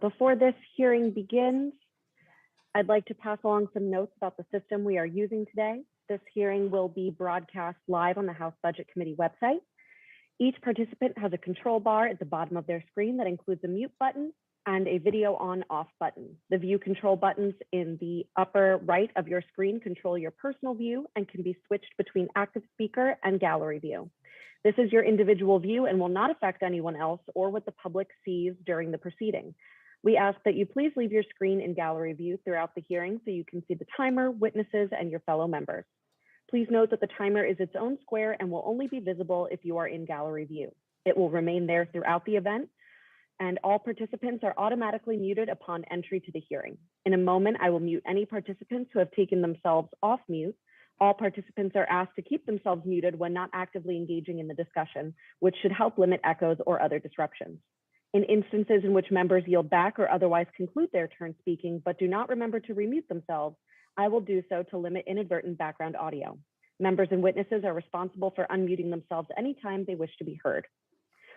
Before this hearing begins, I'd like to pass along some notes about the system we are using today. This hearing will be broadcast live on the House Budget Committee website. Each participant has a control bar at the bottom of their screen that includes a mute button and a video on/off button. The view control buttons in the upper right of your screen control your personal view and can be switched between active speaker and gallery view. This is your individual view and will not affect anyone else or what the public sees during the proceeding. We ask that you please leave your screen in gallery view throughout the hearing so you can see the timer, witnesses, and your fellow members. Please note that the timer is its own square and will only be visible if you are in gallery view. It will remain there throughout the event, and all participants are automatically muted upon entry to the hearing. In a moment, I will mute any participants who have taken themselves off mute. All participants are asked to keep themselves muted when not actively engaging in the discussion, which should help limit echoes or other disruptions. In instances in which members yield back or otherwise conclude their turn speaking, but do not remember to remute themselves, I will do so to limit inadvertent background audio. Members and witnesses are responsible for unmuting themselves anytime they wish to be heard.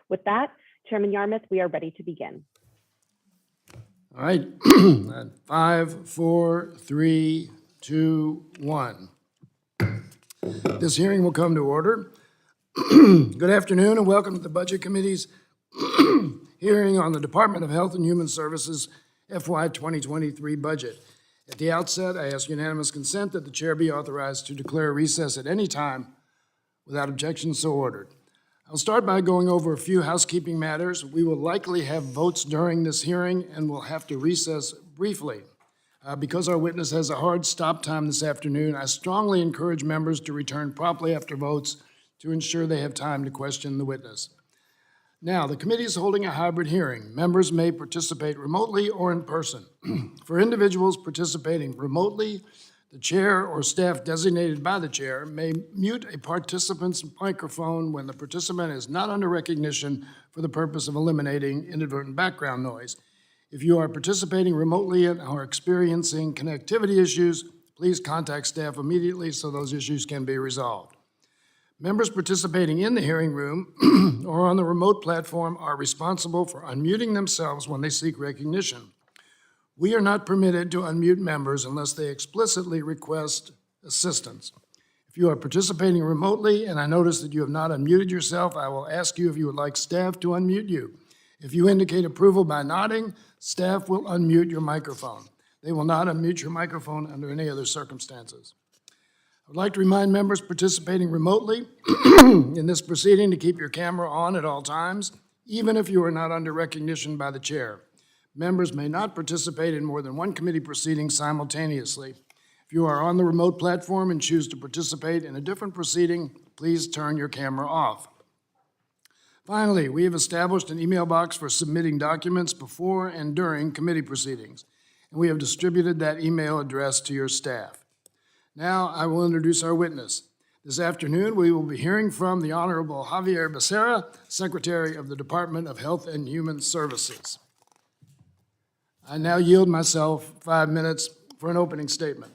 With that, Chairman Yarmouth, we are ready to begin. All right, 5, 4, 3, 2, 1. This hearing will come to order. Good afternoon and welcome to the Budget Committee's hearing on the Department of Health and Human Services FY 2023 budget. At the outset, I ask unanimous consent that the chair be authorized to declare recess at any time without objection so ordered. I'll start by going over a few housekeeping matters. We will likely have votes during this hearing and will have to recess briefly. Because our witness has a hard stop time this afternoon, I strongly encourage members to return promptly after votes to ensure they have time to question the witness. Now, the committee is holding a hybrid hearing. Members may participate remotely or in person. For individuals participating remotely, the chair or staff designated by the chair may mute a participant's microphone when the participant is not under recognition for the purpose of eliminating inadvertent background noise. If you are participating remotely and are experiencing connectivity issues, please contact staff immediately so those issues can be resolved. Members participating in the hearing room or on the remote platform are responsible for unmuting themselves when they seek recognition. We are not permitted to unmute members unless they explicitly request assistance. If you are participating remotely and I notice that you have not unmuted yourself, I will ask you if you would like staff to unmute you. If you indicate approval by nodding, staff will unmute your microphone. They will not unmute your microphone under any other circumstances. I would like to remind members participating remotely in this proceeding to keep your camera on at all times, even if you are not under recognition by the chair. Members may not participate in more than one committee proceeding simultaneously. If you are on the remote platform and choose to participate in a different proceeding, please turn your camera off. Finally, we have established an email box for submitting documents before and during committee proceedings, and we have distributed that email address to your staff. Now, I will introduce our witness. This afternoon, we will be hearing from the Honorable Xavier Becerra, Secretary of the Department of Health and Human Services. I now yield myself 5 minutes for an opening statement.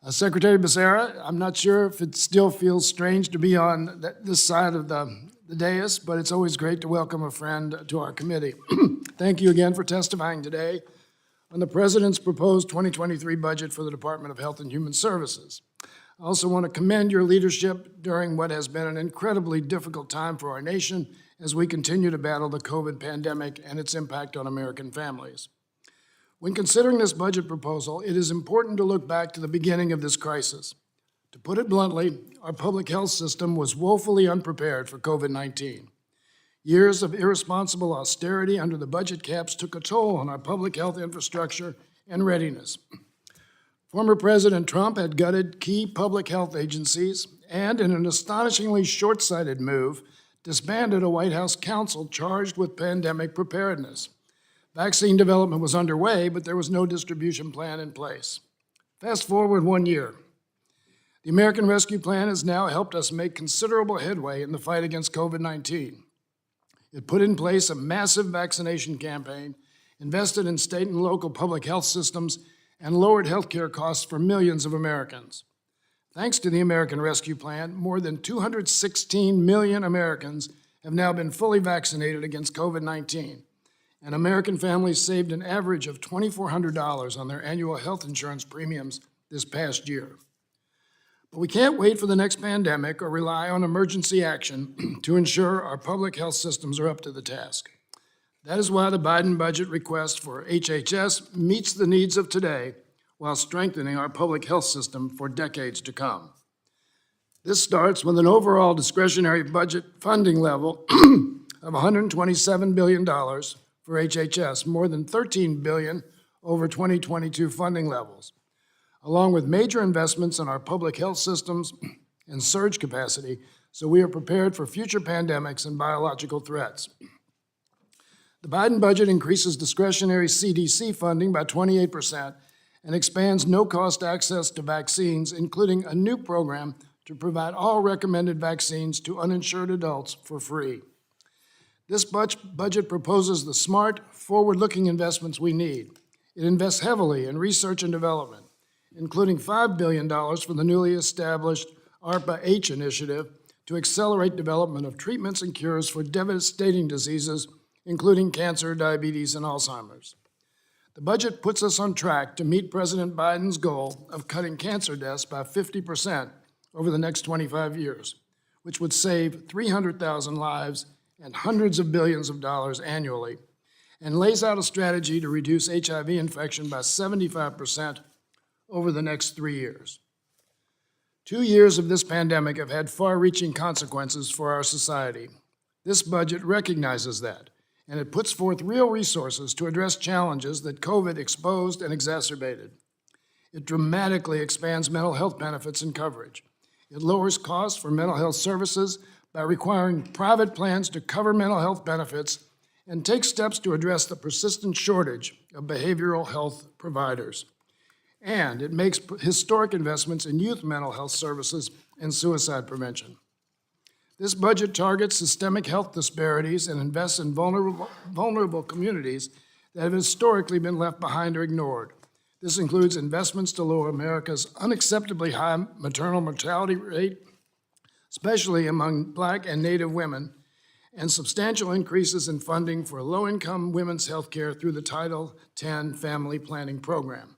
Secretary Becerra, I'm not sure if it still feels strange to be on this side of the dais, but it's always great to welcome a friend to our committee. Thank you again for testifying today on the President's proposed 2023 budget for the Department of Health and Human Services. I also want to commend your leadership during what has been an incredibly difficult time for our nation as we continue to battle the COVID pandemic and its impact on American families. When considering this budget proposal, it is important to look back to the beginning of this crisis. To put it bluntly, our public health system was woefully unprepared for COVID-19. Years of irresponsible austerity under the budget caps took a toll on our public health infrastructure and readiness. Former President Trump had gutted key public health agencies and, in an astonishingly short-sighted move, disbanded a White House council charged with pandemic preparedness. Vaccine development was underway, but there was no distribution plan in place. Fast forward 1 year. The American Rescue Plan has now helped us make considerable headway in the fight against COVID-19. It put in place a massive vaccination campaign, invested in state and local public health systems, and lowered healthcare costs for millions of Americans. Thanks to the American Rescue Plan, more than 216 million Americans have now been fully vaccinated against COVID-19. and American families saved an average of $2,400 on their annual health insurance premiums this past year. But we can't wait for the next pandemic or rely on emergency action to ensure our public health systems are up to the task. That is why the Biden budget request for HHS meets the needs of today while strengthening our public health system for decades to come. This starts with an overall discretionary budget funding level of $127 billion for HHS, more than $13 billion over 2022 funding levels, along with major investments in our public health systems and surge capacity so we are prepared for future pandemics and biological threats. The Biden budget increases discretionary CDC funding by 28% and expands no-cost access to vaccines, including a new program to provide all recommended vaccines to uninsured adults for free. This budget proposes the smart, forward-looking investments we need. It invests heavily in research and development, including $5 billion for the newly established ARPA-H initiative to accelerate development of treatments and cures for devastating diseases, including cancer, diabetes, and Alzheimer's. The budget puts us on track to meet President Biden's goal of cutting cancer deaths by 50% over the next 25 years, which would save 300,000 lives and hundreds of billions of dollars annually, and lays out a strategy to reduce HIV infection by 75% over the next 3 years. 2 years of this pandemic have had far-reaching consequences for our society. This budget recognizes that, and it puts forth real resources to address challenges that COVID exposed and exacerbated. It dramatically expands mental health benefits and coverage. It lowers costs for mental health services by requiring private plans to cover mental health benefits and takes steps to address the persistent shortage of behavioral health providers. And it makes historic investments in youth mental health services and suicide prevention. This budget targets systemic health disparities and invests in vulnerable communities that have historically been left behind or ignored. This includes investments to lower America's unacceptably high maternal mortality rate, especially among Black and Native women, and substantial increases in funding for low-income women's health care through the Title X Family Planning Program.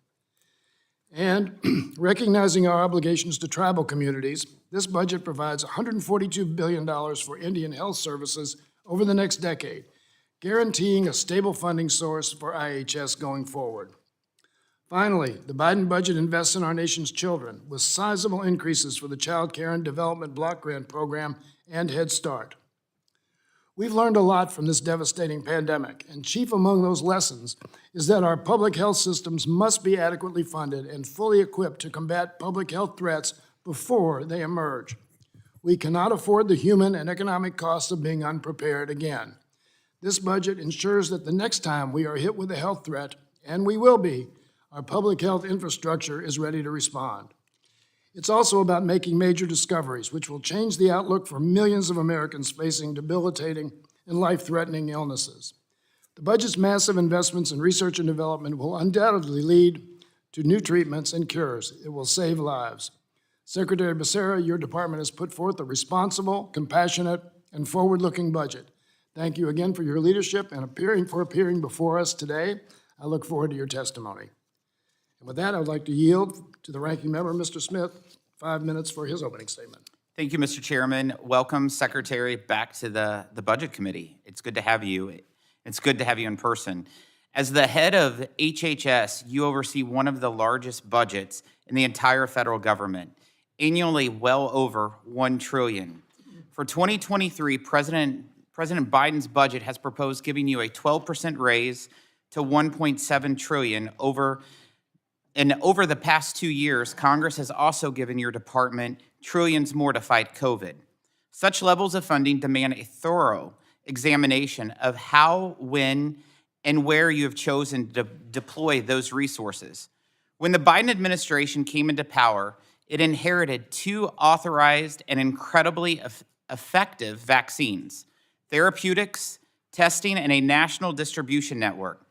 And recognizing our obligations to tribal communities, this budget provides $142 billion for Indian health services over the next decade, guaranteeing a stable funding source for IHS going forward. Finally, the Biden budget invests in our nation's children with sizable increases for the Childcare and Development Block Grant Program and Head Start. We've learned a lot from this devastating pandemic, and chief among those lessons is that our public health systems must be adequately funded and fully equipped to combat public health threats before they emerge. We cannot afford the human and economic costs of being unprepared again. This budget ensures that the next time we are hit with a health threat, and we will be, our public health infrastructure is ready to respond. It's also about making major discoveries, which will change the outlook for millions of Americans facing debilitating and life-threatening illnesses. The budget's massive investments in research and development will undoubtedly lead to new treatments and cures. It will save lives. Secretary Becerra, your department has put forth a responsible, compassionate, and forward-looking budget. Thank you again for your leadership and appearing before us today. I look forward to your testimony. And with that, I would like to yield to the ranking member, Mr. Smith, 5 minutes for his opening statement. Thank you, Mr. Chairman. Welcome, Secretary, back to the Budget Committee. It's good to have you. It's good to have you in person. As the head of HHS, you oversee one of the largest budgets in the entire federal government, annually well over $1 trillion. For 2023, President Biden's budget has proposed giving you a 12% raise to $1.7 trillion over the past 2 years. Congress has also given your department trillions more to fight COVID. Such levels of funding demand a thorough examination of how, when, and where you have chosen to deploy those resources. When the Biden administration came into power, it inherited 2 authorized and incredibly effective vaccines, therapeutics, testing, and a national distribution network.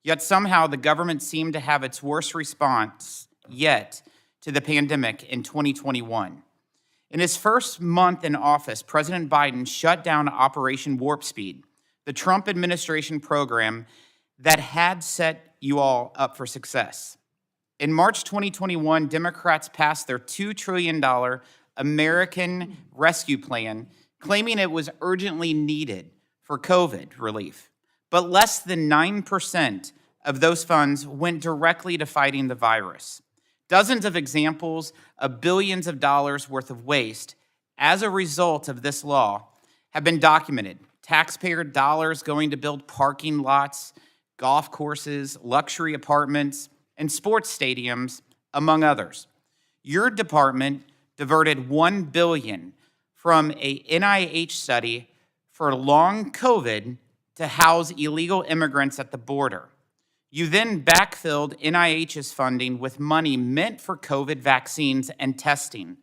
Yet somehow the government seemed to have its worst response yet to the pandemic in 2021. In his first month in office, President Biden shut down Operation Warp Speed, the Trump administration program that had set you all up for success. In March 2021, Democrats passed their $2 trillion American Rescue Plan, claiming it was urgently needed for COVID relief. But less than 9% of those funds went directly to fighting the virus. Dozens of examples of billions of dollars worth of waste as a result of this law have been documented. Taxpayer dollars going to build parking lots, golf courses, luxury apartments, and sports stadiums, among others. Your department diverted $1 billion from a NIH study for long COVID to house illegal immigrants at the border. You then backfilled NIH's funding with money meant for COVID vaccines and testing.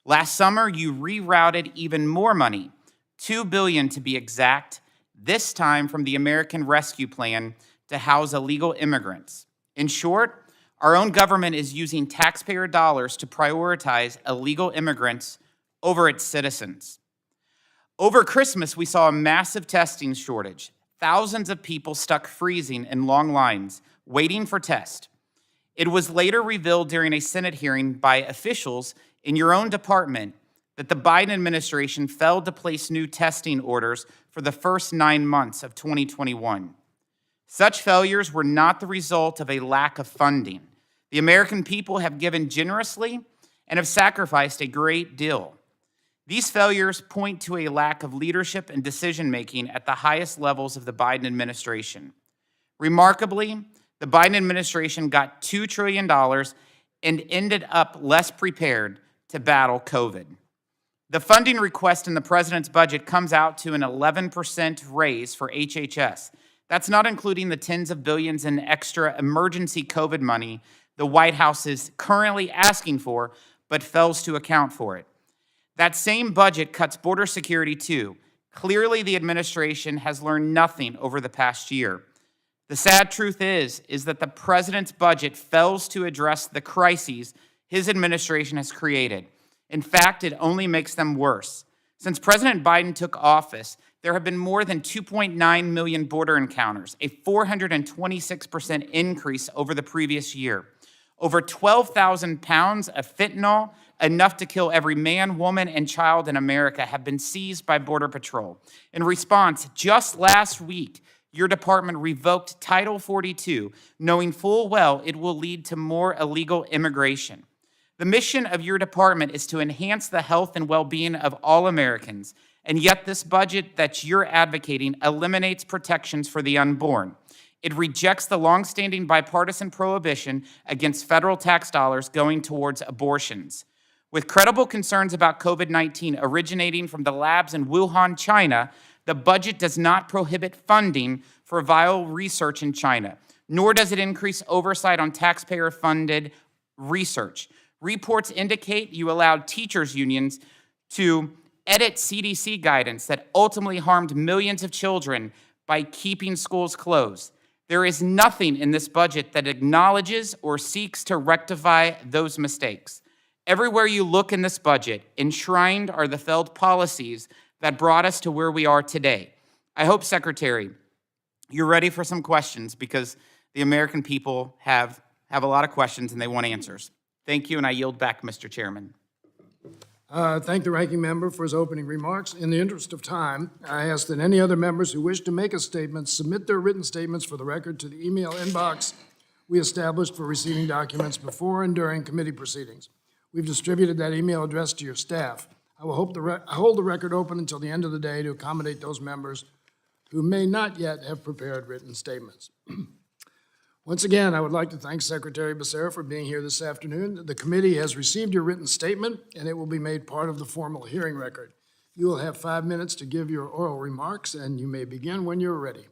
Last summer, you rerouted even more money, $2 billion to be exact, this time from the American Rescue Plan to house illegal immigrants. In short, our own government is using taxpayer dollars to prioritize illegal immigrants over its citizens. Over Christmas, we saw a massive testing shortage. Thousands of people stuck freezing in long lines, waiting for tests. It was later revealed during a Senate hearing by officials in your own department that the Biden administration failed to place new testing orders for the first 9 months of 2021. Such failures were not the result of a lack of funding. The American people have given generously and have sacrificed a great deal. These failures point to a lack of leadership and decision-making at the highest levels of the Biden administration. Remarkably, the Biden administration got $2 trillion and ended up less prepared to battle COVID. The funding request in the president's budget comes out to an 11% raise for HHS. That's not including the tens of billions in extra emergency COVID money the White House is currently asking for, but fails to account for it. That same budget cuts border security too. Clearly, the administration has learned nothing over the past year. The sad truth is that the president's budget fails to address the crises his administration has created. In fact, it only makes them worse. Since President Biden took office, there have been more than 2.9 million border encounters, a 426% increase over the previous year. Over 12,000 pounds of fentanyl, enough to kill every man, woman, and child in America, have been seized by Border Patrol. In response, just last week, your department revoked Title 42, knowing full well it will lead to more illegal immigration. The mission of your department is to enhance the health and well-being of all Americans, and yet this budget that you're advocating eliminates protections for the unborn. It rejects the longstanding bipartisan prohibition against federal tax dollars going towards abortions. With credible concerns about COVID-19 originating from the labs in Wuhan, China, the budget does not prohibit funding for viral research in China, nor does it increase oversight on taxpayer-funded research. Reports indicate you allowed teachers' unions to edit CDC guidance that ultimately harmed millions of children by keeping schools closed. There is nothing in this budget that acknowledges or seeks to rectify those mistakes. Everywhere you look in this budget, enshrined are the failed policies that brought us to where we are today. I hope, Secretary, you're ready for some questions, because the American people have a lot of questions and they want answers. Thank you, and I yield back, Mr. Chairman. Thank the ranking member for his opening remarks. In the interest of time, I ask that any other members who wish to make a statement submit their written statements for the record to the email inbox we established for receiving documents before and during committee proceedings. We've distributed that email address to your staff. I will hold the record open until the end of the day to accommodate those members who may not yet have prepared written statements. Once again, I would like to thank Secretary Becerra for being here this afternoon. The committee has received your written statement, and it will be made part of the formal hearing record. You will have 5 minutes to give your oral remarks, and you may begin when you're ready.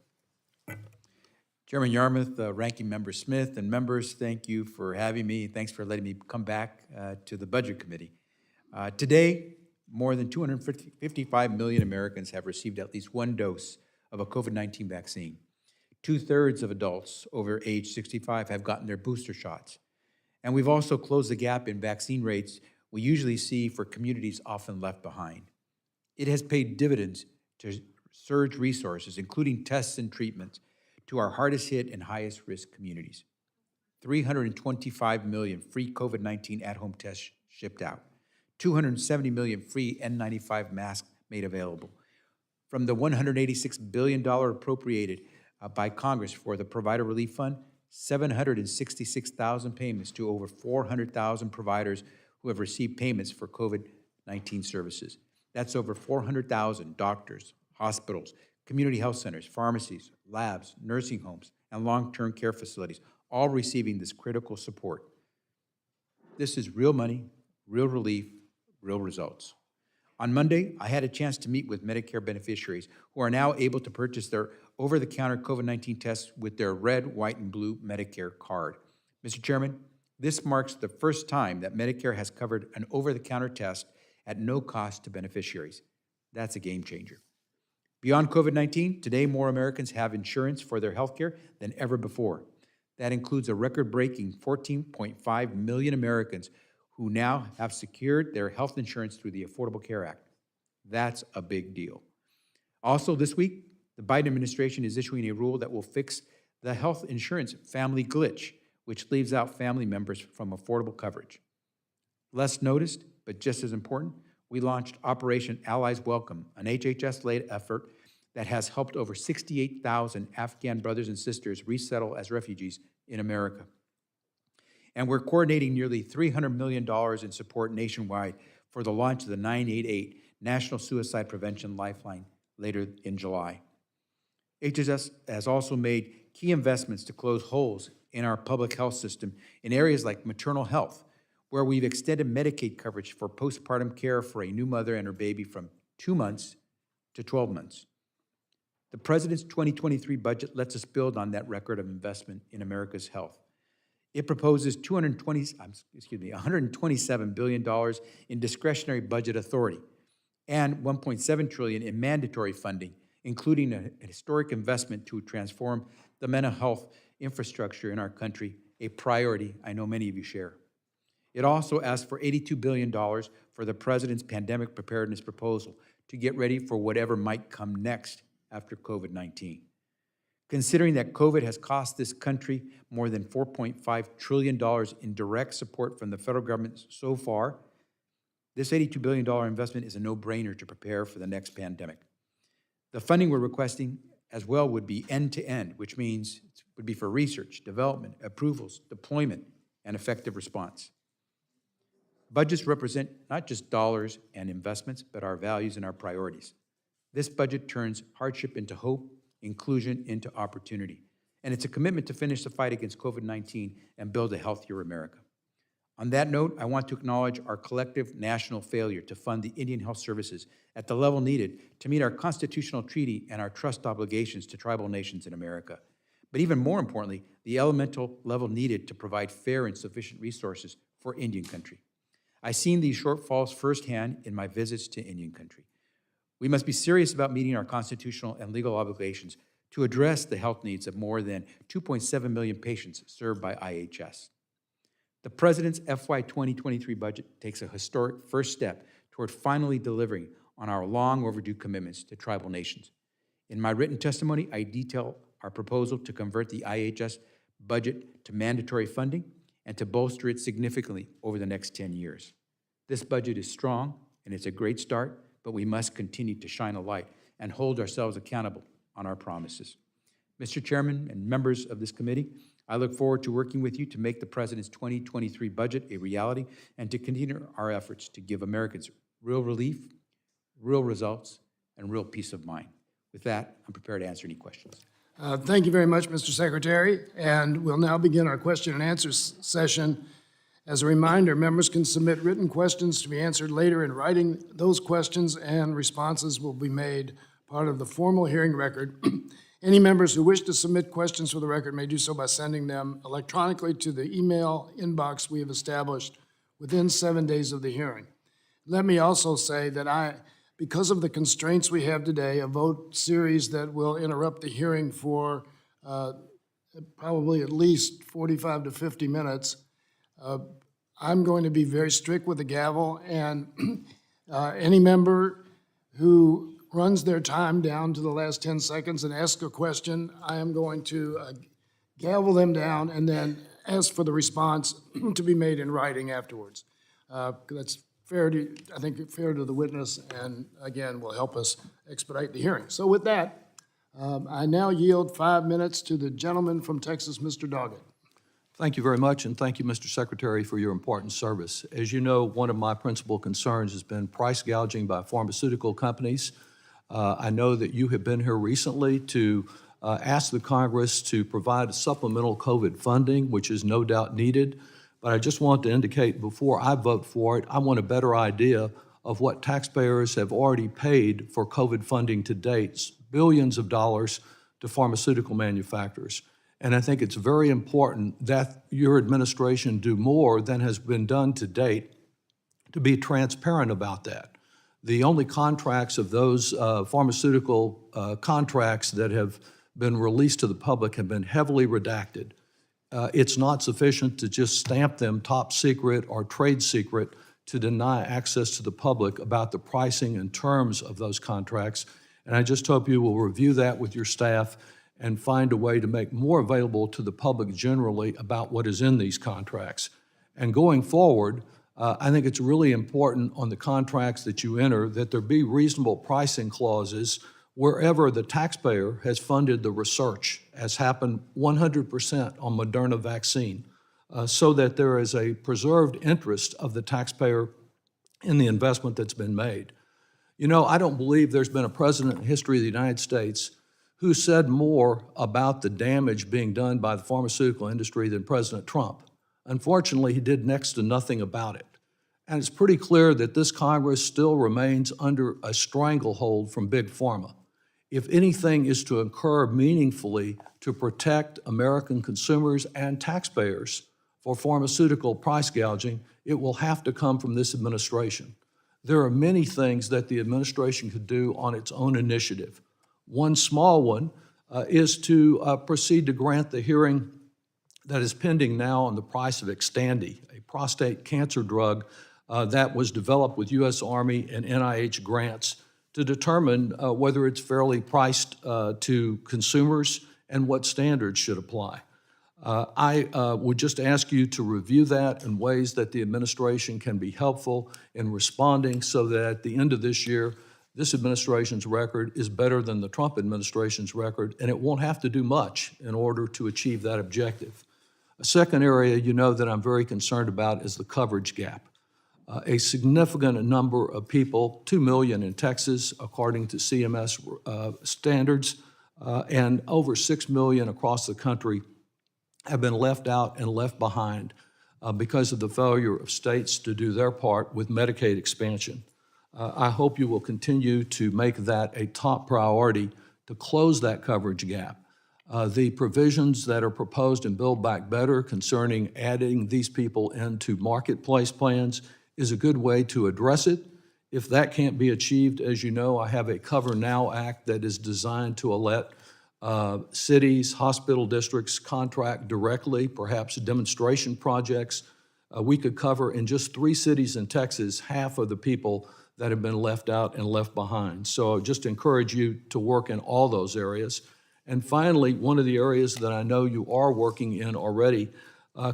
Chairman Yarmouth, Ranking Member Smith, and members, thank you for having me. Thanks for letting me come back to the Budget Committee. Today, more than 255 million Americans have received at least one dose of a COVID-19 vaccine. 2/3 of adults over age 65 have gotten their booster shots. And we've also closed the gap in vaccine rates we usually see for communities often left behind. It has paid dividends to surge resources, including tests and treatments, to our hardest hit and highest risk communities. 325 million free COVID-19 at-home tests shipped out. 270 million free N95 masks made available. From the $186 billion appropriated by Congress for the Provider Relief Fund, 766,000 payments to over 400,000 providers who have received payments for COVID-19 services. That's over 400,000 doctors, hospitals, community health centers, pharmacies, labs, nursing homes, and long-term care facilities, all receiving this critical support. This is real money, real relief, real results. On Monday, I had a chance to meet with Medicare beneficiaries who are now able to purchase their over-the-counter COVID-19 tests with their red, white, and blue Medicare card. Mr. Chairman, this marks the first time that Medicare has covered an over-the-counter test at no cost to beneficiaries. That's a game changer. Beyond COVID-19, today more Americans have insurance for their health care than ever before. That includes a record-breaking 14.5 million Americans who now have secured their health insurance through the Affordable Care Act. That's a big deal. Also this week, the Biden administration is issuing a rule that will fix the health insurance family glitch, which leaves out family members from affordable coverage. Less noticed, but just as important, we launched Operation Allies Welcome, an HHS-led effort that has helped over 68,000 Afghan brothers and sisters resettle as refugees in America. And we're coordinating nearly $300 million in support nationwide for the launch of the 988 National Suicide Prevention Lifeline later in July. HHS has also made key investments to close holes in our public health system in areas like maternal health, where we've extended Medicaid coverage for postpartum care for a new mother and her baby from 2 months to 12 months. The President's 2023 budget lets us build on that record of investment in America's health. It proposes $127 billion in discretionary budget authority and $1.7 trillion in mandatory funding, including a historic investment to transform the mental health infrastructure in our country, a priority I know many of you share. It also asks for $82 billion for the President's pandemic preparedness proposal to get ready for whatever might come next after COVID-19. Considering that COVID has cost this country more than $4.5 trillion in direct support from the federal government so far, this $82 billion investment is a no-brainer to prepare for the next pandemic. The funding we're requesting as well would be end-to-end, which means it would be for research, development, approvals, deployment, and effective response. Budgets represent not just dollars and investments, but our values and our priorities. This budget turns hardship into hope, inclusion into opportunity. And it's a commitment to finish the fight against COVID-19 and build a healthier America. On that note, I want to acknowledge our collective national failure to fund the Indian Health Services at the level needed to meet our constitutional treaty and our trust obligations to tribal nations in America. But even more importantly, the elemental level needed to provide fair and sufficient resources for Indian country. I've seen these shortfalls firsthand in my visits to Indian country. We must be serious about meeting our constitutional and legal obligations to address the health needs of more than 2.7 million patients served by IHS. The President's FY 2023 budget takes a historic first step toward finally delivering on our long overdue commitments to tribal nations. In my written testimony, I detail our proposal to convert the IHS budget to mandatory funding and to bolster it significantly over the next 10 years. This budget is strong and it's a great start, but we must continue to shine a light and hold ourselves accountable on our promises. Mr. Chairman and members of this committee, I look forward to working with you to make the President's 2023 budget a reality and to continue our efforts to give Americans real relief, real results, and real peace of mind. With that, I'm prepared to answer any questions. Thank you very much, Mr. Secretary. And we'll now begin our question and answer session. As a reminder, members can submit written questions to be answered later in writing. Those questions and responses will be made part of the formal hearing record. Any members who wish to submit questions for the record may do so by sending them electronically to the email inbox we have established within 7 days of the hearing. Let me also say that because of the constraints we have today, a vote series that will interrupt the hearing for probably at least 45 to 50 minutes, I'm going to be very strict with the gavel, and any member who runs their time down to the last 10 seconds and asks a question, I am going to gavel them down and then ask for the response to be made in writing afterwards. That's fair to, I think, fair to the witness, and again, will help us expedite the hearing. So with that, I now yield 5 minutes to the gentleman from Texas, Mr. Doggett. Thank you very much, and thank you, Mr. Secretary, for your important service. As you know, one of my principal concerns has been price gouging by pharmaceutical companies. I know that you have been here recently to ask the Congress to provide supplemental COVID funding, which is no doubt needed. But I just want to indicate before I vote for it, I want a better idea of what taxpayers have already paid for COVID funding to date, billions of dollars to pharmaceutical manufacturers. And I think it's very important that your administration do more than has been done to date to be transparent about that. The only contracts of those pharmaceutical contracts that have been released to the public have been heavily redacted. It's not sufficient to just stamp them top secret or trade secret to deny access to the public about the pricing and terms of those contracts. And I just hope you will review that with your staff and find a way to make more available to the public generally about what is in these contracts. And going forward, I think it's really important on the contracts that you enter that there be reasonable pricing clauses wherever the taxpayer has funded the research, as happened 100% on Moderna vaccine, so that there is a preserved interest of the taxpayer in the investment that's been made. You know, I don't believe there's been a president in the history of the United States who said more about the damage being done by the pharmaceutical industry than President Trump. Unfortunately, he did next to nothing about it. And it's pretty clear that this Congress still remains under a stranglehold from Big Pharma. If anything is to occur meaningfully to protect American consumers and taxpayers for pharmaceutical price gouging, it will have to come from this administration. There are many things that the administration could do on its own initiative. One small one is to proceed to grant the hearing that is pending now on the price of Xtandi, a prostate cancer drug that was developed with U.S. Army and NIH grants to determine whether it's fairly priced to consumers and what standards should apply. I would just ask you to review that in ways that the administration can be helpful in responding so that at the end of this year, this administration's record is better than the Trump administration's record, and it won't have to do much in order to achieve that objective. A second area you know that I'm very concerned about is the coverage gap. A significant number of people, 2 million in Texas, according to CMS standards, and over 6 million across the country have been left out and left behind because of the failure of states to do their part with Medicaid expansion. I hope you will continue to make that a top priority to close that coverage gap. The provisions that are proposed in Build Back Better concerning adding these people into marketplace plans is a good way to address it. If that can't be achieved, as you know, I have a Cover Now Act that is designed to let cities, hospital districts contract directly, perhaps demonstration projects. We could cover in just 3 cities in Texas half of the people that have been left out and left behind. So I just encourage you to work in all those areas. And finally, one of the areas that I know you are working in already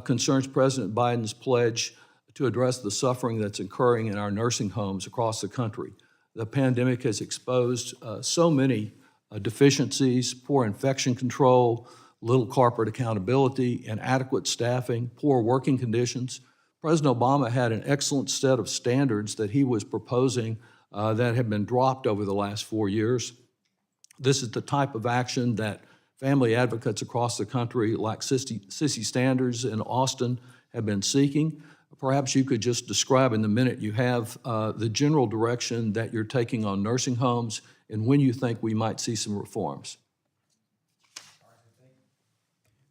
concerns President Biden's pledge to address the suffering that's occurring in our nursing homes across the country. The pandemic has exposed so many deficiencies, poor infection control, little corporate accountability, inadequate staffing, poor working conditions. President Obama had an excellent set of standards that he was proposing that have been dropped over the last 4 years. This is the type of action that family advocates across the country, like Sissy Standards in Austin, have been seeking. Perhaps you could just describe in the minute you have the general direction that you're taking on nursing homes and when you think we might see some reforms.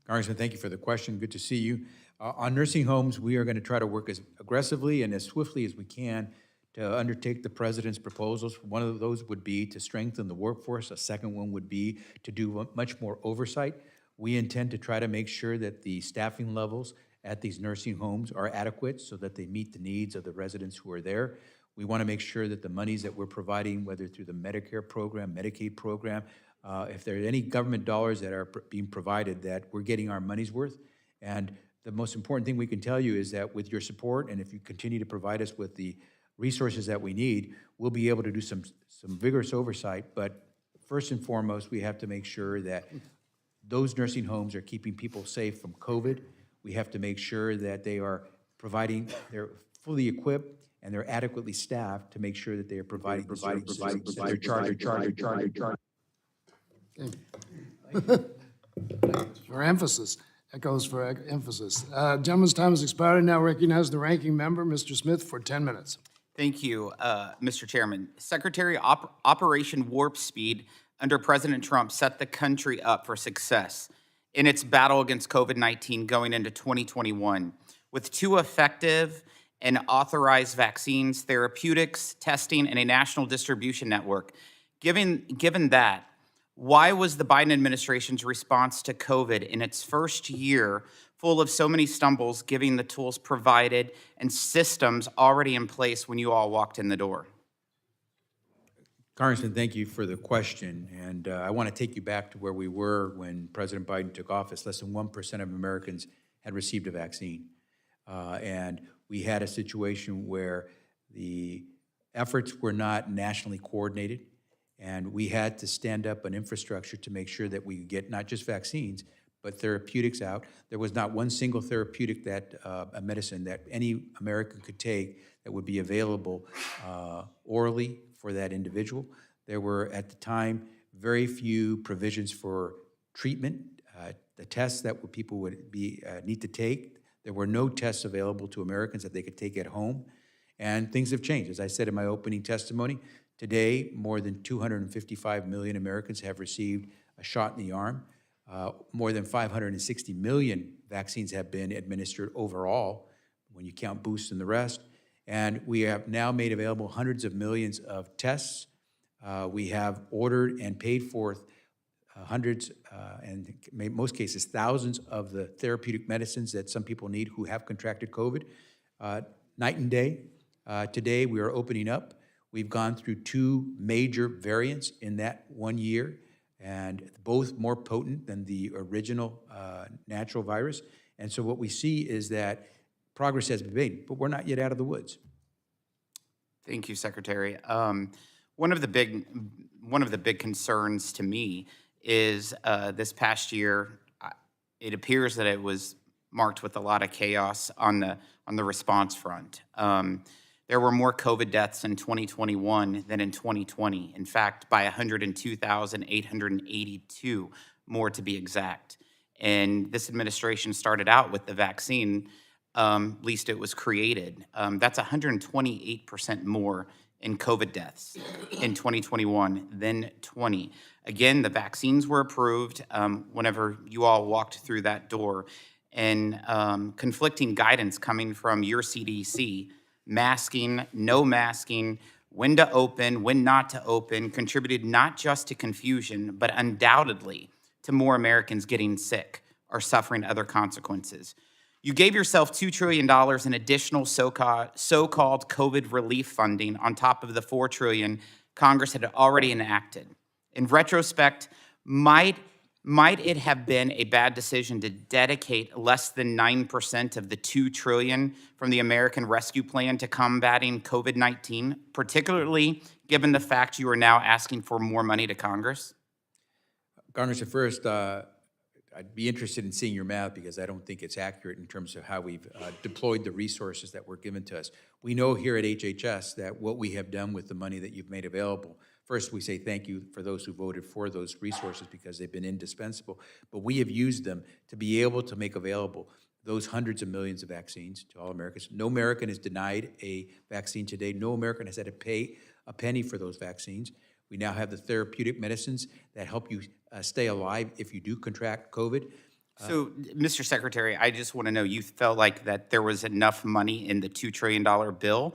Congressman, thank you for the question. Good to see you. On nursing homes, we are going to try to work as aggressively and as swiftly as we can to undertake the president's proposals. One of those would be to strengthen the workforce. A second one would be to do much more oversight. We intend to try to make sure that the staffing levels at these nursing homes are adequate so that they meet the needs of the residents who are there. We want to make sure that the monies that we're providing, whether through the Medicare program, Medicaid program, if there are any government dollars that are being provided, that we're getting our money's worth. And the most important thing we can tell you is that with your support, and if you continue to provide us with the resources that we need, we'll be able to do some vigorous oversight. But first and foremost, we have to make sure that those nursing homes are keeping people safe from COVID. We have to make sure that they are providing, they're fully equipped and they're adequately staffed to make sure that they are providing that they're charged. For emphasis, echoes for emphasis. Gentleman's time has expired. Now recognize the ranking member, Mr. Smith, for 10 minutes. Thank you, Mr. Chairman. Secretary, Operation Warp Speed under President Trump set the country up for success in its battle against COVID-19 going into 2021 with 2 effective and authorized vaccines, therapeutics, testing, and a national distribution network. Given that, why was the Biden administration's response to COVID in its first year full of so many stumbles, given the tools provided and systems already in place when you all walked in the door? Congressman, thank you for the question. And I want to take you back to where we were when President Biden took office. Less than 1% of Americans had received a vaccine. And we had a situation where the efforts were not nationally coordinated, and we had to stand up an infrastructure to make sure that we could get not just vaccines, but therapeutics out. There was not one single therapeutic that, a medicine that any American could take that would be available orally for that individual. There were, at the time, very few provisions for treatment, the tests that people would need to take. There were no tests available to Americans that they could take at home, and things have changed. As I said in my opening testimony, today more than 255 million Americans have received a shot in the arm. More than 560 million vaccines have been administered overall, when you count boosts and the rest. And we have now made available hundreds of millions of tests. We have ordered and paid for hundreds, and in most cases, thousands of the therapeutic medicines that some people need who have contracted COVID. Night and day. Today, we are opening up. We've gone through 2 major variants in that 1 year, and both more potent than the original natural virus. And so what we see is that progress has been made, but we're not yet out of the woods. Thank you, Secretary. One of the big concerns to me is this past year, it appears that it was marked with a lot of chaos on the response front. There were more COVID deaths in 2021 than in 2020. In fact, by 102,882 more to be exact. And this administration started out with the vaccine, least it was created. That's 128% more in COVID deaths in 2021 than 20. Again, the vaccines were approved whenever you all walked through that door, and conflicting guidance coming from your CDC, masking, no masking, when to open, when not to open, contributed not just to confusion, but undoubtedly to more Americans getting sick or suffering other consequences. You gave yourself $2 trillion in additional so-called COVID relief funding on top of the $4 trillion Congress had already enacted. In retrospect, might it have been a bad decision to dedicate less than 9% of the $2 trillion from the American Rescue Plan to combating COVID-19, particularly given the fact you are now asking for more money to Congress? Congressman, first, I'd be interested in seeing your math because I don't think it's accurate in terms of how we've deployed the resources that were given to us. We know here at HHS that what we have done with the money that you've made available, first, we say thank you for those who voted for those resources because they've been indispensable, but we have used them to be able to make available those hundreds of millions of vaccines to all Americans. No American is denied a vaccine today. No American has had to pay a penny for those vaccines. We now have the therapeutic medicines that help you stay alive if you do contract COVID. So, Mr. Secretary, I just want to know, you felt like that there was enough money in the $2 trillion bill,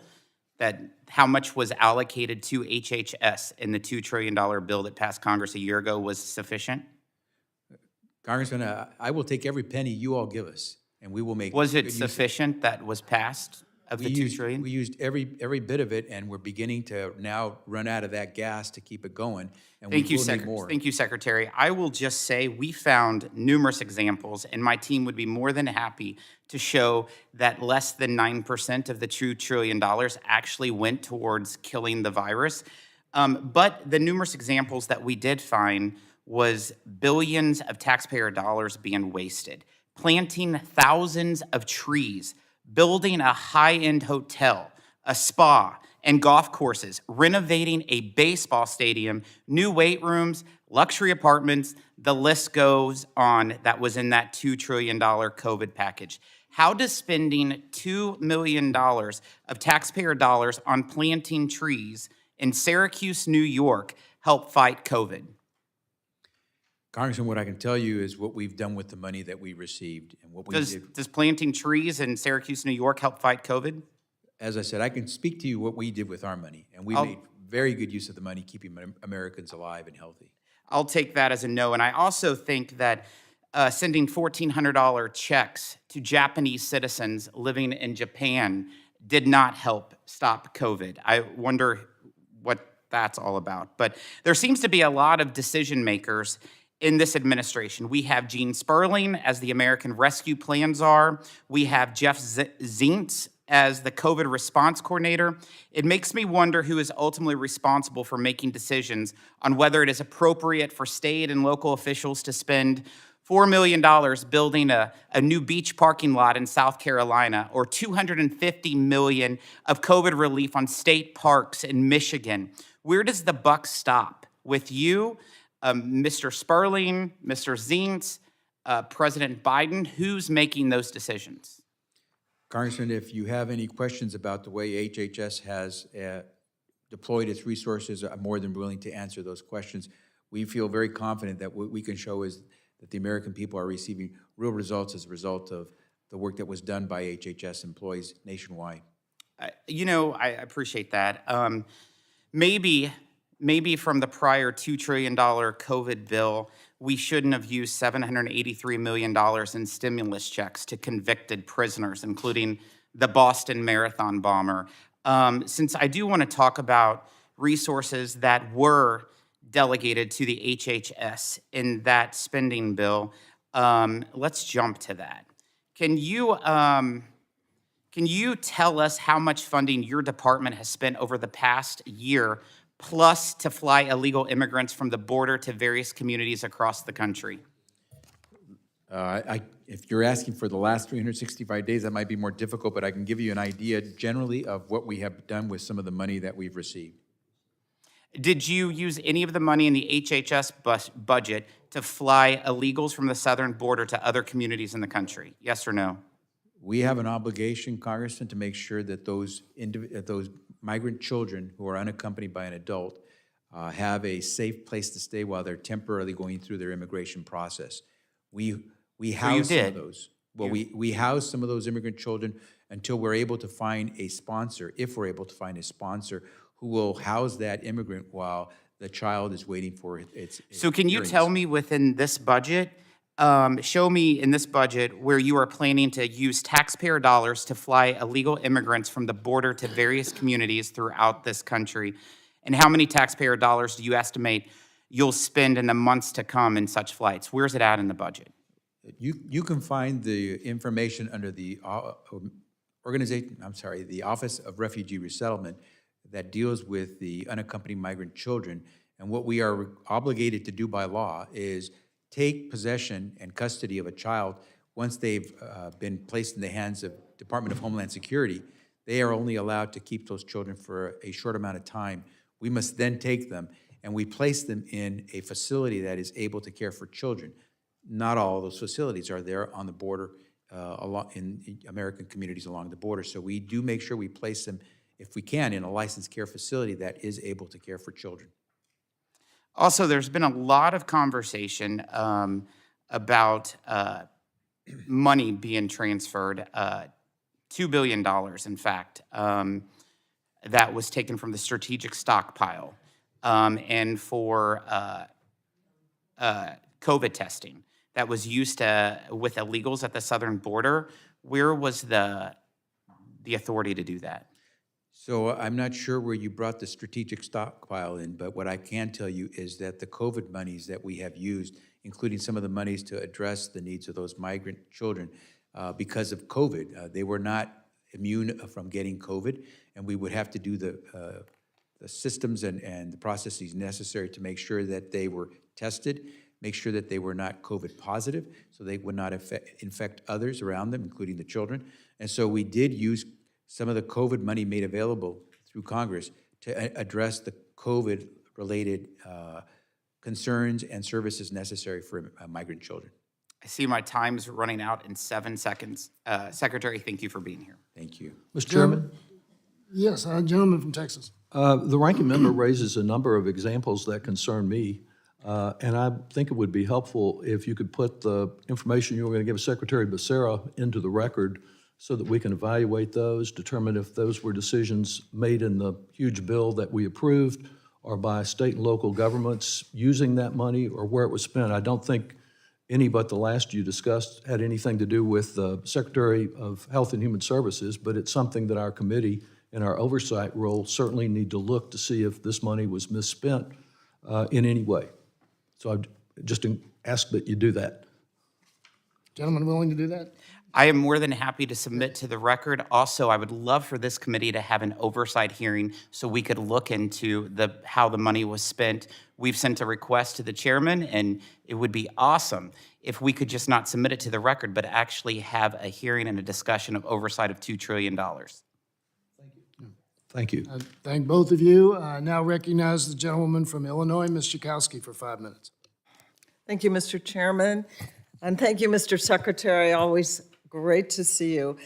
that how much was allocated to HHS in the $2 trillion bill that passed Congress a year ago was sufficient? Congressman, I will take every penny you all give us, and we will make. Was it sufficient that was passed of the 2 trillion? We used every bit of it, and we're beginning to now run out of that gas to keep it going, and we will need more. Thank you, Secretary. I will just say we found numerous examples, and my team would be more than happy to show that less than 9% of the $2 trillion actually went towards killing the virus. But the numerous examples that we did find was billions of taxpayer dollars being wasted, planting thousands of trees, building a high-end hotel, a spa, and golf courses, renovating a baseball stadium, new weight rooms, luxury apartments, the list goes on that was in that $2 trillion COVID package. How does spending $2 million of taxpayer dollars on planting trees in Syracuse, New York, help fight COVID? Congressman, what I can tell you is what we've done with the money that we received and what we did. Does planting trees in Syracuse, New York help fight COVID? As I said, I can speak to you what we did with our money, and we made very good use of the money, keeping Americans alive and healthy. I'll take that as a no. And I also think that sending $1,400 checks to Japanese citizens living in Japan did not help stop COVID. I wonder what that's all about. But there seems to be a lot of decision makers in this administration. We have Gene Sperling as the American Rescue Plan czar. We have Jeff Zients as the COVID response coordinator. It makes me wonder who is ultimately responsible for making decisions on whether it is appropriate for state and local officials to spend $4 million building a new beach parking lot in South Carolina, or $250 million of COVID relief on state parks in Michigan. Where does the buck stop? With you, Mr. Sperling, Mr. Zients, President Biden? Who's making those decisions? Congressman, if you have any questions about the way HHS has deployed its resources, I'm more than willing to answer those questions. We feel very confident that what we can show is that the American people are receiving real results as a result of the work that was done by HHS employees nationwide. I appreciate that. Maybe from the prior $2 trillion COVID bill, we shouldn't have used $783 million in stimulus checks to convicted prisoners, including the Boston Marathon bomber. Since I do want to talk about resources that were delegated to the HHS in that spending bill, let's jump to that. Can you tell us how much funding your department has spent over the past year, plus to fly illegal immigrants from the border to various communities across the country? If you're asking for the last 365 days, that might be more difficult, but I can give you an idea generally of what we have done with some of the money that we've received. Did you use any of the money in the HHS budget to fly illegals from the southern border to other communities in the country? Yes or no? We have an obligation, Congressman, to make sure that those migrant children who are unaccompanied by an adult have a safe place to stay while they're temporarily going through their immigration process. We house some of those. Well, we house some of those immigrant children until we're able to find a sponsor, if we're able to find a sponsor who will house that immigrant while the child is waiting for its So can you hearings. tell me within this budget, show me in this budget where you are planning to use taxpayer dollars to fly illegal immigrants from the border to various communities throughout this country, and how many taxpayer dollars do you estimate you'll spend in the months to come in such flights? Where's it at in the budget? You can find the information under the the Office of Refugee Resettlement that deals with the unaccompanied migrant children. And what we are obligated to do by law is take possession and custody of a child once they've been placed in the hands of Department of Homeland Security. They are only allowed to keep those children for a short amount of time. We must then take them and we place them in a facility that is able to care for children. Not all of those facilities are there on the border, in American communities along the border. So we do make sure we place them, if we can, in a licensed care facility that is able to care for children. Also, there's been a lot of conversation about money being transferred, $2 billion, in fact, that was taken from the strategic stockpile and for COVID testing that was used with illegals at the southern border. Where was the the authority to do that? So I'm not sure where you brought the strategic stockpile in, but what I can tell you is that the COVID monies that we have used, including some of the monies to address the needs of those migrant children, because of COVID, they were not immune from getting COVID, and we would have to do the systems and the processes necessary to make sure that they were tested, make sure that they were not COVID positive, so they would not infect others around them, including the children. And so we did use some of the COVID money made available through Congress to address the COVID-related concerns and services necessary for migrant children. I see my time's running out in 7 seconds. Secretary, thank you for being here. Thank you. Mr. Chairman? Yes, gentleman from Texas. The ranking member raises a number of examples that concern me, and I think it would be helpful if you could put the information you were going to give Secretary Becerra into the record so that we can evaluate those, determine if those were decisions made in the huge bill that we approved or by state and local governments using that money or where it was spent. I don't think any but the last you discussed had anything to do with the Secretary of Health and Human Services, but it's something that our committee in our oversight role certainly need to look to see if this money was misspent in any way. So I just ask that you do that. Gentleman willing to do that? I am more than happy to submit to the record. Also, I would love for this committee to have an oversight hearing so we could look into how the money was spent. We've sent a request to the chairman, and it would be awesome if we could just not submit it to the record, but actually have a hearing and a discussion of oversight of $2 trillion. Thank you. I thank both of you. Now recognize the gentlewoman from Illinois, Ms. Schakowsky, for 5 minutes. Thank you, Mr. Chairman, and thank you, Mr. Secretary. Always great to see you.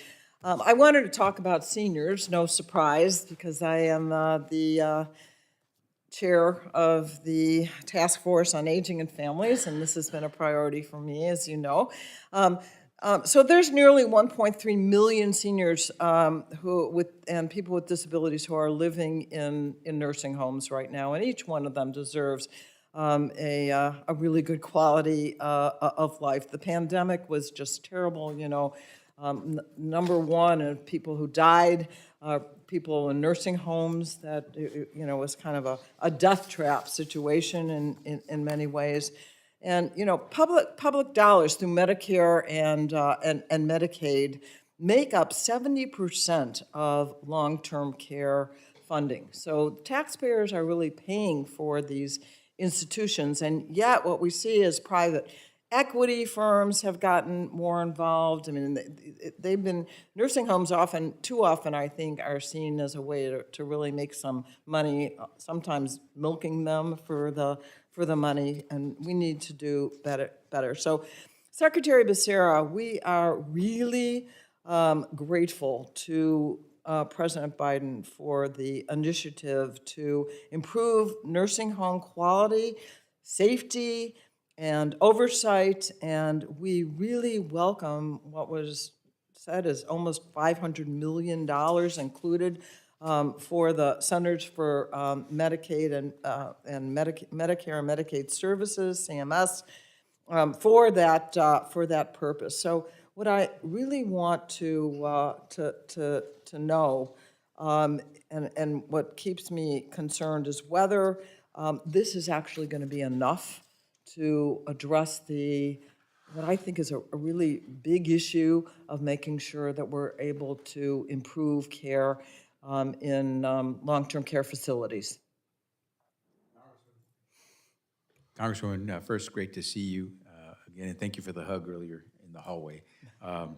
I wanted to talk about seniors, no surprise, because I am the chair of the Task Force on Aging and Families, and this has been a priority for me, as you know. So there's nearly 1.3 million seniors and people with disabilities who are living in nursing homes right now, and each one of them deserves a really good quality of life. The pandemic was just terrible, you know. Number one of people who died, people in nursing homes, that, you know, was kind of a death trap situation in many ways. And, you know, public dollars through Medicare and Medicaid make up 70% of long-term care funding. So taxpayers are really paying for these institutions, and yet what we see is private equity firms have gotten more involved. I mean, they've been, nursing homes too often, I think, are seen as a way to really make some money, sometimes milking them for the money, and we need to do better. So, Secretary Becerra, we are really grateful to President Biden for the initiative to improve nursing home quality, safety, and oversight, and we really welcome what was said is almost $500 million included for the Centers for Medicaid and Medicare and Medicaid Services, CMS, for that purpose. So what I really want to know, and what keeps me concerned, is whether this is actually going to be enough to address what I think is a really big issue of making sure that we're able to improve care in long-term care facilities. Congresswoman, first, great to see you again, and thank you for the hug earlier in the hallway. I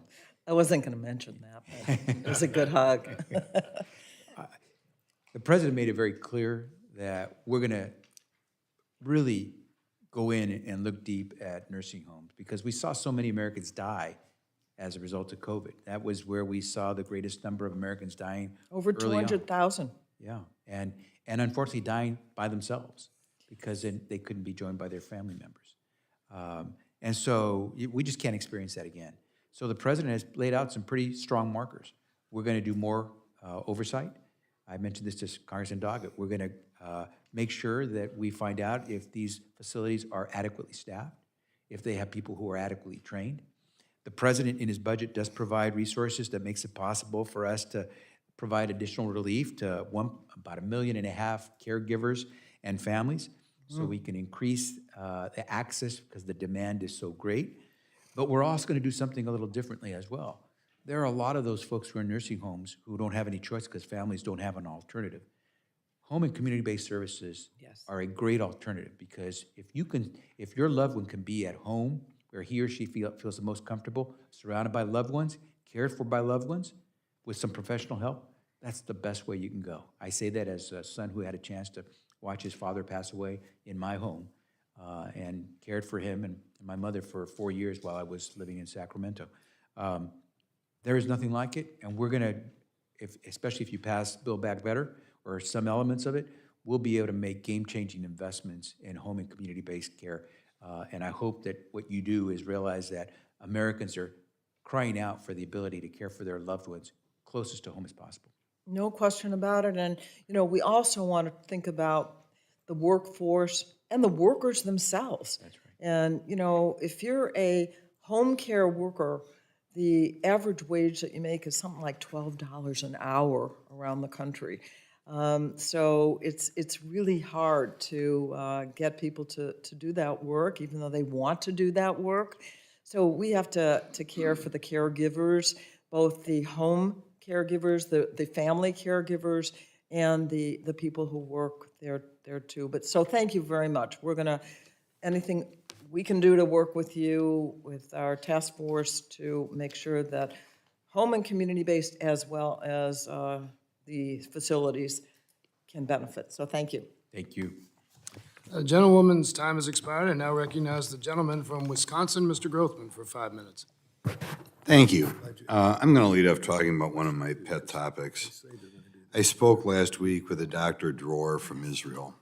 wasn't going to mention that, but it was a good hug. The president made it very clear that we're going to really go in and look deep at nursing homes because we saw so many Americans die as a result of COVID. That was where we saw the greatest number of Americans dying. Over 200,000. Yeah, and unfortunately dying by themselves because then they couldn't be joined by their family members. And so we just can't experience that again. So the president has laid out some pretty strong markers. We're going to do more oversight. I mentioned this to Congressman Doggett. We're going to make sure that we find out if these facilities are adequately staffed, if they have people who are adequately trained. The president in his budget does provide resources that makes it possible for us to provide additional relief to about 1.5 million caregivers and families, so we can increase the access because the demand is so great. But we're also going to do something a little differently as well. There are a lot of those folks who are in nursing homes who don't have any choice because families don't have an alternative. Home and community-based services are a great alternative, because if your loved one can be at home where he or she feels the most comfortable, surrounded by loved ones, cared for by loved ones, with some professional help, that's the best way you can go. I say that as a son who had a chance to watch his father pass away in my home, and cared for him and my mother for 4 years while I was living in Sacramento. There is nothing like it, and we're gonna, especially if you pass Build Back Better, or some elements of it, we'll be able to make game-changing investments in home and community-based care. And I hope that what you do is realize that Americans are crying out for the ability to care for their loved ones closest to home as possible. No question about it. And, we also want to think about the workforce and the workers themselves. That's right. And, if you're a home care worker, the average wage that you make is something like $12 an hour around the country. So it's really hard to get people to do that work, even though they want to do that work. So we have to care for the caregivers, both the home caregivers, the family caregivers, and the people who work there too. But so thank you very much. We're gonna, anything we can do to work with you, with our task force, to make sure that home and community-based as well as the facilities can benefit. So thank you. Thank you. The gentlewoman's time has expired. I now recognize the gentleman from Wisconsin, Mr. Grothman, for 5 minutes. Thank you. I'm going to lead off talking about one of my pet topics. I spoke last week with a Dr. Dror from Israel,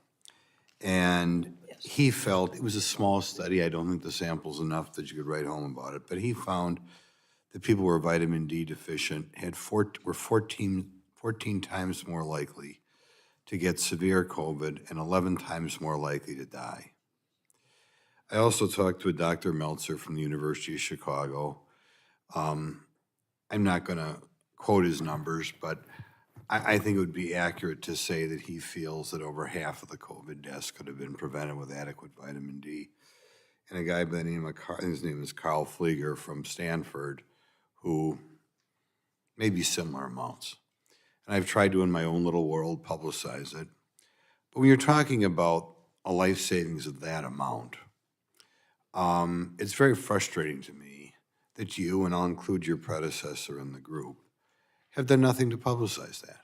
and he felt, it was a small study, I don't think the sample's enough that you could write home about it, but he found that people who were vitamin D deficient were 14 times more likely to get severe COVID and 11 times more likely to die. I also talked to a Dr. Meltzer from the University of Chicago. I'm not going to quote his numbers, but I think it would be accurate to say that he feels that over half of the COVID deaths could have been prevented with adequate vitamin D. And a guy by the name of, his name is Carl Flieger from Stanford, who maybe similar amounts. And I've tried to, in my own little world, publicize it. But when you're talking about a life savings of that amount, it's very frustrating to me that you, and I'll include your predecessor in the group, have done nothing to publicize that.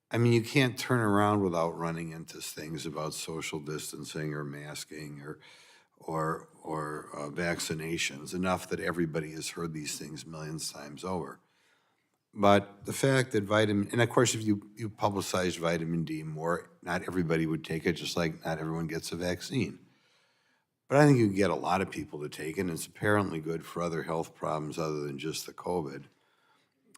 I mean, you can't turn around without running into things about social distancing or masking or vaccinations, enough that everybody has heard these things millions of times over. But the fact that and of course, if you publicized vitamin D more, not everybody would take it, just like not everyone gets a vaccine. But I think you can get a lot of people to take it, and it's apparently good for other health problems other than just the COVID.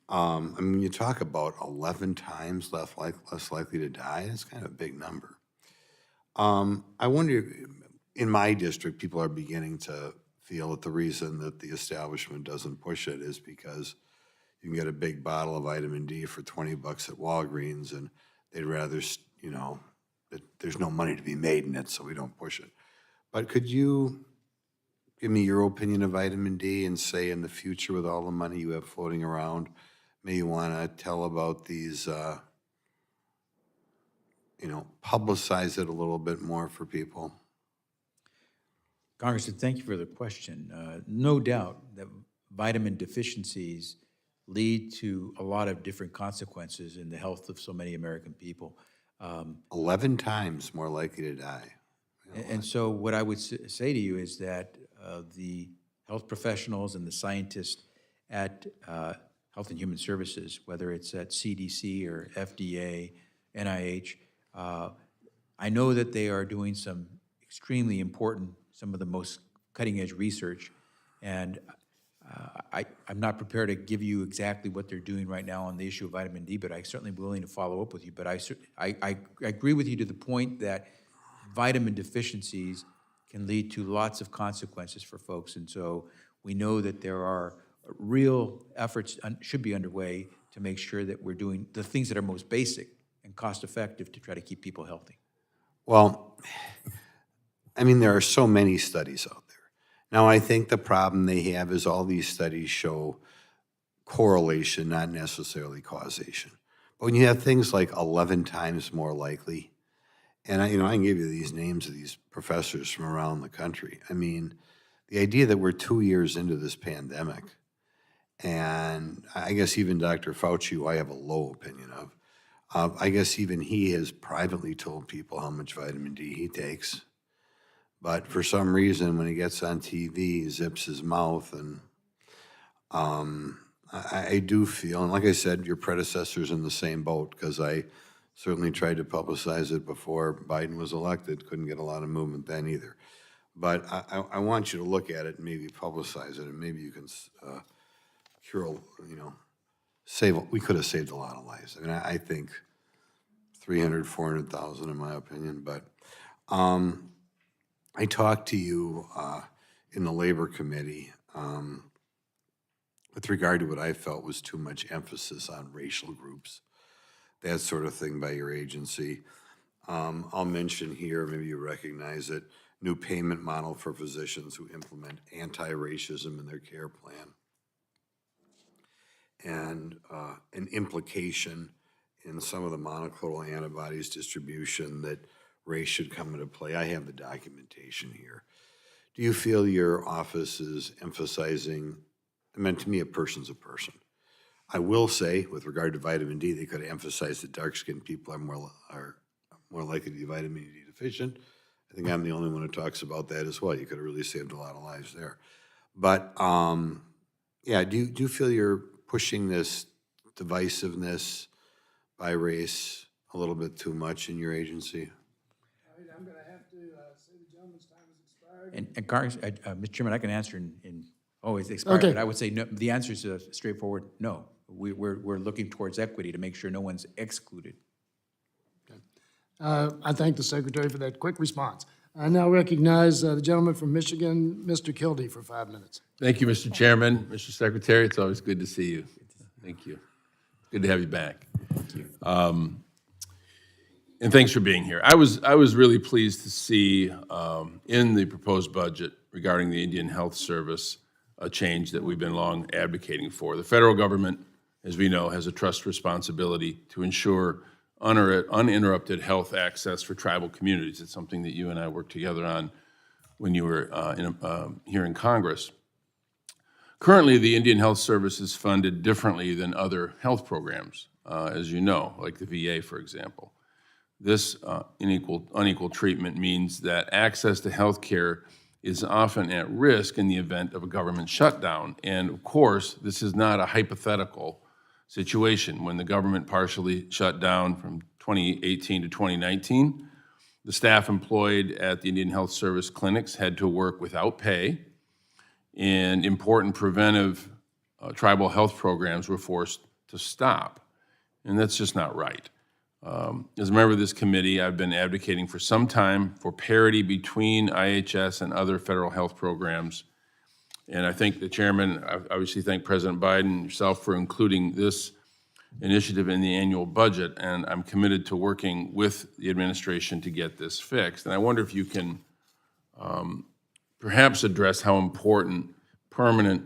I mean, you talk about 11 times less likely to die, it's kind of a big number. I wonder, in my district, people are beginning to feel that the reason that the establishment doesn't push it is because you can get a big bottle of vitamin D for $20 at Walgreens, and they'd rather, that there's no money to be made in it, so we don't push it. But could you give me your opinion of vitamin D and say in the future, with all the money you have floating around, may you want to tell about these, publicize it a little bit more for people? Congressman, thank you for the question. No doubt that vitamin deficiencies lead to a lot of different consequences in the health of so many American people. 11 times more likely to die. And so what I would say to you is that the health professionals and the scientists at Health and Human Services, whether it's at CDC or FDA, NIH, I know that they are doing some extremely important, some of the most cutting-edge research, and I'm not prepared to give you exactly what they're doing right now on the issue of vitamin D, but I'm certainly willing to follow up with you. But I agree with you to the point that vitamin deficiencies can lead to lots of consequences for folks, and so we know that there are real efforts should be underway to make sure that we're doing the things that are most basic and cost-effective to try to keep people healthy. Well, I mean, there are so many studies out there. Now, I think the problem they have is all these studies show correlation, not necessarily causation. But when you have things like 11 times more likely, and I can give you these names of these professors from around the country. I mean, the idea that we're 2 years into this pandemic, and I guess even Dr. Fauci, who I have a low opinion of, I guess even he has privately told people how much vitamin D he takes. But for some reason, when he gets on TV, he zips his mouth. And I do feel, and like I said, your predecessor's in the same boat, because I certainly tried to publicize it before Biden was elected. Couldn't get a lot of movement then either. But I want you to look at it and maybe publicize it, and maybe you can cure, save. We could have saved a lot of lives. I mean, I think 300, 400,000 in my opinion. But I talked to you in the Labor Committee with regard to what I felt was too much emphasis on racial groups, that sort of thing by your agency. I'll mention here, maybe you recognize it, new payment model for physicians who implement anti-racism in their care plan. And an implication in some of the monoclonal antibodies distribution that race should come into play. I have the documentation here. Do you feel your office is emphasizing, I mean, to me, a person's a person. I will say, with regard to vitamin D, they could have emphasized that dark-skinned people are more likely to be vitamin D deficient. I think I'm the only one who talks about that as well. You could have really saved a lot of lives there. But yeah, do you feel you're pushing this divisiveness by race a little bit too much in your agency? I'm going to have to say the gentleman's time has expired. And Congress, Mr. Chairman, I can answer it's expired, Okay. but I would say no, the answer is straightforward, no. We're looking towards equity to make sure no one's excluded. I thank the Secretary for that quick response. I now recognize the gentleman from Michigan, Mr. Kildee, for 5 minutes. Thank you, Mr. Chairman. Mr. Secretary, it's always good to see you. Thank you. Good to have you back. Thank you. And thanks for being here. I was really pleased to see in the proposed budget regarding the Indian Health Service a change that we've been long advocating for. The federal government, as we know, has a trust responsibility to ensure uninterrupted health access for tribal communities. It's something that you and I worked together on when you were here in Congress. Currently, the Indian Health Service is funded differently than other health programs, as you know, like the VA, for example. This unequal treatment means that access to health care is often at risk in the event of a government shutdown. And of course, this is not a hypothetical situation. When the government partially shut down from 2018 to 2019, the staff employed at the Indian Health Service clinics had to work without pay, and important preventive tribal health programs were forced to stop. And that's just not right. As a member of this committee, I've been advocating for some time for parity between IHS and other federal health programs. And I thank the chairman, I obviously thank President Biden and yourself for including this initiative in the annual budget. And I'm committed to working with the administration to get this fixed. And I wonder if you can perhaps address how important permanent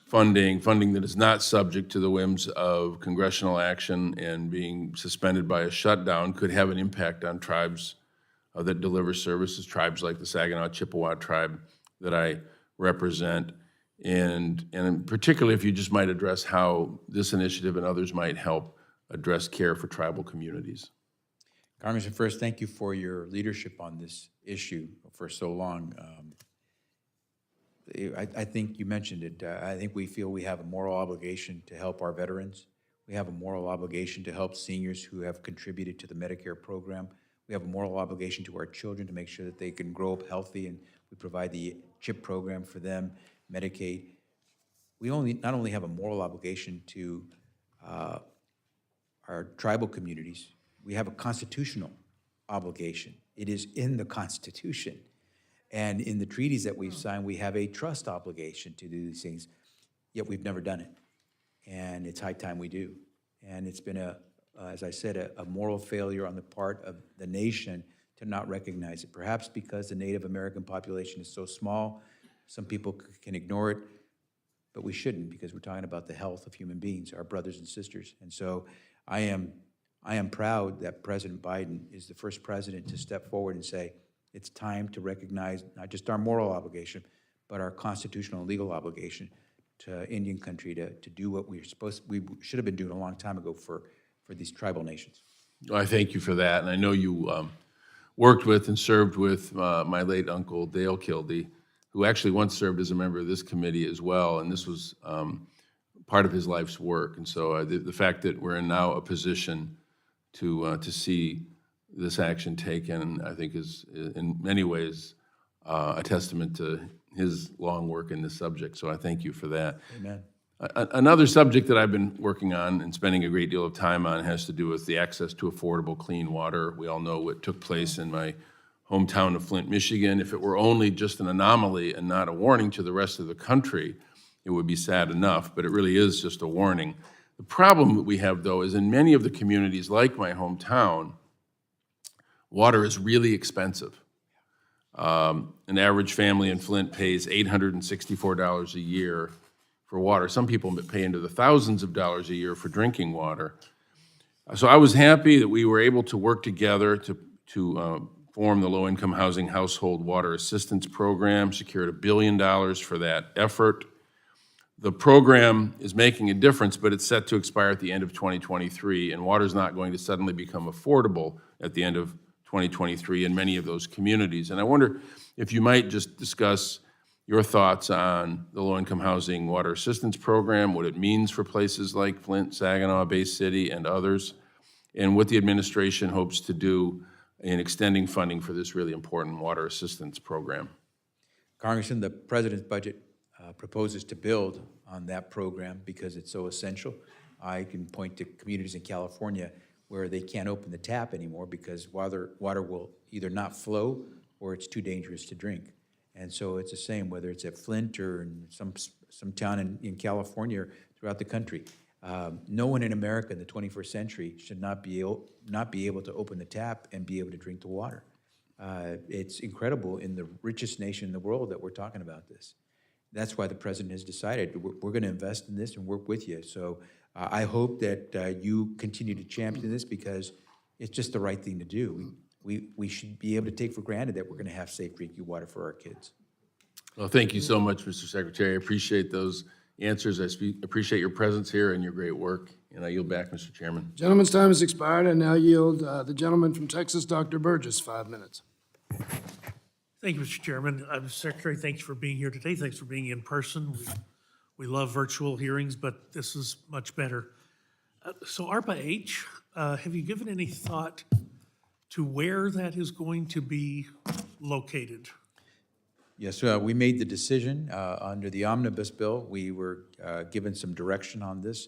funding that is not subject to the whims of congressional action and being suspended by a shutdown could have an impact on tribes that deliver services, tribes like the Saginaw Chippewa tribe that I represent, and particularly if you just might address how this initiative and others might help address care for tribal communities. Congressman, first, thank you for your leadership on this issue for so long. I think you mentioned it. I think we feel we have a moral obligation to help our veterans. We have a moral obligation to help seniors who have contributed to the Medicare program. We have a moral obligation to our children to make sure that they can grow up healthy, and we provide the CHIP program for them, Medicaid. We not only have a moral obligation to our tribal communities, we have a constitutional obligation. It is in the Constitution. And in the treaties that we've signed, we have a trust obligation to do these things, yet we've never done it. And it's high time we do. And it's been as I said, a moral failure on the part of the nation to not recognize it. Perhaps because the Native American population is so small, some people can ignore it, but we shouldn't, because we're talking about the health of human beings, our brothers and sisters. And so I am proud that President Biden is the first president to step forward and say, it's time to recognize not just our moral obligation, but our constitutional and legal obligation to Indian country to do what we should have been doing a long time ago for these tribal nations. Well, I thank you for that, and I know you worked with and served with my late uncle Dale Kildee, who actually once served as a member of this committee as well, and this was part of his life's work. And so the fact that we're in now a position to see this action taken, I think, is in many ways a testament to his long work in this subject. So I thank you for that. Amen. Another subject that I've been working on and spending a great deal of time on has to do with the access to affordable, clean water. We all know what took place in my hometown of Flint, Michigan. If it were only just an anomaly and not a warning to the rest of the country, it would be sad enough, but it really is just a warning. The problem that we have, though, is in many of the communities like my hometown, water is really expensive. An average family in Flint pays $864 a year for water. Some people pay into the thousands of dollars a year for drinking water. So I was happy that we were able to work together to form the Low-Income Housing Household Water Assistance Program, secured $1 billion for that effort. The program is making a difference, but it's set to expire at the end of 2023, and water is not going to suddenly become affordable at the end of 2023 in many of those communities. And I wonder if you might just discuss your thoughts on the Low-Income Housing Water Assistance Program, what it means for places like Flint, Saginaw, Bay City, and others, and what the administration hopes to do in extending funding for this really important water assistance program. Congressman, the president's budget proposes to build on that program because it's so essential. I can point to communities in California where they can't open the tap anymore because water will either not flow or it's too dangerous to drink. And so it's the same whether it's at Flint or in some town in California or throughout the country. No one in America in the 21st century should not be able to open the tap and be able to drink the water. It's incredible in the richest nation in the world that we're talking about this. That's why the president has decided we're going to invest in this and work with you. So I hope that you continue to champion this because it's just the right thing to do. We should be able to take for granted that we're going to have safe drinking water for our kids. Well, thank you so much, Mr. Secretary. I appreciate those answers. I appreciate your presence here and your great work. And I yield back, Mr. Chairman. Gentleman's time has expired. I now yield the gentleman from Texas, Dr. Burgess, 5 minutes. Thank you, Mr. Chairman. Mr. Secretary, thanks for being here today. Thanks for being in person. We love virtual hearings, but this is much better. So ARPA-H, have you given any thought to where that is going to be located? Yes, we made the decision under the omnibus bill. We were given some direction on this.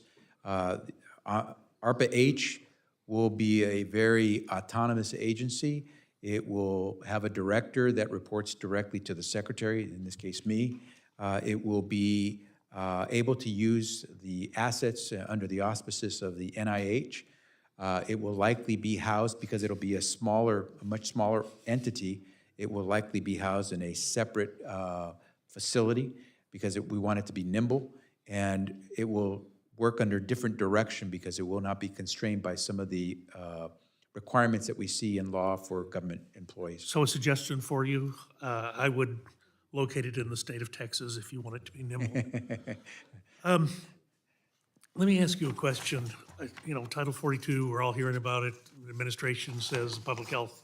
ARPA-H will be a very autonomous agency. It will have a director that reports directly to the secretary, in this case me. It will be able to use the assets under the auspices of the NIH. It will likely be housed, because it'll be a much smaller entity, it will likely be housed in a separate facility because we want it to be nimble, and it will work under different direction because it will not be constrained by some of the requirements that we see in law for government employees. So a suggestion for you, I would locate it in the state of Texas if you want it to be nimble. Let me ask you a question. Title 42, we're all hearing about it. The administration says the public health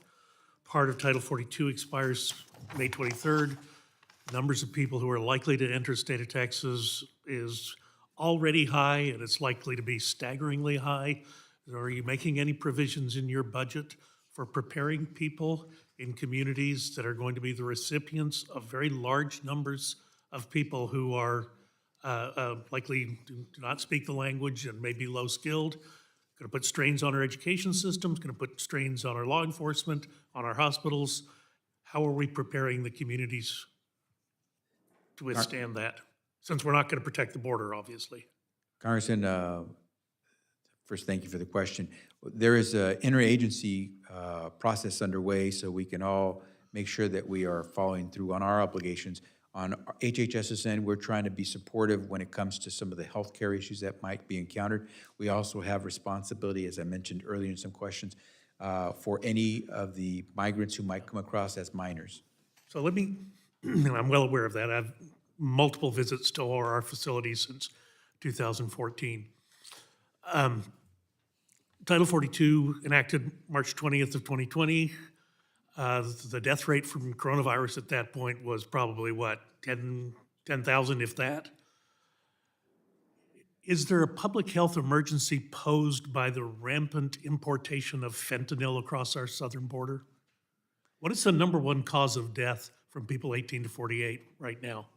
part of Title 42 expires May 23rd. Numbers of people who are likely to enter the state of Texas is already high, and it's likely to be staggeringly high. Are you making any provisions in your budget for preparing people in communities that are going to be the recipients of very large numbers of people who are likely do not speak the language and may be low skilled? Going to put strains on our education systems, going to put strains on our law enforcement, on our hospitals. how are we preparing the communities to withstand that? Since we're not going to protect the border, obviously. Congressman, first, thank you for the question. There is an interagency process underway, so we can all make sure that we are following through on our obligations. On HHS's end, we're trying to be supportive when it comes to some of the healthcare issues that might be encountered. We also have responsibility, as I mentioned earlier in some questions, for any of the migrants who might come across as minors. So let me, and I'm well aware of that. I've multiple visits to our facilities since 2014. Title 42 enacted March 20th of 2020. The death rate from coronavirus at that point was probably what, 10,000 if that? Is there a public health emergency posed by the rampant importation of fentanyl across our southern border? What is the number one cause of death from people 18 to 48 right now?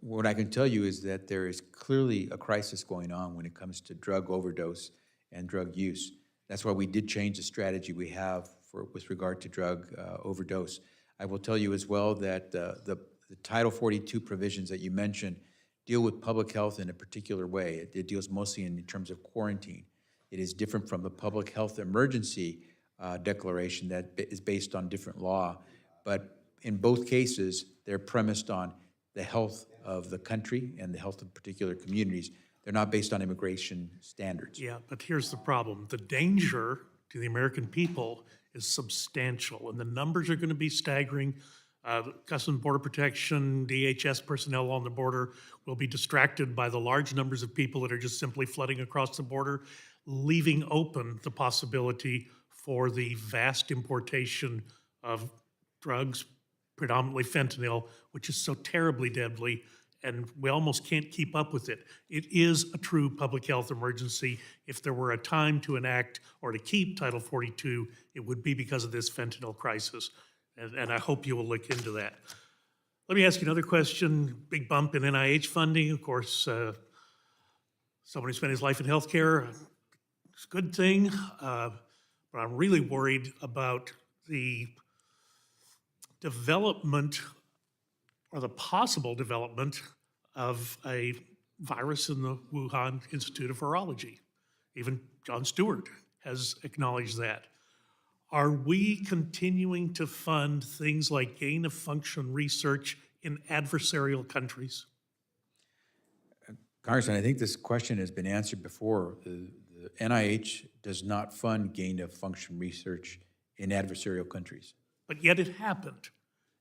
What I can tell you is that there is clearly a crisis going on when it comes to drug overdose and drug use. That's why we did change the strategy we have with regard to drug overdose. I will tell you as well that the Title 42 provisions that you mentioned deal with public health in a particular way. It deals mostly in terms of quarantine. It is different from the public health emergency declaration that is based on different law. But in both cases, they're premised on the health of the country and the health of particular communities. They're not based on immigration standards. Yeah, but here's the problem. The danger to the American people is substantial, and the numbers are going to be staggering. Customs and Border Protection, DHS personnel on the border will be distracted by the large numbers of people that are just simply flooding across the border, leaving open the possibility for the vast importation of drugs, predominantly fentanyl, which is so terribly deadly, and we almost can't keep up with it. It is a true public health emergency. If there were a time to enact or to keep Title 42, it would be because of this fentanyl crisis. And I hope you will look into that. Let me ask you another question. Big bump in NIH funding. Of course, someone who spent his life in healthcare, it's a good thing. But I'm really worried about the development or the possible development of a virus in the Wuhan Institute of Virology. Even Jon Stewart has acknowledged that. Are we continuing to fund things like gain-of-function research in adversarial countries? Congressman, I think this question has been answered before. The NIH does not fund gain-of-function research in adversarial countries. But yet it happened.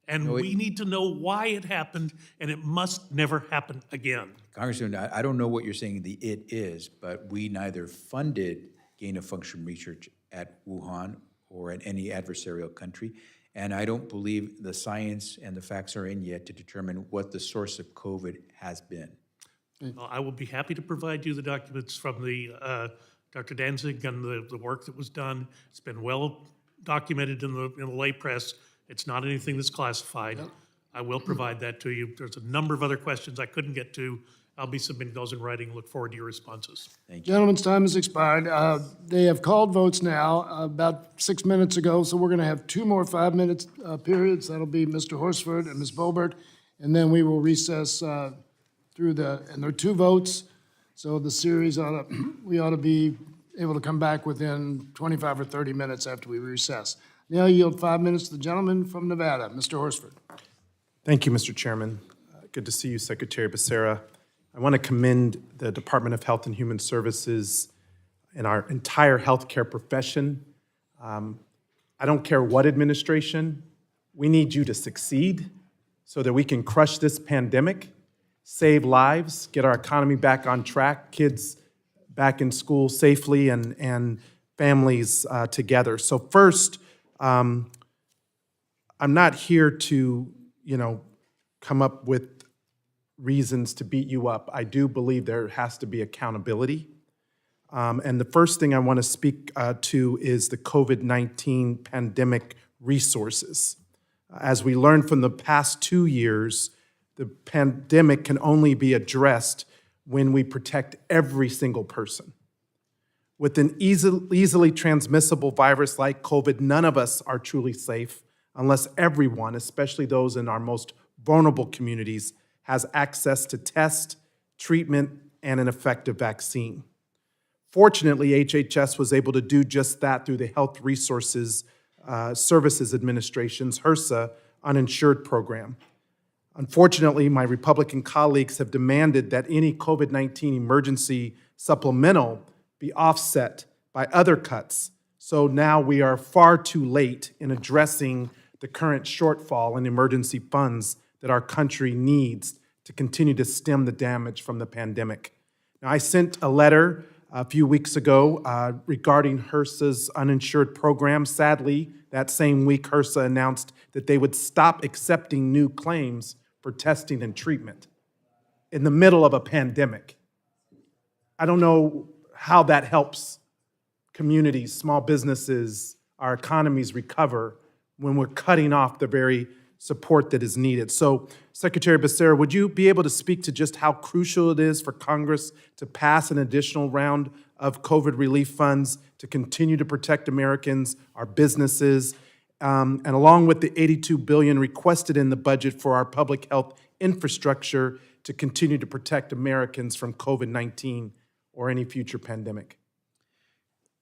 And we need to know why it happened, and it must never happen again. Congressman, I don't know what you're saying the it is, but we neither funded gain-of-function research at Wuhan or in any adversarial country, and I don't believe the science and the facts are in yet to determine what the source of COVID has been. Well, I will be happy to provide you the documents from the Dr. Danzig and the work that was done. It's been well documented in the lay press. It's not anything that's classified. Yep. I will provide that to you. There's a number of other questions I couldn't get to. I'll be submitting those in writing. Look forward to your responses. Thank you. Gentlemen's time has expired. They have called votes now about 6 minutes ago, so we're going to have 2 more 5-minute periods. That'll be Mr. Horsford and Ms. Boebert, and then we will recess through and there are 2 votes, so the series we ought to be able to come back within 25 or 30 minutes after we recess. Now I yield 5 minutes to the gentleman from Nevada, Mr. Horsford. Thank you, Mr. Chairman. Good to see you, Secretary Becerra. I want to commend the Department of Health and Human Services and our entire healthcare profession. I don't care what administration, we need you to succeed so that we can crush this pandemic, save lives, get our economy back on track, kids back in school safely, and families together. So first, I'm not here to, come up with reasons to beat you up. I do believe there has to be accountability. And the first thing I want to speak to is the COVID-19 pandemic resources. As we learned from the past 2 years, the pandemic can only be addressed when we protect every single person. With an easily transmissible virus like COVID, none of us are truly safe unless everyone, especially those in our most vulnerable communities, has access to test, treatment, and an effective vaccine. Fortunately, HHS was able to do just that through the Health Resources Services Administration's HRSA uninsured program. Unfortunately, my Republican colleagues have demanded that any COVID-19 emergency supplemental be offset by other cuts. So now we are far too late in addressing the current shortfall in emergency funds that our country needs to continue to stem the damage from the pandemic. Now, I sent a letter a few weeks ago regarding HRSA's uninsured program. Sadly, that same week, HRSA announced that they would stop accepting new claims for testing and treatment in the middle of a pandemic. I don't know how that helps communities, small businesses, our economies recover when we're cutting off the very support that is needed. So, Secretary Becerra, would you be able to speak to just how crucial it is for Congress to pass an additional round of COVID relief funds to continue to protect Americans, our businesses, and along with the $82 billion requested in the budget for our public health infrastructure to continue to protect Americans from COVID-19 or any future pandemic?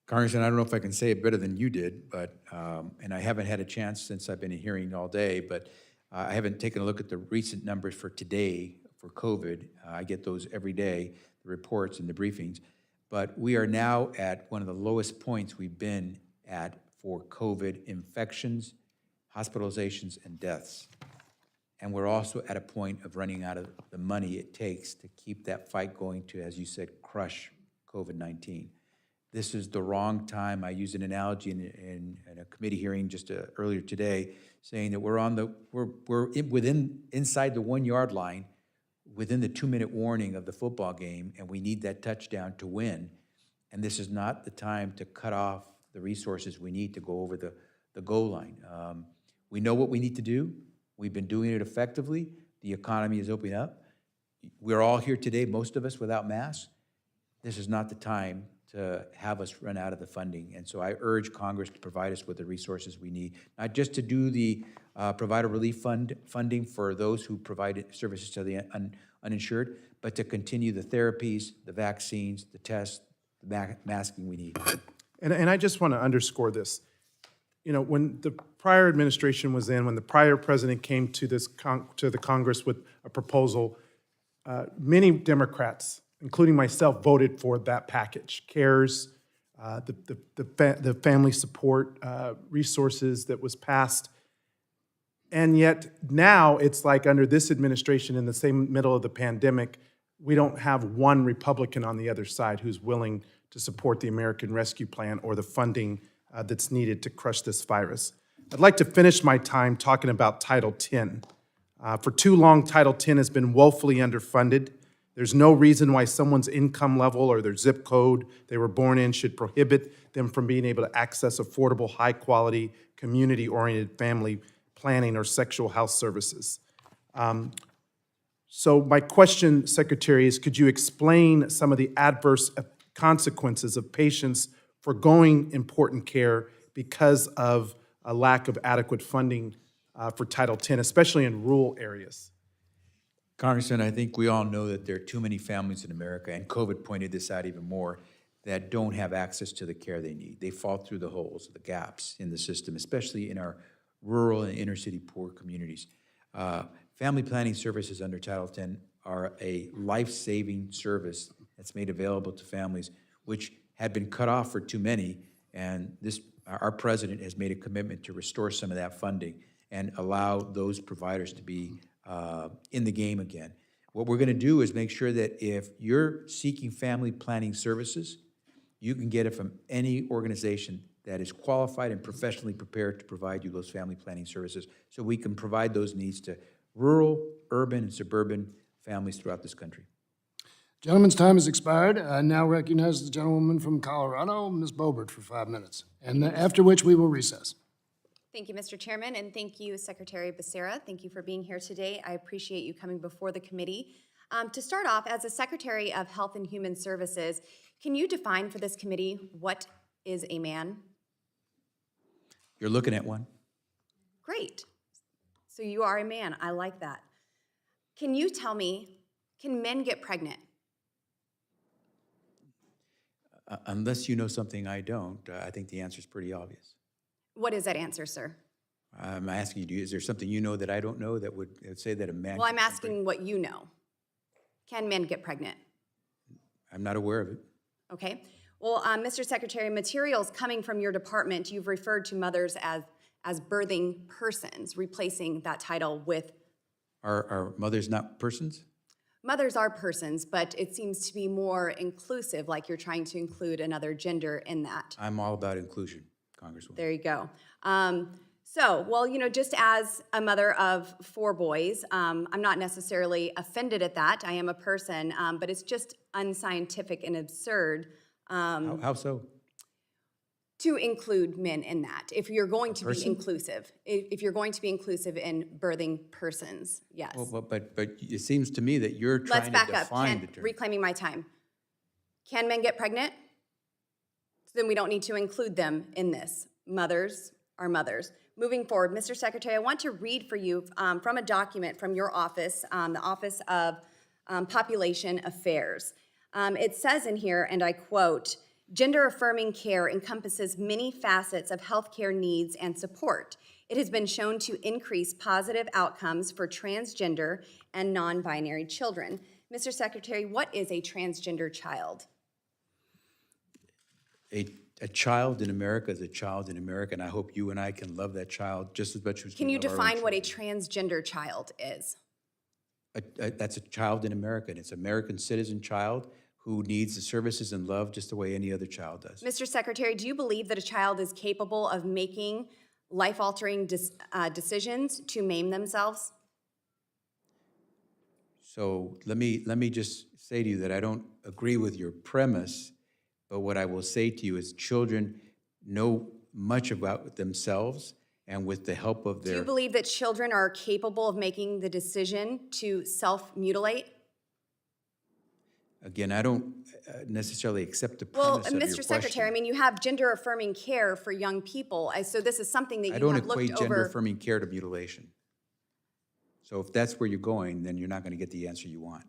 Congressman, I don't know if I can say it better than you did, but, and I haven't had a chance since I've been hearing all day, but I haven't taken a look at the recent numbers for today for COVID. I get those every day, the reports and the briefings. But we are now at one of the lowest points we've been at for COVID infections, hospitalizations, and deaths. And we're also at a point of running out of the money it takes to keep that fight going to, as you said, crush COVID-19. This is the wrong time. I used an analogy in a committee hearing just earlier today, saying that we're inside the 1 yard line, within the 2-minute warning of the football game, and we need that touchdown to win. And this is not the time to cut off the resources we need to go over the goal line. We know what we need to do. We've been doing it effectively. The economy is opening up. We're all here today, most of us, without masks. This is not the time to have us run out of the funding. And so I urge Congress to provide us with the resources we need, not just to do the provider relief funding for those who provide services to the uninsured, but to continue the therapies, the vaccines, the tests, the masking we need. And I just want to underscore this. You know, when the prior administration was in, when the prior president came to the Congress with a proposal, many Democrats, including myself, voted for that package. CARES, the family support resources that was passed. And yet now it's like under this administration in the same middle of the pandemic, we don't have one Republican on the other side who's willing to support the American Rescue Plan or the funding that's needed to crush this virus. I'd like to finish my time talking about Title X. For too long, Title X has been woefully underfunded. There's no reason why someone's income level or their zip code they were born in should prohibit them from being able to access affordable, high-quality, community-oriented family planning or sexual health services. So my question, Secretary, is could you explain some of the adverse consequences of patients foregoing important care because of a lack of adequate funding for Title X, especially in rural areas? Congressman, I think we all know that there are too many families in America, and COVID pointed this out even more, that don't have access to the care they need. They fall through the holes, the gaps in the system, especially in our rural and inner city poor communities. Family planning services under Title X are a life-saving service that's made available to families which had been cut off for too many, and our president has made a commitment to restore some of that funding and allow those providers to be in the game again. What we're going to do is make sure that if you're seeking family planning services, you can get it from any organization that is qualified and professionally prepared to provide you those family planning services, so we can provide those needs to rural, urban, and suburban families throughout this country. Gentleman's time has expired. I now recognize the gentlewoman from Colorado, Ms. Boebert, for 5 minutes, and after which we will recess. Thank you, Mr. Chairman, and thank you, Secretary Becerra. Thank you for being here today. I appreciate you coming before the committee. To start off, as a Secretary of Health and Human Services, can you define for this committee what is a man? You're looking at one. Great. So you are a man. I like that. Can you tell me, can men get pregnant? Unless you know something I don't, I think the answer is pretty obvious. What is that answer, sir? I'm asking you, is there something you know that I don't know that would say that a man? Well, I'm can asking what you know. Can men get pregnant? I'm not aware of it. Okay. Well, Mr. Secretary, materials coming from your department, you've referred to mothers as birthing persons, replacing that title with Are mothers not persons? mothers are persons, but it seems to be more inclusive, like you're trying to include another gender in that. I'm all about inclusion, Congresswoman. There you go. Well, just as a mother of 4 boys, I'm not necessarily offended at that. I am a person, but it's just unscientific and absurd How so? to include men in that. If you're going to be inclusive, if you're going to be inclusive in birthing persons, yes. Well, but it seems to me that you're Let's trying back to up. define the term. Reclaiming my time. Can men get pregnant? So then we don't need to include them in this. Mothers are mothers. Moving forward, Mr. Secretary, I want to read for you from a document from your office, the Office of Population Affairs. It says in here, and I quote, "Gender-affirming care encompasses many facets of healthcare needs and support. It has been shown to increase positive outcomes for transgender and non-binary children." Mr. Secretary, what is a transgender child? A child in America is a child in America, and I hope you and I can love that child just as much as we Can you love our own define what a children. transgender child is? That's a child in America, and it's an American citizen child who needs the services and love just the way any other child does. Mr. Secretary, do you believe that a child is capable of making life-altering decisions to maim themselves? So let me just say to you that I don't agree with your premise, but what I will say to you is children know much about themselves, and with the help of Do you their, believe that children are capable of making the decision to self-mutilate? again, I don't necessarily accept the Well, premise of your Mr. Secretary, I question. mean, you have gender-affirming care for young people, so this is something that I you don't have looked equate over. gender-affirming care to mutilation. So if that's where you're going, then you're not going to get the answer you want.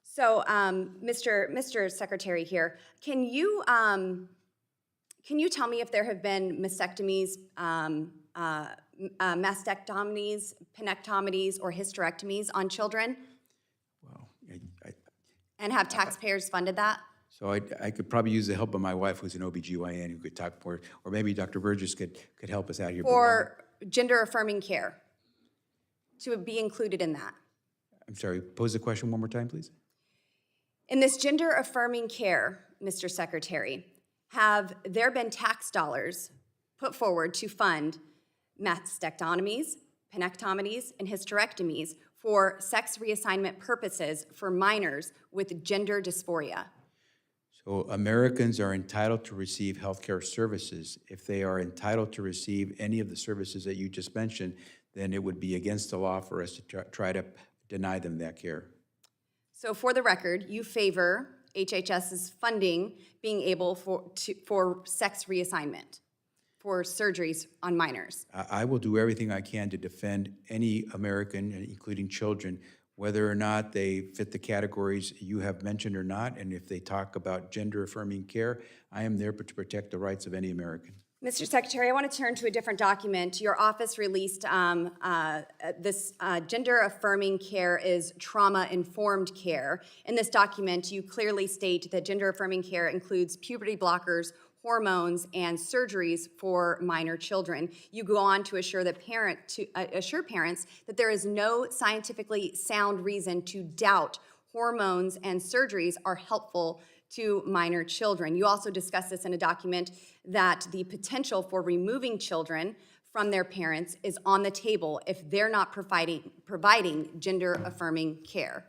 So, Mr. Secretary here, can you tell me if there have been mastectomies, mastectomies, penectomies, or hysterectomies on children? Well, And have taxpayers funded that? so I could probably use the help of my wife, who's an OBGYN, who could talk more, or maybe Dr. Burgess could help us out here. But For gender-affirming care, to be included in that? I'm sorry, pose the question one more time, please. In this gender-affirming care, Mr. Secretary, have there been tax dollars put forward to fund mastectomies, penectomies, and hysterectomies for sex reassignment purposes for minors with gender dysphoria? So Americans are entitled to receive healthcare services. If they are entitled to receive any of the services that you just mentioned, then it would be against the law for us to try to deny them that care. So for the record, you favor HHS's funding being able for sex reassignment, for surgeries on minors? I will do everything I can to defend any American, including children, whether or not they fit the categories you have mentioned or not, and if they talk about gender-affirming care, I am there to protect the rights of any American. Mr. Secretary, I want to turn to a different document. Your office released this gender-affirming care is trauma-informed care. In this document, you clearly state that gender-affirming care includes puberty blockers, hormones, and surgeries for minor children. You go on to assure parents that there is no scientifically sound reason to doubt hormones and surgeries are helpful to minor children. You also discuss this in a document that the potential for removing children from their parents is on the table if they're not providing gender-affirming care.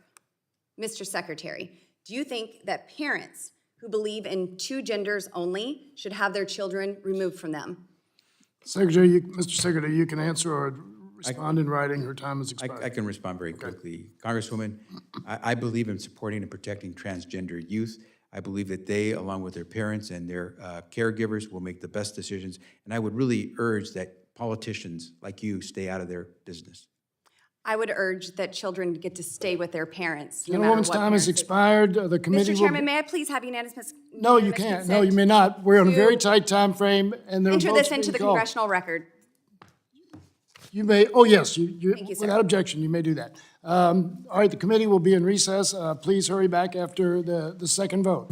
Mr. Secretary, do you think that parents who believe in 2 genders only should have their children removed from them? Secretary, Mr. Secretary, you can answer or respond in writing. Her time has expired. I can respond very quickly. Congresswoman, I believe in supporting and protecting transgender youth. I believe that they, along with their parents and their caregivers, will make the best decisions. And I would really urge that politicians like you stay out of their business. I would urge that children get to stay with their parents, no matter Gentlewoman's what time has parents- expired. The committee Mr. will. Chairman, may I please have unanimous? No, you unanimous can't. No, you may consent not. We're on a very to tight time frame, and there are Enter votes this into being the called. congressional record. You may, oh, yes, Thank you, sir. without objection, you may do that. All right, the committee will be in recess. Please hurry back after the second vote.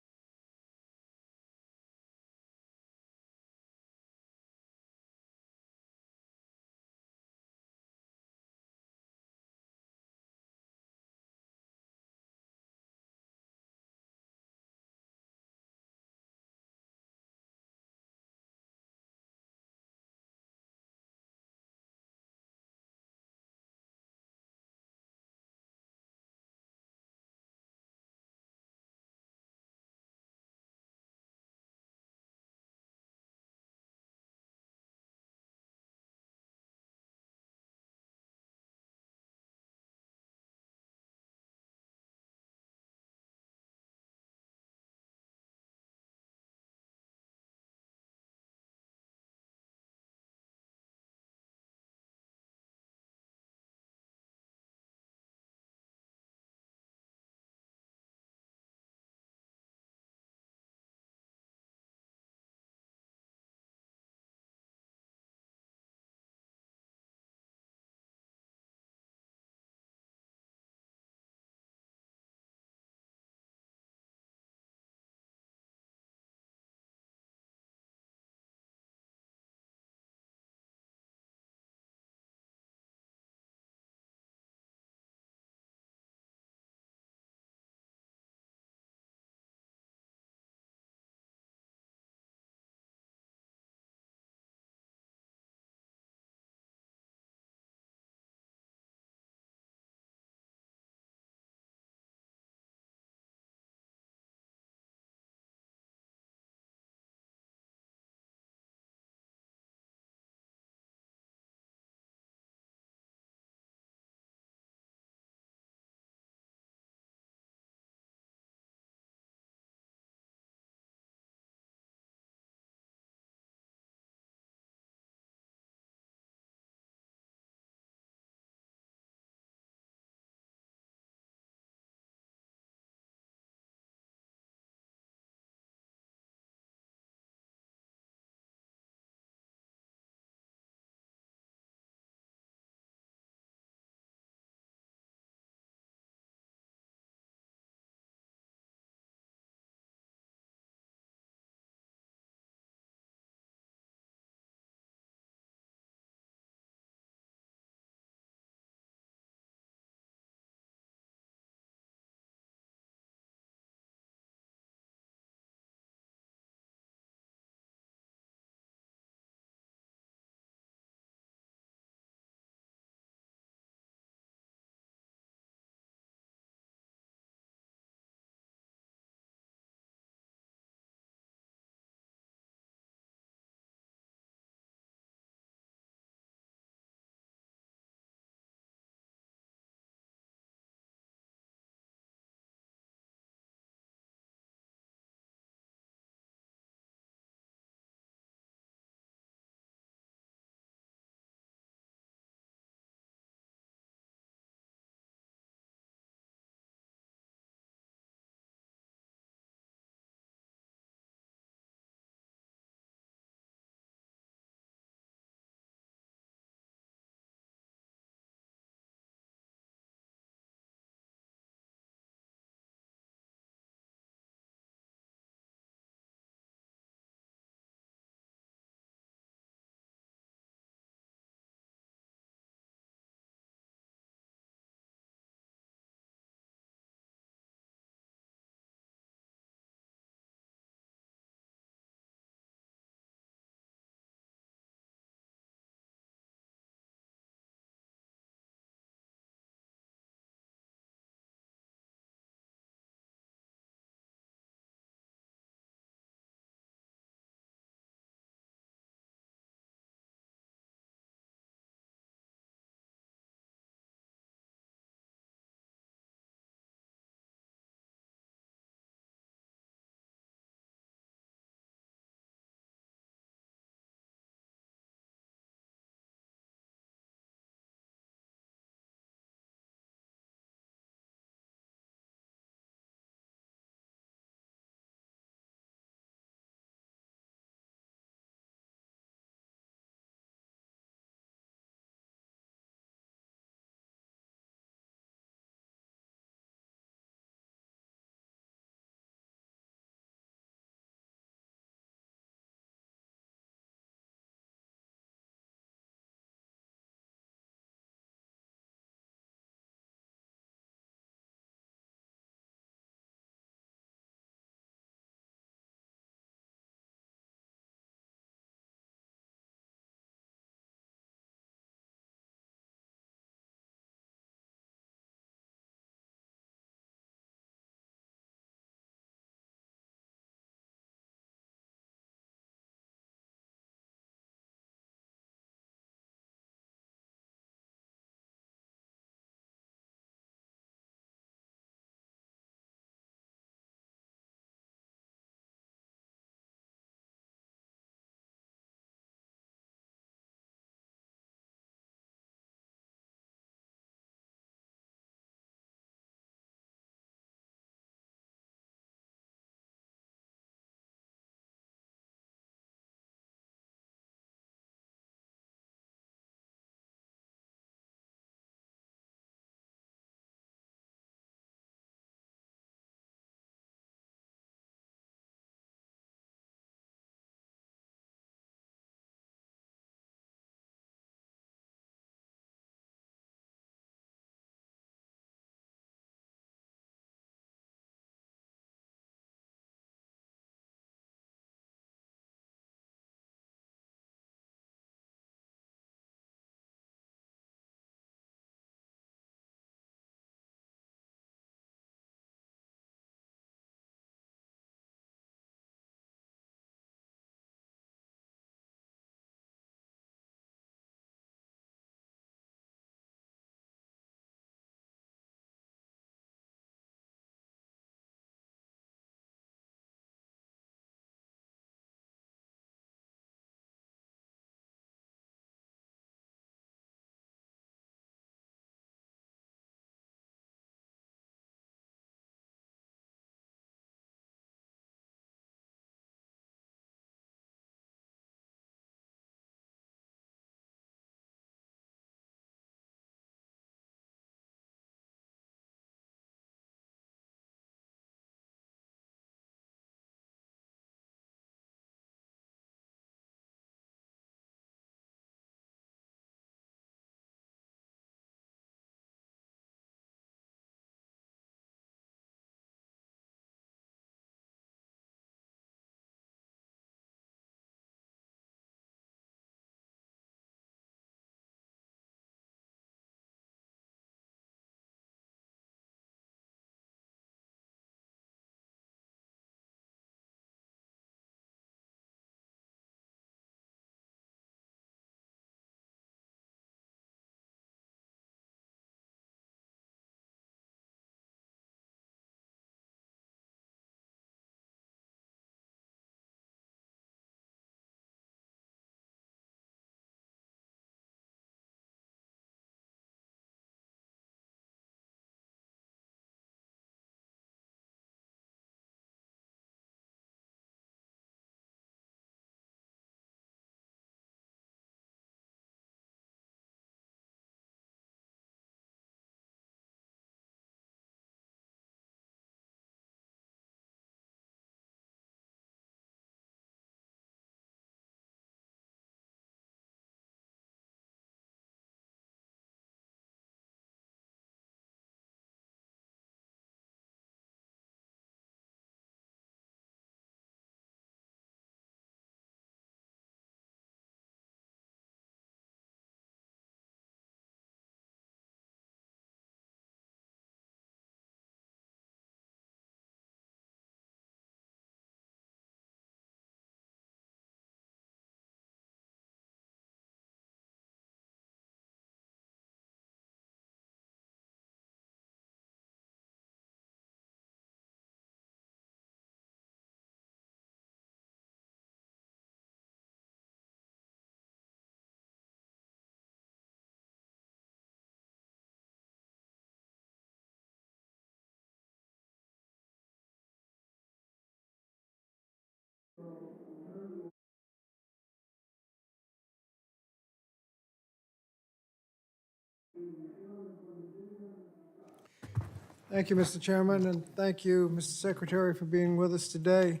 Thank you, Mr. Chairman, and thank you, Mr. Secretary, for being with us today.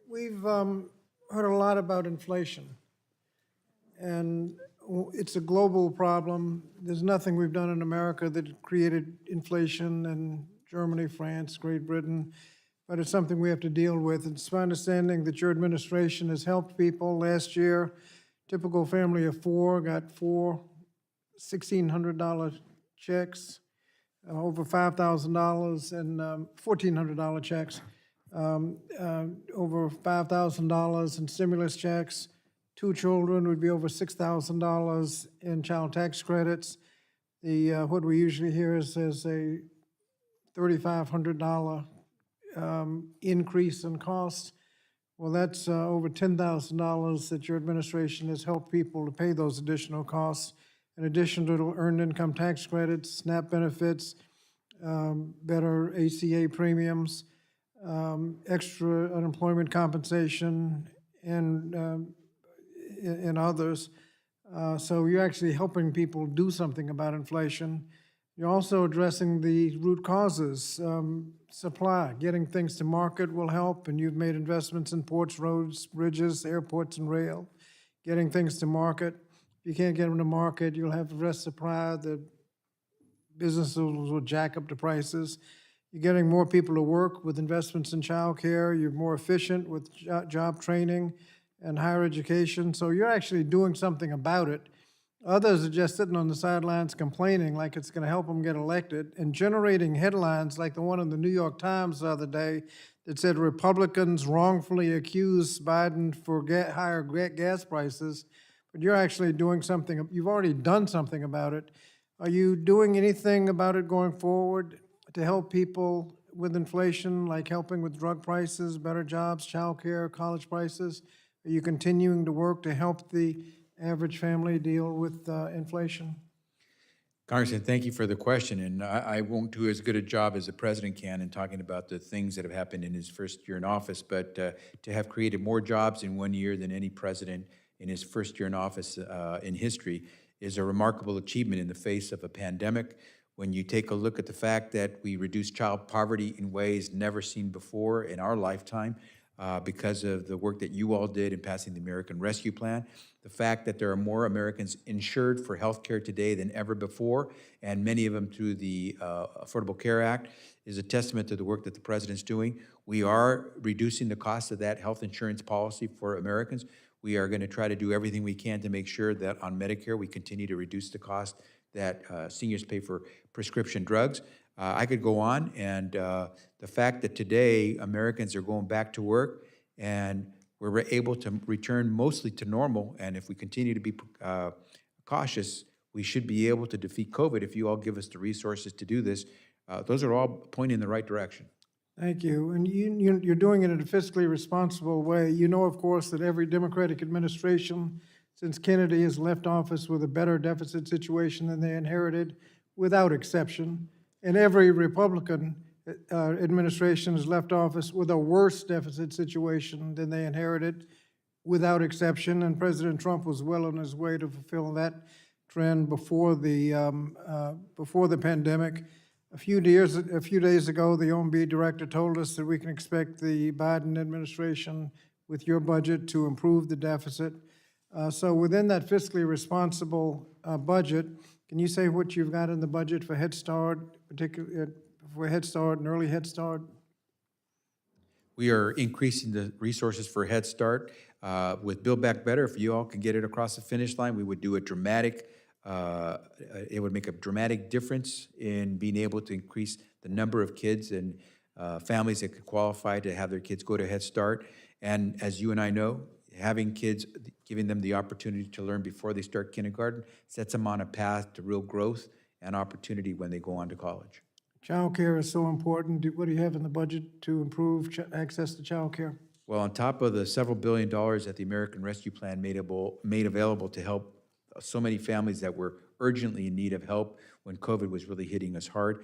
We've heard a lot about inflation, and it's a global problem. There's nothing we've done in America that created inflation in Germany, France, Great Britain, but it's something we have to deal with. It's my understanding that your administration has helped people. Last year, typical family of four got four $1,600 checks, over $5,000 and $1,400 checks, over $5,000 in stimulus checks. 2 children would be over $6,000 in child tax credits. The what we usually hear is there's a $3,500 increase in costs. Well, that's over $10,000 that your administration has helped people to pay those additional costs. In addition to earned income tax credits, SNAP benefits, better ACA premiums, extra unemployment compensation, and others. So you're actually helping people do something about inflation. You're also addressing the root causes. Supply, getting things to market will help, and you've made investments in ports, roads, bridges, airports, and rail. Getting things to market. If you can't get them to market, you'll have less supply. The businesses will jack up the prices. You're getting more people to work with investments in childcare. You're more efficient with job training and higher education. So you're actually doing something about it. Others are just sitting on the sidelines complaining like it's going to help them get elected and generating headlines like the one in the New York Times the other day that said Republicans wrongfully accused Biden for higher gas prices. But you're actually doing something, you've already done something about it. Are you doing anything about it going forward to help people with inflation, like helping with drug prices, better jobs, childcare, college prices? Are you continuing to work to help the average family deal with inflation? Congressman, thank you for the question, and I won't do as good a job as the president can in talking about the things that have happened in his first year in office, but to have created more jobs in 1 year than any president in his first year in office in history is a remarkable achievement in the face of a pandemic. When you take a look at the fact that we reduced child poverty in ways never seen before in our lifetime, because of the work that you all did in passing the American Rescue Plan, the fact that there are more Americans insured for health care today than ever before, and many of them through the Affordable Care Act, is a testament to the work that the president's doing. We are reducing the cost of that health insurance policy for Americans. We are going to try to do everything we can to make sure that on Medicare, we continue to reduce the cost that seniors pay for prescription drugs. I could go on, and the fact that today Americans are going back to work and we're able to return mostly to normal, and if we continue to be cautious, we should be able to defeat COVID if you all give us the resources to do this. Those are all pointing in the right direction. Thank you. And you're doing it in a fiscally responsible way. You know, of course, that every Democratic administration since Kennedy has left office with a better deficit situation than they inherited, without exception. And every Republican administration has left office with a worse deficit situation than they inherited, without exception. And President Trump was well on his way to fulfill that trend before the pandemic. A few days ago, the OMB director told us that we can expect the Biden administration, with your budget, to improve the deficit. So within that fiscally responsible budget, can you say what you've got in the budget for Head Start, particularly for Head Start and Early Head Start? We are increasing the resources for Head Start. With Build Back Better, if you all can get it across the finish line, we would do a dramatic, it would make a dramatic difference in being able to increase the number of kids and families that could qualify to have their kids go to Head Start. And as you and I know, having kids, giving them the opportunity to learn before they start kindergarten sets them on a path to real growth and opportunity when they go on to college. Child care is so important. What do you have in the budget to improve access to child care? Well, on top of the several $1 billion that the American Rescue Plan made available to help so many families that were urgently in need of help when COVID was really hitting us hard,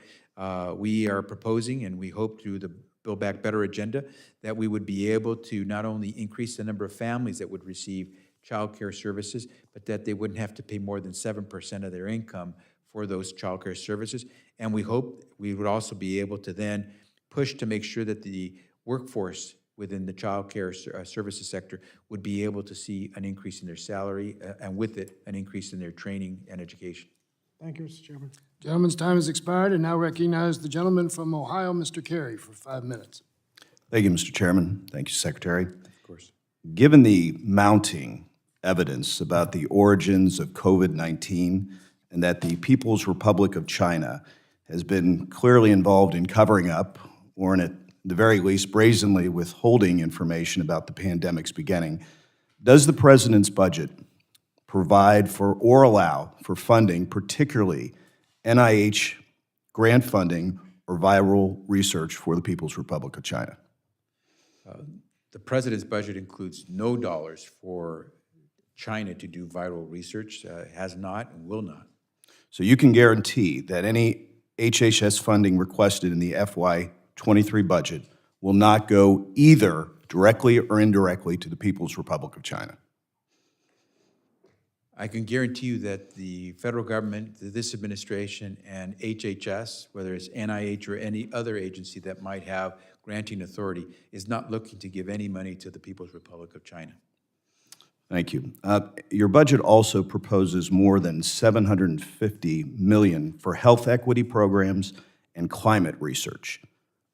we are proposing, and we hope through the Build Back Better agenda, that we would be able to not only increase the number of families that would receive childcare services, but that they wouldn't have to pay more than 7% of their income for those childcare services. And we hope we would also be able to then push to make sure that the workforce within the childcare services sector would be able to see an increase in their salary, and with it, an increase in their training and education. Thank you, Mr. Chairman. Gentleman's time has expired, and now recognize the gentleman from Ohio, Mr. Carey, for 5 minutes. Thank you, Mr. Chairman. Thank you, Secretary. Of course. Given the mounting evidence about the origins of COVID-19 and that the People's Republic of China has been clearly involved in covering up, or in at the very least brazenly withholding information about the pandemic's beginning, does the President's budget provide for or allow for funding, particularly NIH grant funding or viral research for the People's Republic of China? The President's budget includes no dollars for China to do viral research, has not and will not. So you can guarantee that any HHS funding requested in the FY23 budget will not go either directly or indirectly to the People's Republic of China? I can guarantee you that the federal government, this administration, and HHS, whether it's NIH or any other agency that might have granting authority, is not looking to give any money to the People's Republic of China. Thank you. Your budget also proposes more than $750 million for health equity programs and climate research.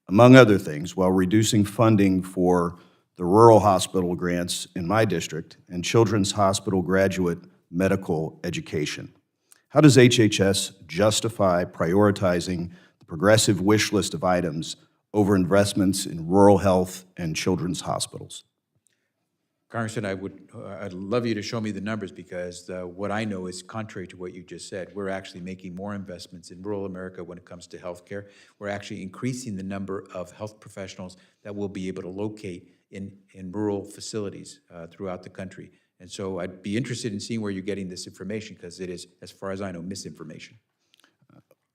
Among other things, while reducing funding for the rural hospital grants in my district and Children's Hospital graduate medical education. How does HHS justify prioritizing the progressive wish list of items over investments in rural health and children's hospitals? Congressman, I'd love you to show me the numbers, because what I know is contrary to what you just said. We're actually making more investments in rural America when it comes to healthcare. We're actually increasing the number of health professionals that we'll be able to locate in rural facilities throughout the country. And so I'd be interested in seeing where you're getting this information, because it is, as far as I know, misinformation.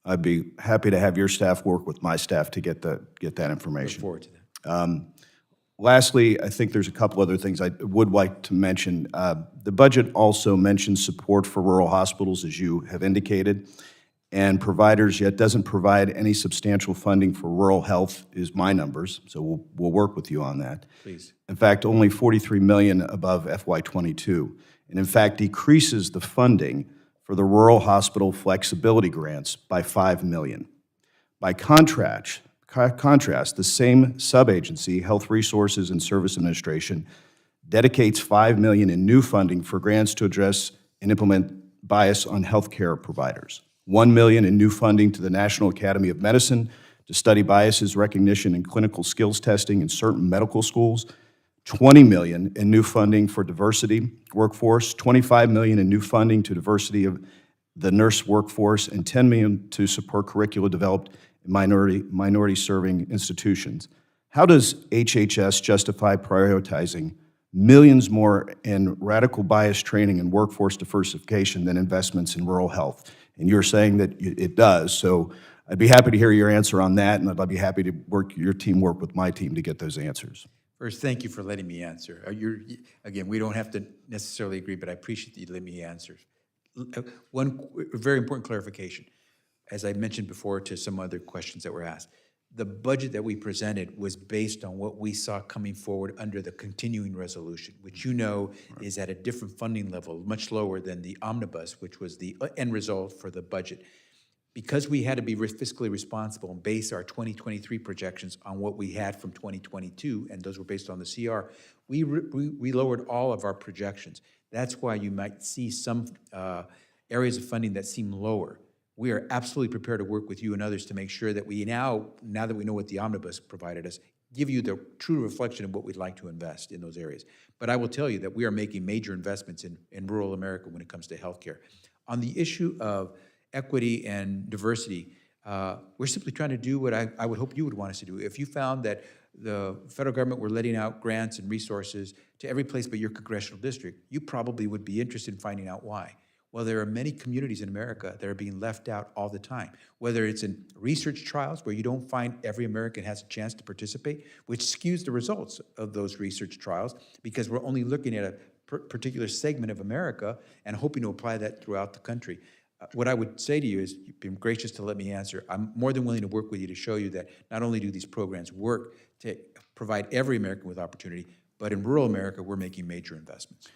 I'd be happy to have your staff work with my staff to get that information. Look forward to that. Lastly, I think there's a couple other things I would like to mention. The budget also mentions support for rural hospitals, as you have indicated, and providers, yet doesn't provide any substantial funding for rural health, is my numbers, so we'll work with you on that. Please. In fact, only $43 million above FY22, and in fact decreases the funding for the rural hospital flexibility grants by $5 million. By contrast, the same sub-agency, Health Resources and Service Administration, dedicates $5 million in new funding for grants to address and implement bias on healthcare providers. $1 million in new funding to the National Academy of Medicine to study biases recognition and clinical skills testing in certain medical schools, $20 million in new funding for diversity workforce, $25 million in new funding to diversity of the nurse workforce, and $10 million to support curricula developed in minority-serving institutions. How does HHS justify prioritizing millions more in radical bias training and workforce diversification than investments in rural health? And you're saying that it does, so I'd be happy to hear your answer on that, and I'd be happy to your team work with my team to get those answers. First, thank you for letting me answer. Again, we don't have to necessarily agree, but I appreciate that you let me answer. One very important clarification, as I mentioned before to some other questions that were asked. The budget that we presented was based on what we saw coming forward under the continuing resolution, which you know is at a different funding level, much lower than the omnibus, which was the end result for the budget. Because we had to be fiscally responsible and base our 2023 projections on what we had from 2022, and those were based on the CR, we lowered all of our projections. That's why you might see some areas of funding that seem lower. We are absolutely prepared to work with you and others to make sure that we now that we know what the omnibus provided us, give you the true reflection of what we'd like to invest in those areas. But I will tell you that we are making major investments in rural America when it comes to healthcare. On the issue of equity and diversity, we're simply trying to do what I would hope you would want us to do. If you found that the federal government were letting out grants and resources to every place but your congressional district, you probably would be interested in finding out why. Well, there are many communities in America that are being left out all the time, whether it's in research trials where you don't find every American has a chance to participate, which skews the results of those research trials because we're only looking at a particular segment of America and hoping to apply that throughout the country. What I would say to you is, you've been gracious to let me answer. I'm more than willing to work with you to show you that not only do these programs work to provide every American with opportunity, but in rural America, we're making major investments.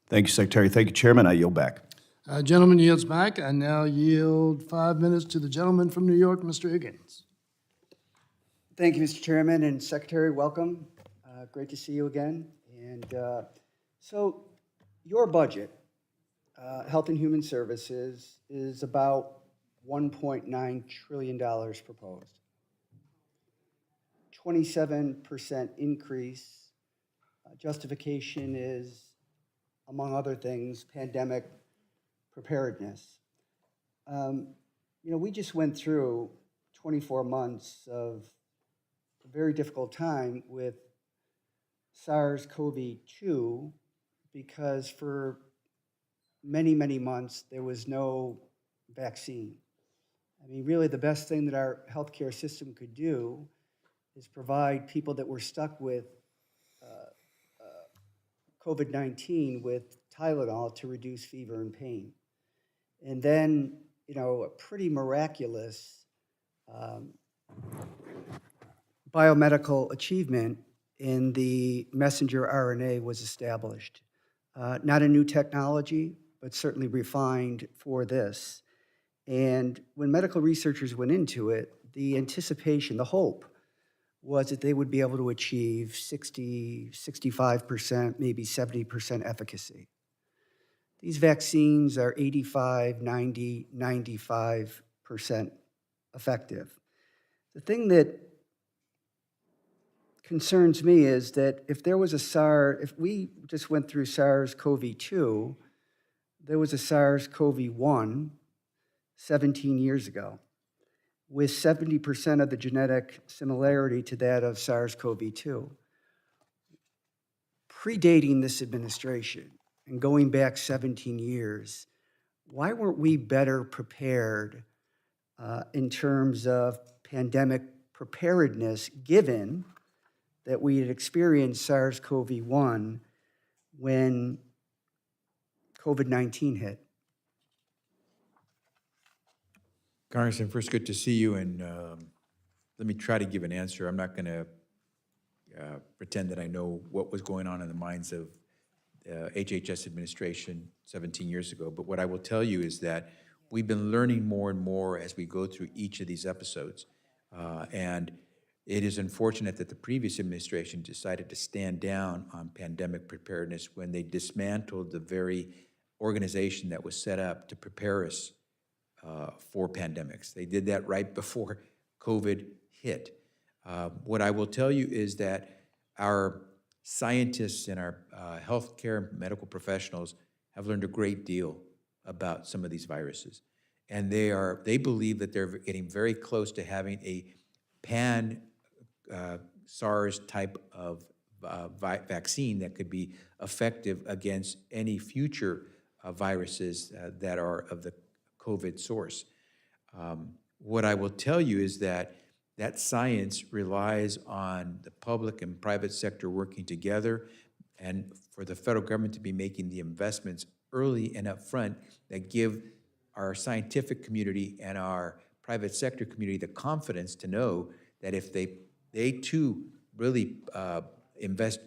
Thank you, Secretary. Thank you, Chairman. I yield back. Gentleman yields back. I now yield 5 minutes to the gentleman from New York, Mr. Higgins. Thank you, Mr. Chairman, and Secretary, welcome. Great to see you again. And so your budget, Health and Human Services, is about $1.9 trillion proposed. 27% increase. Justification is, among other things, pandemic preparedness. We just went through 24 months of a very difficult time with SARS-CoV-2 because for many, many months there was no vaccine. I mean, really the best thing that our healthcare system could do is provide people that were stuck with COVID-19 with Tylenol to reduce fever and pain. And then, a pretty miraculous biomedical achievement in the messenger RNA was established. Not a new technology, but certainly refined for this. And when medical researchers went into it, the anticipation, the hope, was that they would be able to achieve 60, 65%, maybe 70% efficacy. These vaccines are 85, 90, 95% effective. The thing that concerns me is that if we just went through SARS-CoV-2, there was a SARS-CoV-1 17 years ago, with 70% of the genetic similarity to that of SARS-CoV-2. Predating this administration and going back 17 years, why weren't we better prepared in terms of pandemic preparedness, given that we had experienced SARS-CoV-1 when COVID-19 hit? Congressman, first, good to see you, and let me try to give an answer. I'm not going to pretend that I know what was going on in the minds of HHS administration 17 years ago, but what I will tell you is that we've been learning more and more as we go through each of these episodes, and it is unfortunate that the previous administration decided to stand down on pandemic preparedness when they dismantled the very organization that was set up to prepare us for pandemics. They did that right before COVID hit. What I will tell you is that our scientists and our healthcare medical professionals have learned a great deal about some of these viruses. And they believe that they're getting very close to having a SARS type of vaccine that could be effective against any future viruses that are of the COVID source. What I will tell you is that science relies on the public and private sector working together, and for the federal government to be making the investments early and upfront that give our scientific community and our private sector community the confidence to know that if they too really invest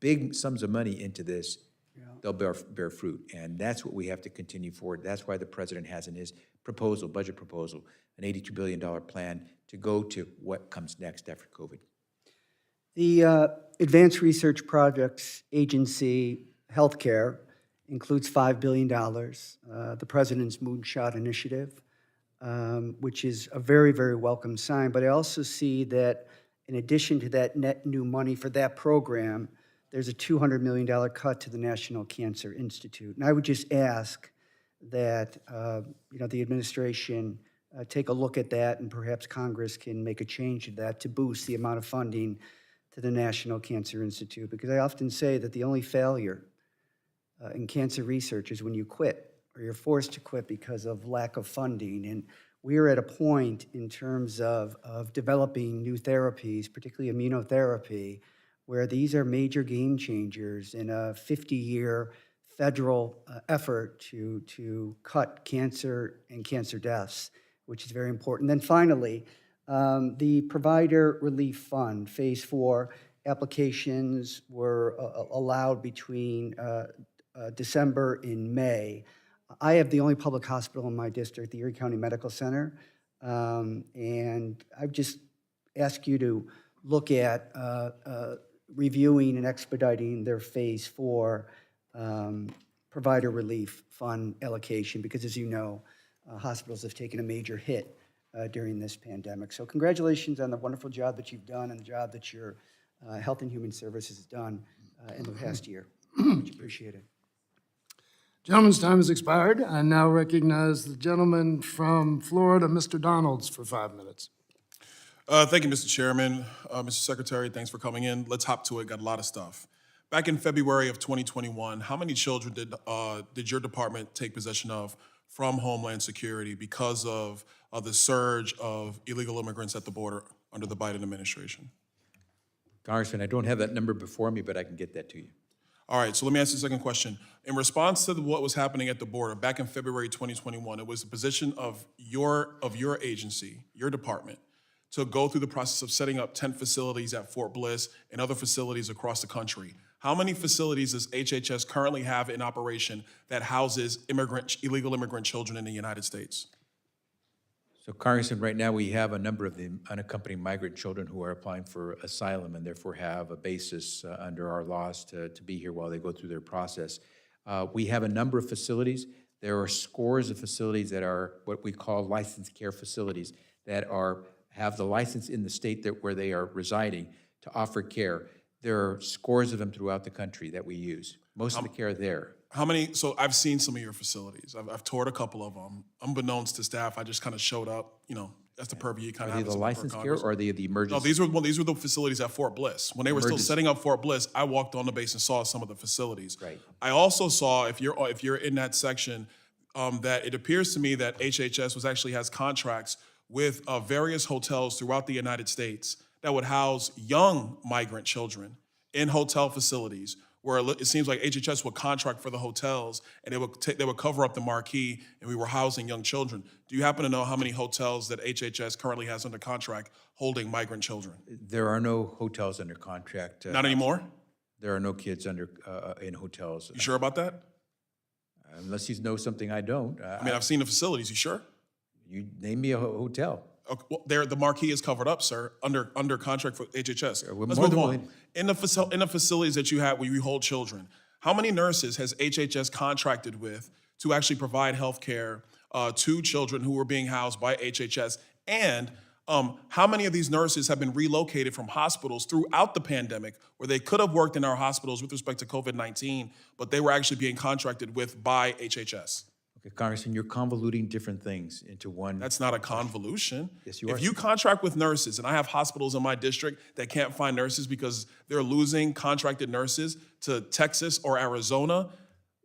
big sums of money into this, they'll bear fruit. And that's what we have to continue forward. That's why the president has in his budget proposal, an $82 billion plan to go to what comes next after COVID. The Advanced Research Projects Agency Healthcare includes $5 billion. The president's Moonshot Initiative, which is a very, very welcome sign. But I also see that in addition to that net new money for that program, there's a $200 million cut to the National Cancer Institute. And I would just ask that the administration take a look at that, and perhaps Congress can make a change to that to boost the amount of funding to the National Cancer Institute. Because I often say that the only failure in cancer research is when you quit, or you're forced to quit because of lack of funding. And we are at a point in terms of developing new therapies, particularly immunotherapy, where these are major game changers in a 50-year federal effort to cut cancer and cancer deaths, which is very important. Then finally, the Provider Relief Fund, Phase 4, applications were allowed between December and May. I have the only public hospital in my district, the Erie County Medical Center, and I've just asked you to look at reviewing and expediting their Phase 4 Provider Relief Fund allocation, because as you know, hospitals have taken a major hit during this pandemic. So congratulations on the wonderful job that you've done and the job that your Health and Human Services has done in the past year. Much appreciated. Gentleman's time has expired. I now recognize the gentleman from Florida, Mr. Donalds, for 5 minutes. Thank you, Mr. Chairman. Mr. Secretary, thanks for coming in. Let's hop to it. Got a lot of stuff. Back in February of 2021, how many children did your department take possession of from Homeland Security because of the surge of illegal immigrants at the border under the Biden administration? Congressman, I don't have that number before me, but I can get that to you. All right, so let me ask you the second question. In response to what was happening at the border back in February 2021, it was the position of your agency, your department, to go through the process of setting up tent facilities at Fort Bliss and other facilities across the country. How many facilities does HHS currently have in operation that houses illegal immigrant children in the United States? So Congressman, right now we have a number of the unaccompanied migrant children who are applying for asylum and therefore have a basis under our laws to be here while they go through their process. We have a number of facilities. There are scores of facilities that are what we call licensed care facilities that have the license in the state where they are residing to offer care. There are scores of them throughout the country that we use. Most of the care there. How many? So I've seen some of your facilities. I've toured a couple of them. Unbeknownst to staff, I just kind of showed up. You know, that's the purview you kind of Are have. they the licensed care or are they the emergency? No, these were the facilities at Fort Bliss. When they were still setting up Fort Bliss, I walked on the base and saw some of the facilities. Right. I also saw, if you're in that section, that it appears to me that HHS actually has contracts with various hotels throughout the United States that would house young migrant children in hotel facilities, where it seems like HHS would contract for the hotels and they would cover up the marquee, and we were housing young children. Do you happen to know how many hotels that HHS currently has under contract holding migrant children? There are no hotels under contract. Not anymore? There are no kids in hotels. You sure about that? Unless you know something I don't. I mean, I've seen the facilities. You sure? You name me a hotel. Okay, well, the marquee is covered up, sir, under contract for HHS. We're Let's more move than on. willing. In the facilities that you have where you hold children, how many nurses has HHS contracted with to actually provide health care to children who were being housed by HHS? And how many of these nurses have been relocated from hospitals throughout the pandemic where they could have worked in our hospitals with respect to COVID-19, but they were actually being contracted with by HHS? Okay, Congressman, you're convoluting different things into one. That's not a convolution. Yes, you are. If you contract with nurses, and I have hospitals in my district that can't find nurses because they're losing contracted nurses to Texas or Arizona,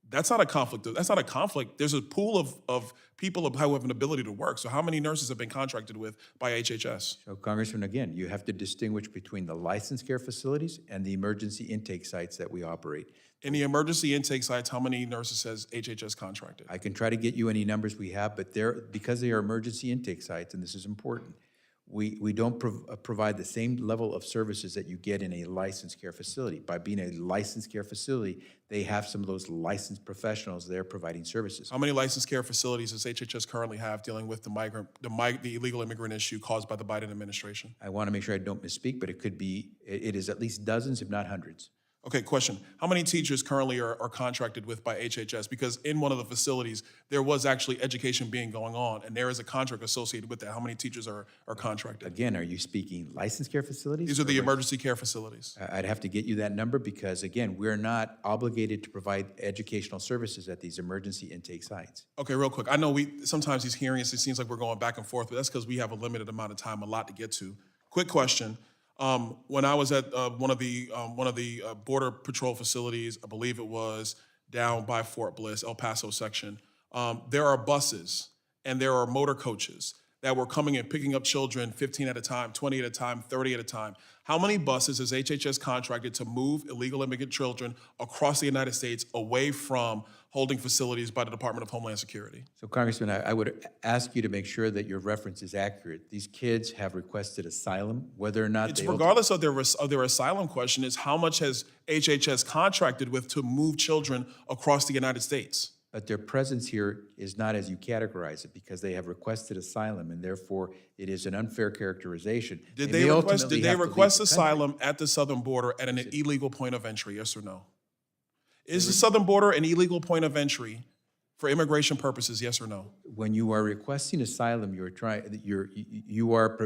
that's not a conflict. That's not a conflict. There's a pool of people who have an ability to work. So how many nurses have been contracted with by HHS? So Congressman, again, you have to distinguish between the licensed care facilities and the emergency intake sites that we operate. In the emergency intake sites, how many nurses has HHS contracted? I can try to get you any numbers we have, but because they are emergency intake sites, and this is important, we don't provide the same level of services that you get in a licensed care facility. By being a licensed care facility, they have some of those licensed professionals there providing services. How many licensed care facilities does HHS currently have dealing with the illegal immigrant issue caused by the Biden administration? I want to make sure I don't misspeak, but it is at least dozens, if not hundreds. Okay, question. How many teachers currently are contracted with by HHS? Because in one of the facilities, there was actually education being going on, and there is a contract associated with that. How many teachers are contracted? Again, are you speaking licensed care facilities? These are the emergency care facilities. I'd have to get you that number because, again, we're not obligated to provide educational services at these emergency intake sites. Okay, real quick. I know sometimes these hearings, it seems like we're going back and forth, but that's because we have a limited amount of time, a lot to get to. Quick question. When I was at one of the Border Patrol facilities, I believe it was down by Fort Bliss, El Paso section, there are buses and there are motor coaches that were coming and picking up children 15 at a time, 20 at a time, 30 at a time. How many buses is HHS contracted to move illegal immigrant children across the United States away from holding facilities by the Department of Homeland Security? So Congressman, I would ask you to make sure that your reference is accurate. These kids have requested asylum, whether or not It's they... regardless of their asylum question, is how much has HHS contracted with to move children across the United States? But their presence here is not as you categorize it, because they have requested asylum, and therefore it is an unfair characterization. Did may they ultimately have to leave request the country. asylum at the southern border at an illegal point of entry, yes or no? Is the southern border an illegal point of entry for immigration purposes, yes or no? When you are requesting asylum, you are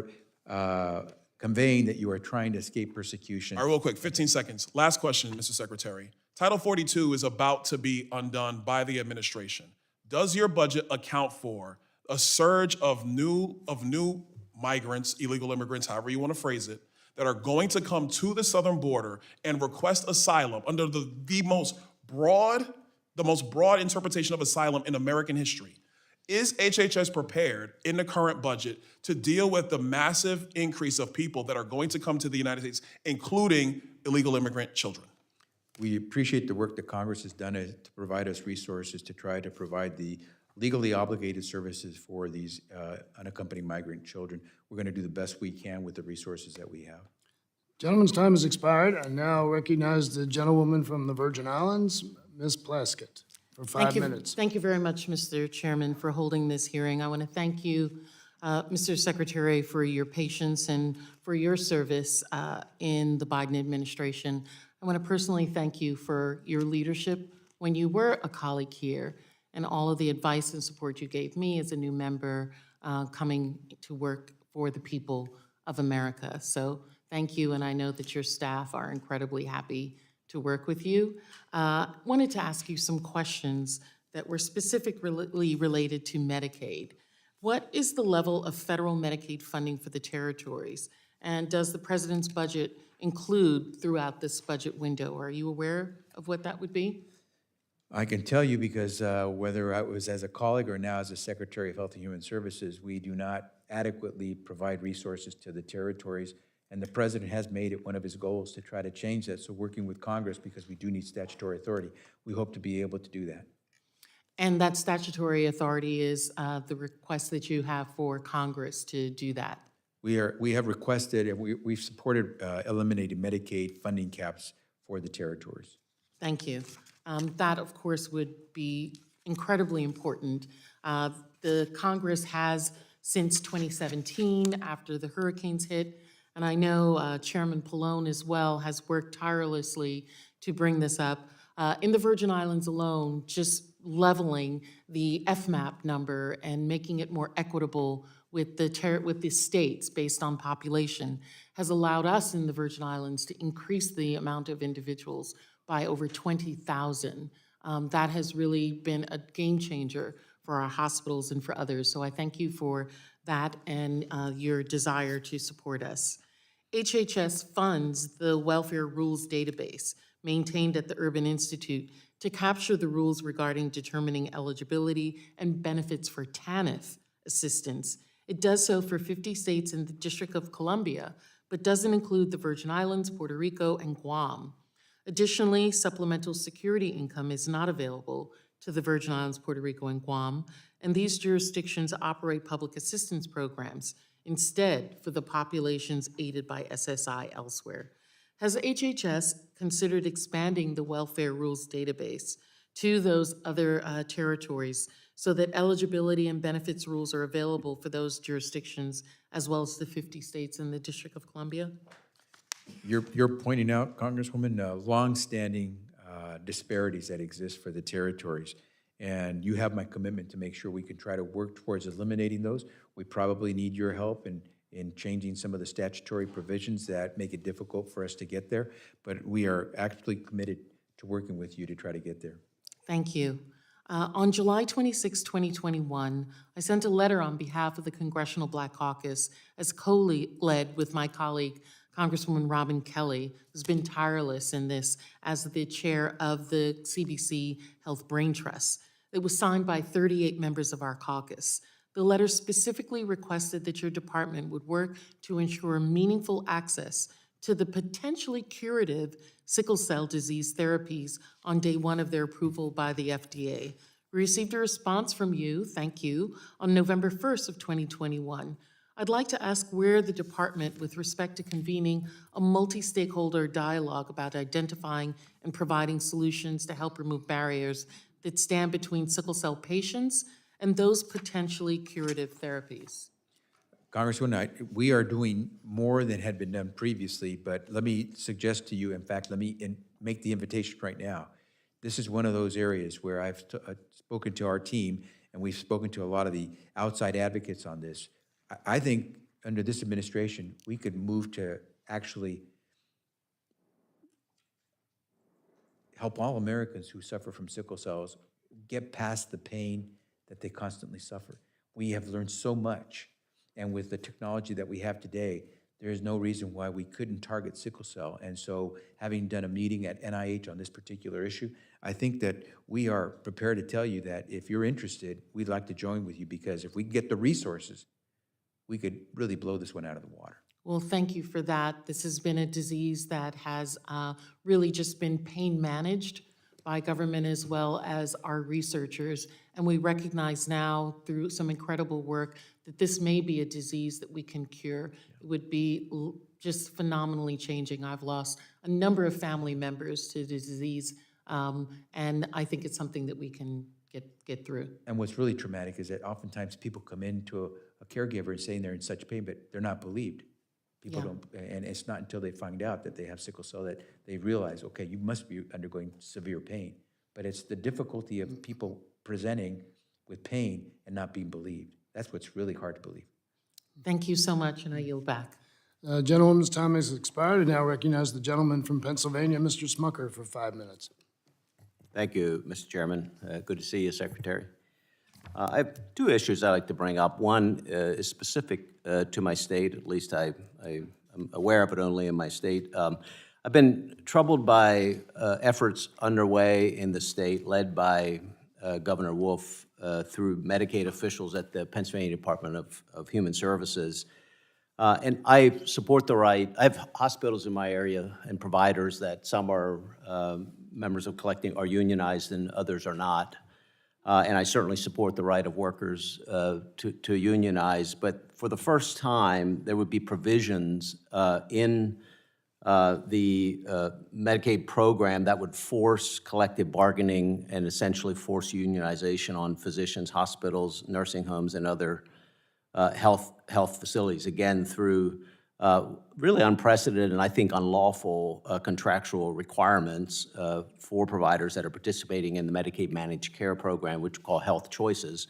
conveying that you are trying to escape persecution. All right, real quick, 15 seconds. Last question, Mr. Secretary. Title 42 is about to be undone by the administration. Does your budget account for a surge of new migrants, illegal immigrants, however you want to phrase it, that are going to come to the southern border and request asylum under the most broad interpretation of asylum in American history? Is HHS prepared in the current budget to deal with the massive increase of people that are going to come to the United States, including illegal immigrant children? We appreciate the work that Congress has done to provide us resources to try to provide the legally obligated services for these unaccompanied migrant children. We're going to do the best we can with the resources that we have. Gentleman's time has expired. I now recognize the gentlewoman from the Virgin Islands, Ms. Plaskett, for 5 minutes. Thank you very much, Mr. Chairman, for holding this hearing. I want to thank you, Mr. Secretary, for your patience and for your service in the Biden administration. I want to personally thank you for your leadership when you were a colleague here and all of the advice and support you gave me as a new member coming to work for the people of America. So thank you, and I know that your staff are incredibly happy to work with you. Wanted to ask you some questions that were specifically related to Medicaid. What is the level of federal Medicaid funding for the territories? And does the president's budget include throughout this budget window? Are you aware of what that would be? I can tell you because whether I was as a colleague or now as a Secretary of Health and Human Services, we do not adequately provide resources to the territories, and the president has made it one of his goals to try to change that. So working with Congress, because we do need statutory authority, we hope to be able to do that. And that statutory authority is the request that you have for Congress to do that. We have requested, and we've supported eliminating Medicaid funding caps for the territories. Thank you. That, of course, would be incredibly important. The Congress has, since 2017, after the hurricanes hit, and I know Chairman Pallone as well has worked tirelessly to bring this up. In the Virgin Islands alone, just leveling the FMAP number and making it more equitable with the states based on population has allowed us in the Virgin Islands to increase the amount of individuals by over 20,000. That has really been a game changer for our hospitals and for others. So I thank you for that and your desire to support us. HHS funds the Welfare Rules Database maintained at the Urban Institute to capture the rules regarding determining eligibility and benefits for TANF assistance. It does so for 50 states in the District of Columbia, but doesn't include the Virgin Islands, Puerto Rico, and Guam. Additionally, supplemental security income is not available to the Virgin Islands, Puerto Rico, and Guam, and these jurisdictions operate public assistance programs instead for the populations aided by SSI elsewhere. Has HHS considered expanding the Welfare Rules Database to those other territories so that eligibility and benefits rules are available for those jurisdictions as well as the 50 states in the District of Columbia? You're pointing out, Congresswoman, longstanding disparities that exist for the territories. And you have my commitment to make sure we can try to work towards eliminating those. We probably need your help in changing some of the statutory provisions that make it difficult for us to get there. But we are actively committed to working with you to try to get there. Thank you. On July 26, 2021, I sent a letter on behalf of the Congressional Black Caucus as co-led with my colleague, Congresswoman Robin Kelly, who's been tireless in this as the chair of the CBC Health Brain Trust. It was signed by 38 members of our caucus. The letter specifically requested that your department would work to ensure meaningful access to the potentially curative sickle cell disease therapies on day one of their approval by the FDA. We received a response from you, thank you, on November 1st of 2021. I'd like to ask where the department, with respect to convening a multi-stakeholder dialogue about identifying and providing solutions to help remove barriers that stand between sickle cell patients and those potentially curative therapies. Congresswoman, we are doing more than had been done previously, but let me suggest to you, in fact, let me make the invitation right now. This is one of those areas where I've spoken to our team, and we've spoken to a lot of the outside advocates on this. I think under this administration, we could move to actually help all Americans who suffer from sickle cells get past the pain that they constantly suffer. We have learned so much, and with the technology that we have today, there is no reason why we couldn't target sickle cell. And so, having done a meeting at NIH on this particular issue, I think that we are prepared to tell you that if you're interested, we'd like to join with you, because if we get the resources, we could really blow this one out of the water. Well, thank you for that. This has been a disease that has really just been pain managed by government as well as our researchers. And we recognize now through some incredible work that this may be a disease that we can cure. It would be just phenomenally changing. I've lost a number of family members to the disease, and I think it's something that we can get through. And what's really traumatic is that oftentimes people come into a caregiver and saying they're in such pain, but they're not believed. People don't, and it's not until they find out that they have sickle cell that they realize, okay, you must be undergoing severe pain. But it's the difficulty of people presenting with pain and not being believed. That's what's really hard to believe. Thank you so much, and I yield back. Gentleman's time has expired. I now recognize the gentleman from Pennsylvania, Mr. Smucker, for 5 minutes. Thank you, Mr. Chairman. Good to see you, Secretary. I have two issues I'd like to bring up. One is specific to my state, at least I'm aware of it only in my state. I've been troubled by efforts underway in the state led by Governor Wolf through Medicaid officials at the Pennsylvania Department of Human Services. And I support the right. I have hospitals in my area and providers that some are members of collecting are unionized and others are not. And I certainly support the right of workers to unionize. But for the first time, there would be provisions in the Medicaid program that would force collective bargaining and essentially force unionization on physicians, hospitals, nursing homes, and other health facilities, again, through really unprecedented and I think unlawful contractual requirements for providers that are participating in the Medicaid managed care program, which we call Health Choices.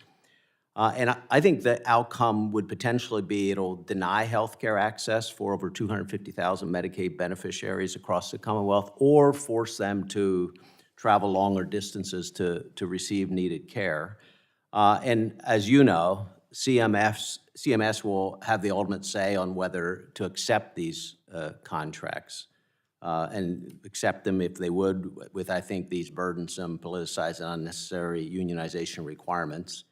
And I think the outcome would potentially be it'll deny health care access for over 250,000 Medicaid beneficiaries across the Commonwealth, or force them to travel longer distances to receive needed care. And as you know, CMS will have the ultimate say on whether to accept these contracts and accept them if they would with, I think, these burdensome, politicized, and unnecessary unionization requirements.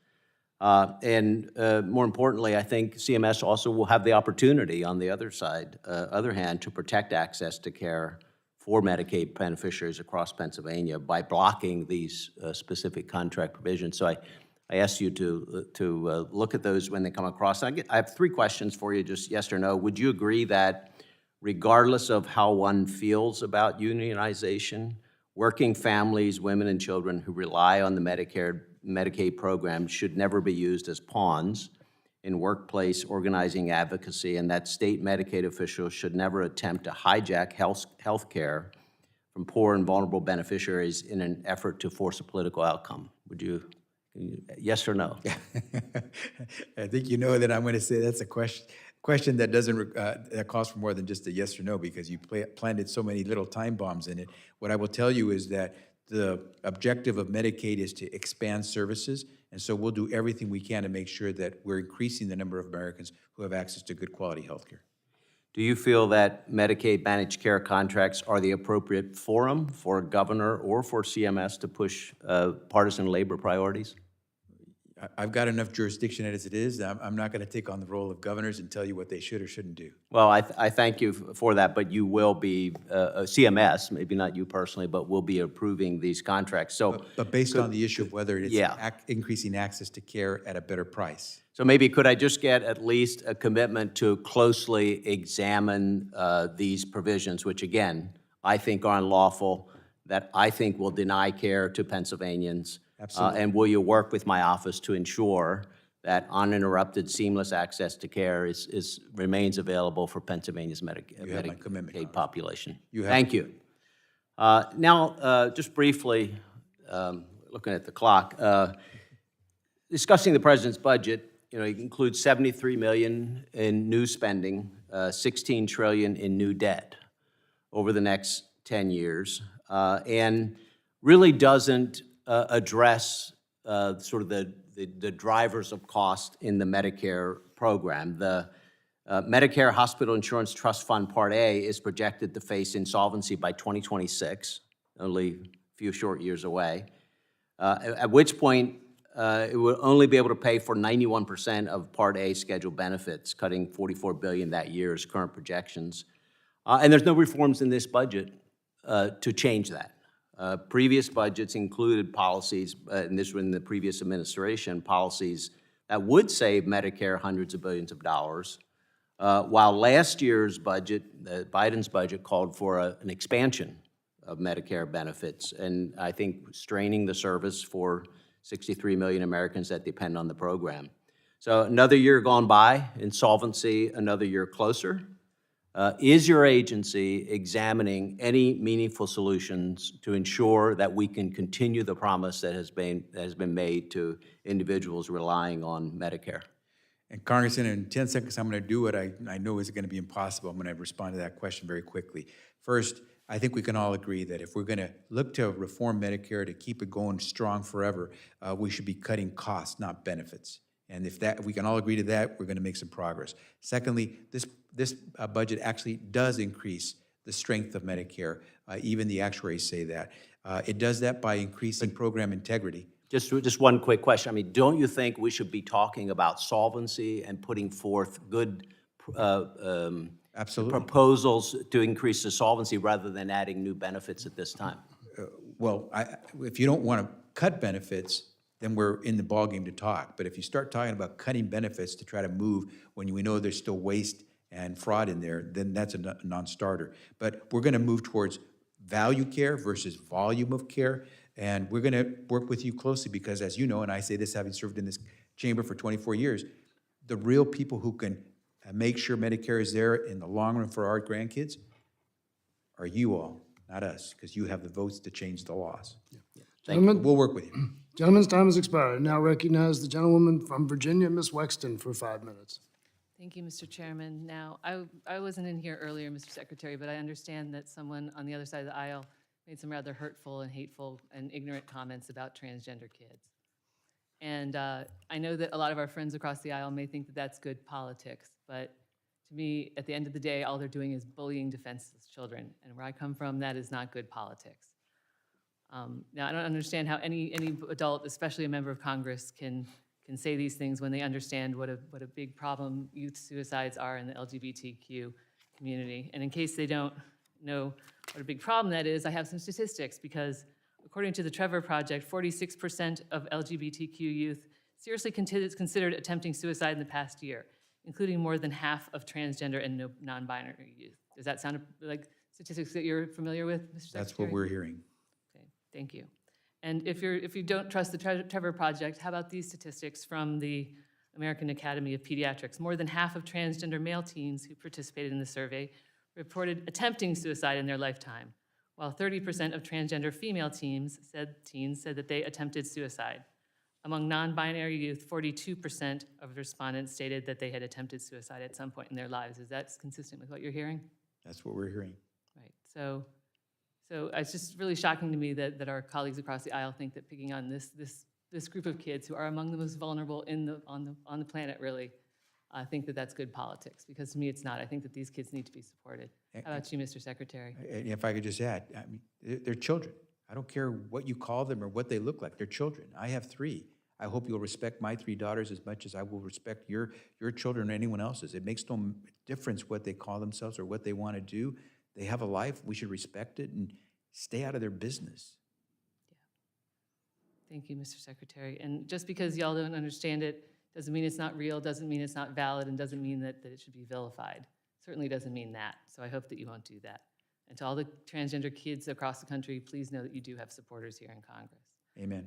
And more importantly, I think CMS also will have the opportunity on the other side, other hand, to protect access to care for Medicaid beneficiaries across Pennsylvania by blocking these specific contract provisions. So I ask you to look at those when they come across. I have three questions for you, just yes or no. Would you agree that regardless of how one feels about unionization, working families, women and children who rely on the Medicaid program should never be used as pawns in workplace organizing advocacy, and that state Medicaid officials should never attempt to hijack health care from poor and vulnerable beneficiaries in an effort to force a political outcome? Would you? Yes or no? I think you know that I'm going to say that's a question that doesn't that calls for more than just a yes or no, because you planted so many little time bombs in it. What I will tell you is that the objective of Medicaid is to expand services, and so we'll do everything we can to make sure that we're increasing the number of Americans who have access to good quality health care. Do you feel that Medicaid managed care contracts are the appropriate forum for a governor or for CMS to push partisan labor priorities? I've got enough jurisdiction as it is. I'm not going to take on the role of governors and tell you what they should or shouldn't do. Well, I thank you for that, but you will be, CMS, maybe not you personally, but will be approving these contracts. So, But based on the issue of whether it's Yeah. increasing access to care at a better price. so maybe could I just get at least a commitment to closely examine these provisions, which again, I think are unlawful, that I think will deny care to Pennsylvanians? Absolutely. And will you work with my office to ensure that uninterrupted, seamless access to care remains available for Pennsylvania's have my commitment, Medicaid Congressman. population? You have Thank you. Now, just briefly, looking at the clock, discussing the president's budget, it includes $73 million in new spending, $16 trillion in new debt over the next 10 years, and really doesn't address sort of the drivers of cost in the Medicare program. The Medicare Hospital Insurance Trust Fund Part A is projected to face insolvency by 2026, only a few short years away, at which point it will only be able to pay for 91% of Part A scheduled benefits, cutting $44 billion that year as current projections. And there's no reforms in this budget to change that. Previous budgets included policies, and this was in the previous administration, policies that would save Medicare hundreds of billions of dollars, while last year's budget, Biden's budget, called for an expansion of Medicare benefits, and I think straining the service for 63 million Americans that depend on the program. So another year gone by, insolvency another year closer. Is your agency examining any meaningful solutions to ensure that we can continue the promise that has been made to individuals relying on Medicare? And Congressman, in 10 seconds, I'm going to do what I know is going to be impossible. I'm going to respond to that question very quickly. First, I think we can all agree that if we're going to look to reform Medicare to keep it going strong forever, we should be cutting costs, not benefits. And if we can all agree to that, we're going to make some progress. Secondly, this budget actually does increase the strength of Medicare. Even the actuaries say that. It does that by increasing program integrity. Just one quick question. I mean, don't you think we should be talking about solvency and putting forth good Absolutely. proposals to increase the solvency rather than adding new benefits at this time? Well, if you don't want to cut benefits, then we're in the ballgame to talk. But if you start talking about cutting benefits to try to move when we know there's still waste and fraud in there, then that's a non-starter. But we're going to move towards value care versus volume of care, and we're going to work with you closely because, as you know, and I say this having served in this chamber for 24 years, the real people who can make sure Medicare is there in the long run for our grandkids are you all, not us, because you have the votes to change the laws. Gentlemen, We'll work with you. Gentleman's time has expired. Now recognize the gentlewoman from Virginia, Ms. Wexton, for 5 minutes. Thank you, Mr. Chairman. Now, I wasn't in here earlier, Mr. Secretary, but I understand that someone on the other side of the aisle made some rather hurtful and hateful and ignorant comments about transgender kids. And I know that a lot of our friends across the aisle may think that that's good politics, but to me, at the end of the day, all they're doing is bullying defenseless children. And where I come from, that is not good politics. Now, I don't understand how any adult, especially a member of Congress, can say these things when they understand what a big problem youth suicides are in the LGBTQ community. And in case they don't know what a big problem that is, I have some statistics because according to the Trevor Project, 46% of LGBTQ youth seriously considered attempting suicide in the past year, including more than half of transgender and non-binary youth. Does that sound like statistics that you're familiar with, Mr. Secretary? That's what we're hearing. Okay, thank you. And if you don't trust the Trevor Project, how about these statistics from the American Academy of Pediatrics? More than half of transgender male teens who participated in the survey reported attempting suicide in their lifetime, while 30% of transgender female teens said that they attempted suicide. Among non-binary youth, 42% of respondents stated that they had attempted suicide at some point in their lives. Is that consistent with what you're hearing? That's what we're hearing. Right. So it's just really shocking to me that our colleagues across the aisle think that picking on this group of kids who are among the most vulnerable on the planet, really, think that that's good politics. Because to me, it's not. I think that these kids need to be supported. How about you, Mr. Secretary? And if I could just add, I mean, they're children. I don't care what you call them or what they look like. They're children. I have 3. I hope you'll respect my 3 daughters as much as I will respect your children or anyone else's. It makes no difference what they call themselves or what they want to do. They have a life. We should respect it and stay out of their business. Thank you, Mr. Secretary. And just because y'all don't understand it doesn't mean it's not real, doesn't mean it's not valid, and doesn't mean that it should be vilified. Certainly doesn't mean that. So I hope that you won't do that. And to all the transgender kids across the country, please know that you do have supporters here in Congress. Amen.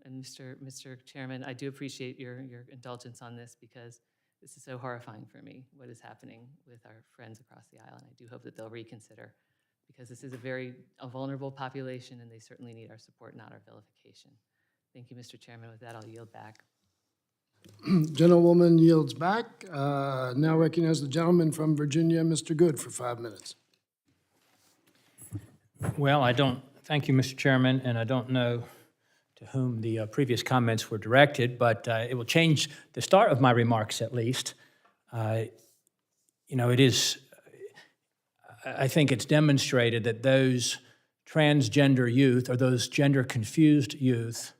And Mr. Chairman, I do appreciate your indulgence on this because this is so horrifying for me, what is happening with our friends across the aisle. And I do hope that they'll reconsider because this is a vulnerable population and they certainly need our support, not our vilification. Thank you, Mr. Chairman. With that, I'll yield back. Gentlewoman yields back. Now recognize the gentleman from Virginia, Mr. Good, for 5 minutes. Well, thank you, Mr. Chairman, and I don't know to whom the previous comments were directed, but it will change the start of my remarks at least. I think it's demonstrated that those transgender youth or those gender-confused youth,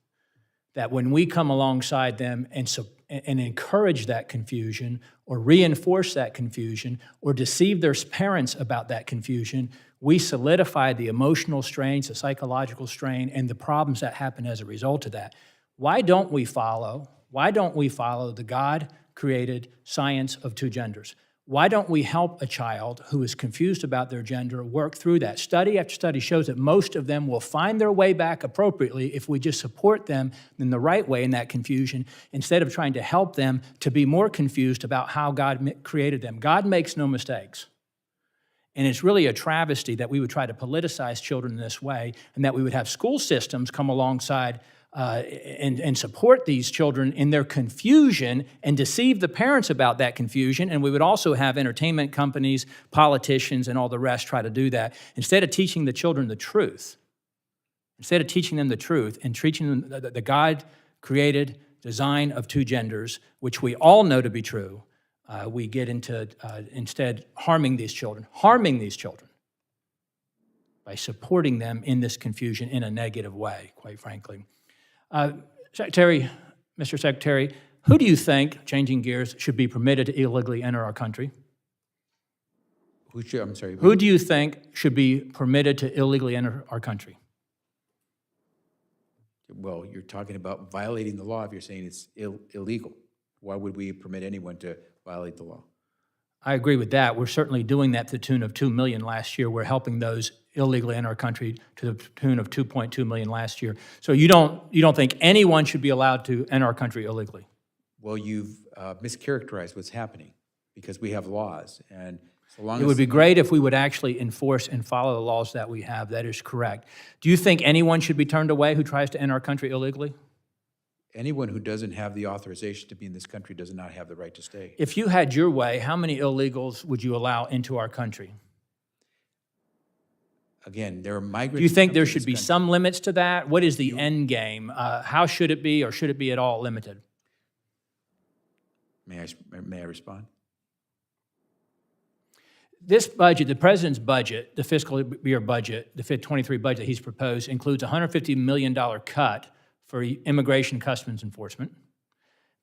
that when we come alongside them and encourage that confusion or reinforce that confusion or deceive their parents about that confusion, we solidify the emotional strains, the psychological strain, and the problems that happen as a result of that. Why don't we follow the God-created science of 2 genders? Why don't we help a child who is confused about their gender work through that? Study after study shows that most of them will find their way back appropriately if we just support them in the right way in that confusion, instead of trying to help them to be more confused about how God created them. God makes no mistakes. And it's really a travesty that we would try to politicize children in this way, and that we would have school systems come alongside and support these children in their confusion and deceive the parents about that confusion. And we would also have entertainment companies, politicians, and all the rest try to do that, instead of teaching the children the truth. Instead of teaching them the truth and teaching them the God-created design of 2 genders, which we all know to be true, we get into instead harming these children by supporting them in this confusion in a negative way, quite frankly. Mr. Secretary, who do you think, changing gears, should be permitted to illegally enter our country? Who do you think should be permitted to illegally enter our country? Well, you're talking about violating the law if you're saying it's illegal. Why would we permit anyone to violate the law? I agree with that. We're certainly doing that to the tune of $2 million last year. We're helping those illegally enter our country to the tune of $2.2 million last year. So you don't think anyone should be allowed to enter our country illegally? Well, you've mischaracterized what's happening because we have laws, and so long as... It would be great if we would actually enforce and follow the laws that we have. That is correct. Do you think anyone should be turned away who tries to enter our country illegally? Anyone who doesn't have the authorization to be in this country does not have the right to stay. If you had your way, how many illegals would you allow into our country? Again, there are migrants... Do you think there should be some limits to that? What is the end game? How should it be, or should it be at all limited? May I respond? This budget, the president's budget, the fiscal year budget, the 23 budget that he's proposed, includes a $150 million cut for immigration customs enforcement,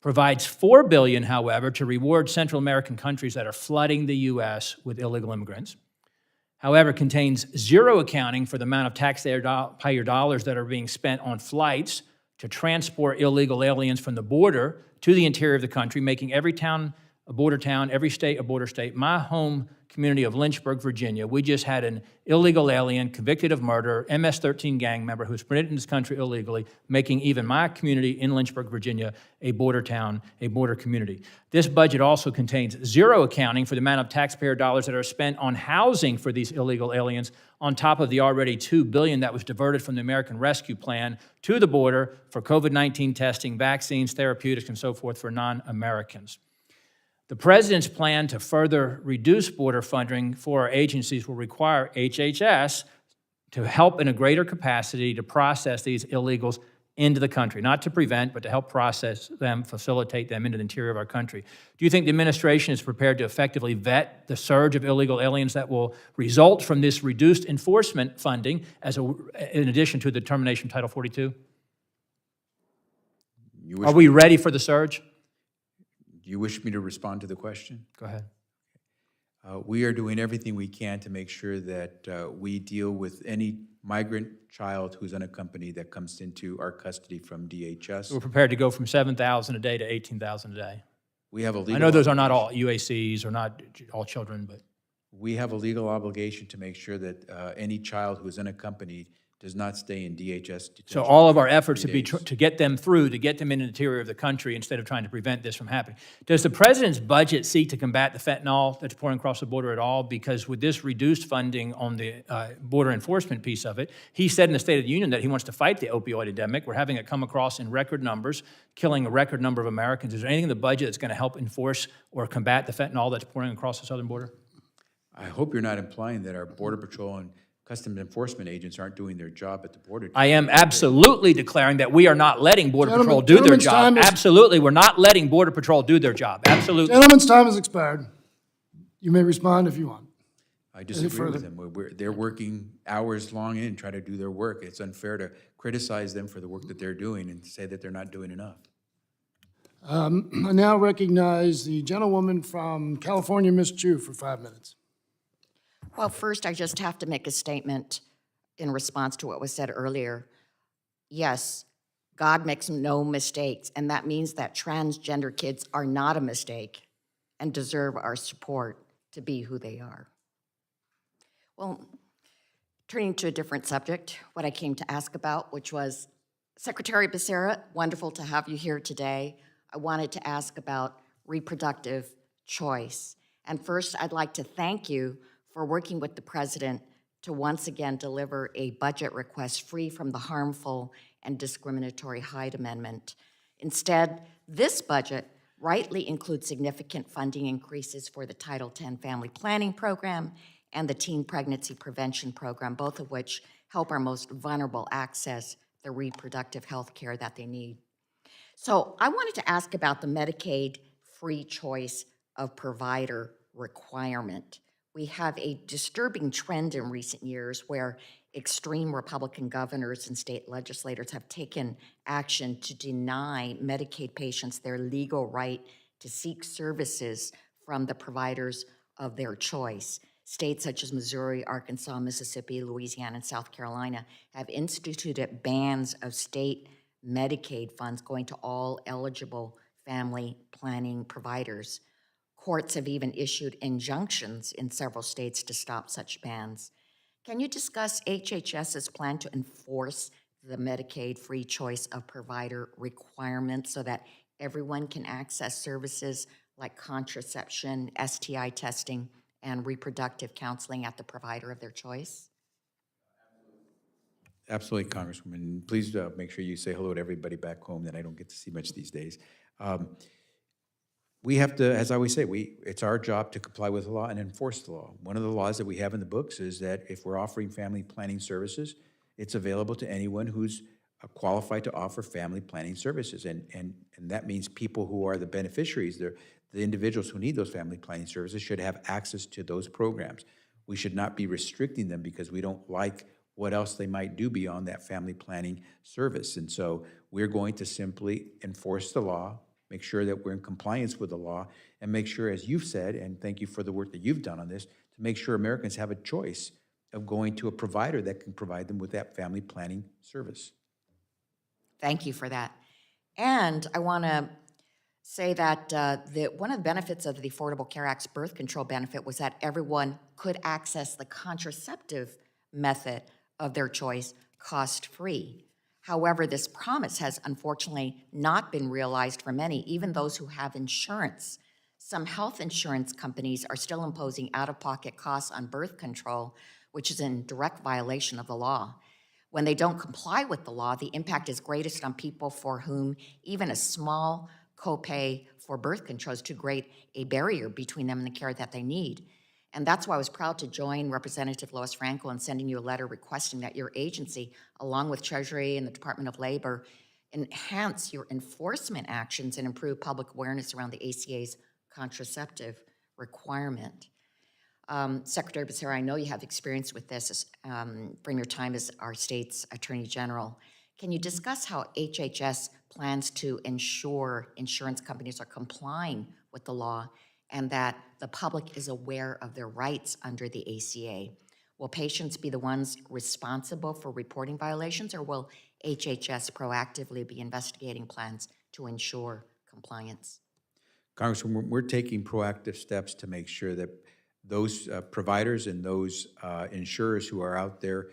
provides $4 billion, however, to reward Central American countries that are flooding the U.S. with illegal immigrants. However, contains zero accounting for the amount of taxpayer dollars that are being spent on flights to transport illegal aliens from the border to the interior of the country, making every town a border town, every state a border state. My home community of Lynchburg, Virginia, we just had an illegal alien convicted of murder, MS-13 gang member who was permitted in this country illegally, making even my community in Lynchburg, Virginia, a border town, a border community. This budget also contains zero accounting for the amount of taxpayer dollars that are spent on housing for these illegal aliens, on top of the already $2 billion that was diverted from the American Rescue Plan to the border for COVID-19 testing, vaccines, therapeutics, and so forth for non-Americans. The president's plan to further reduce border funding for our agencies will require HHS to help in a greater capacity to process these illegals into the country, not to prevent, but to help process them, facilitate them into the interior of our country. Do you think the administration is prepared to effectively vet the surge of illegal aliens that will result from this reduced enforcement funding in addition to the termination of Title 42? You wish Are we ready for the surge? Do you wish me to respond to the question? Go ahead. We are doing everything we can to make sure that we deal with any migrant child who's unaccompanied that comes into our custody from DHS. We're prepared to go from 7,000 a day to 18,000 a day. We have a legal I know those are not all UACs or not all children, but We have a legal obligation to make sure that any child who is unaccompanied does not stay in DHS detention. so all of our for efforts 3 to be days. to get them through, to get them in the interior of the country instead of trying to prevent this from happening. Does the president's budget seek to combat the fentanyl that's pouring across the border at all? Because with this reduced funding on the border enforcement piece of it, he said in the State of the Union that he wants to fight the opioid epidemic. We're having it come across in record numbers, killing a record number of Americans. Is there anything in the budget that's going to help enforce or combat the fentanyl that's pouring across the southern border? I hope you're not implying that our Border Patrol and Customs Enforcement agents aren't doing their job at the border. I am absolutely declaring that we are not letting Border Gentlemen- Patrol do their gentlemen's job. time is- Absolutely, we're not letting Border Patrol do their job. Absolutely. Gentlemen's time has expired. You may respond if you want. I disagree with further? them. They're working hours long in trying to do their work. It's unfair to criticize them for the work that they're doing and say that they're not doing enough. I now recognize the gentlewoman from California, Ms. Chu, for 5 minutes. Well, first, I just have to make a statement in response to what was said earlier. Yes, God makes no mistakes, and that means that transgender kids are not a mistake and deserve our support to be who they are. Well, turning to a different subject, what I came to ask about, which was, Secretary Becerra, wonderful to have you here today. I wanted to ask about reproductive choice. And first, I'd like to thank you for working with the president to once again deliver a budget request free from the harmful and discriminatory Hyde Amendment. Instead, this budget rightly includes significant funding increases for the Title X Family Planning Program and the Teen Pregnancy Prevention Program, both of which help our most vulnerable access the reproductive health care that they need. So I wanted to ask about the Medicaid free choice of provider requirement. We have a disturbing trend in recent years where extreme Republican governors and state legislators have taken action to deny Medicaid patients their legal right to seek services from the providers of their choice. States such as Missouri, Arkansas, Mississippi, Louisiana, and South Carolina have instituted bans of state Medicaid funds going to all eligible family planning providers. Courts have even issued injunctions in several states to stop such bans. Can you discuss HHS's plan to enforce the Medicaid free choice of provider requirements so that everyone can access services like contraception, STI testing, and reproductive counseling at the provider of their choice? Absolutely, Congresswoman. Please make sure you say hello to everybody back home that I don't get to see much these days. We have to, as I always say, it's our job to comply with the law and enforce the law. One of the laws that we have in the books is that if we're offering family planning services, it's available to anyone who's qualified to offer family planning services. And that means people who are the beneficiaries, the individuals who need those family planning services should have access to those programs. We should not be restricting them because we don't like what else they might do beyond that family planning service. And so we're going to simply enforce the law, make sure that we're in compliance with the law, and make sure, as you've said, and thank you for the work that you've done on this, to make sure Americans have a choice of going to a provider that can provide them with that family planning service. Thank you for that. And I want to say that one of the benefits of the Affordable Care Act's birth control benefit was that everyone could access the contraceptive method of their choice cost-free. However, this promise has unfortunately not been realized for many, even those who have insurance. Some health insurance companies are still imposing out-of-pocket costs on birth control, which is in direct violation of the law. When they don't comply with the law, the impact is greatest on people for whom even a small copay for birth control is too great a barrier between them and the care that they need. And that's why I was proud to join Representative Lois Franco in sending you a letter requesting that your agency, along with Treasury and the Department of Labor, enhance your enforcement actions and improve public awareness around the ACA's contraceptive requirement. Secretary Becerra, I know you have experience with this from your time as our state's Attorney General. Can you discuss how HHS plans to ensure insurance companies are complying with the law and that the public is aware of their rights under the ACA? Will patients be the ones responsible for reporting violations, or will HHS proactively be investigating plans to ensure compliance? Congresswoman, we're taking proactive steps to make sure that those providers and those insurers who are out there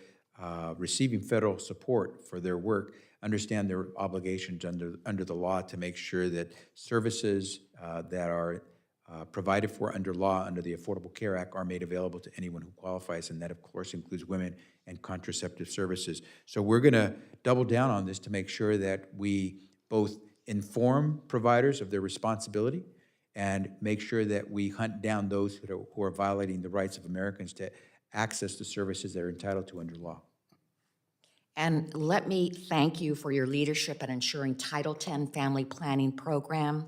receiving federal support for their work understand their obligations under the law to make sure that services that are provided for under law under the Affordable Care Act are made available to anyone who qualifies, and that of course includes women and contraceptive services. So we're going to double down on this to make sure that we both inform providers of their responsibility and make sure that we hunt down those who are violating the rights of Americans to access the services they're entitled to under law. And let me thank you for your leadership in ensuring Title X family planning program.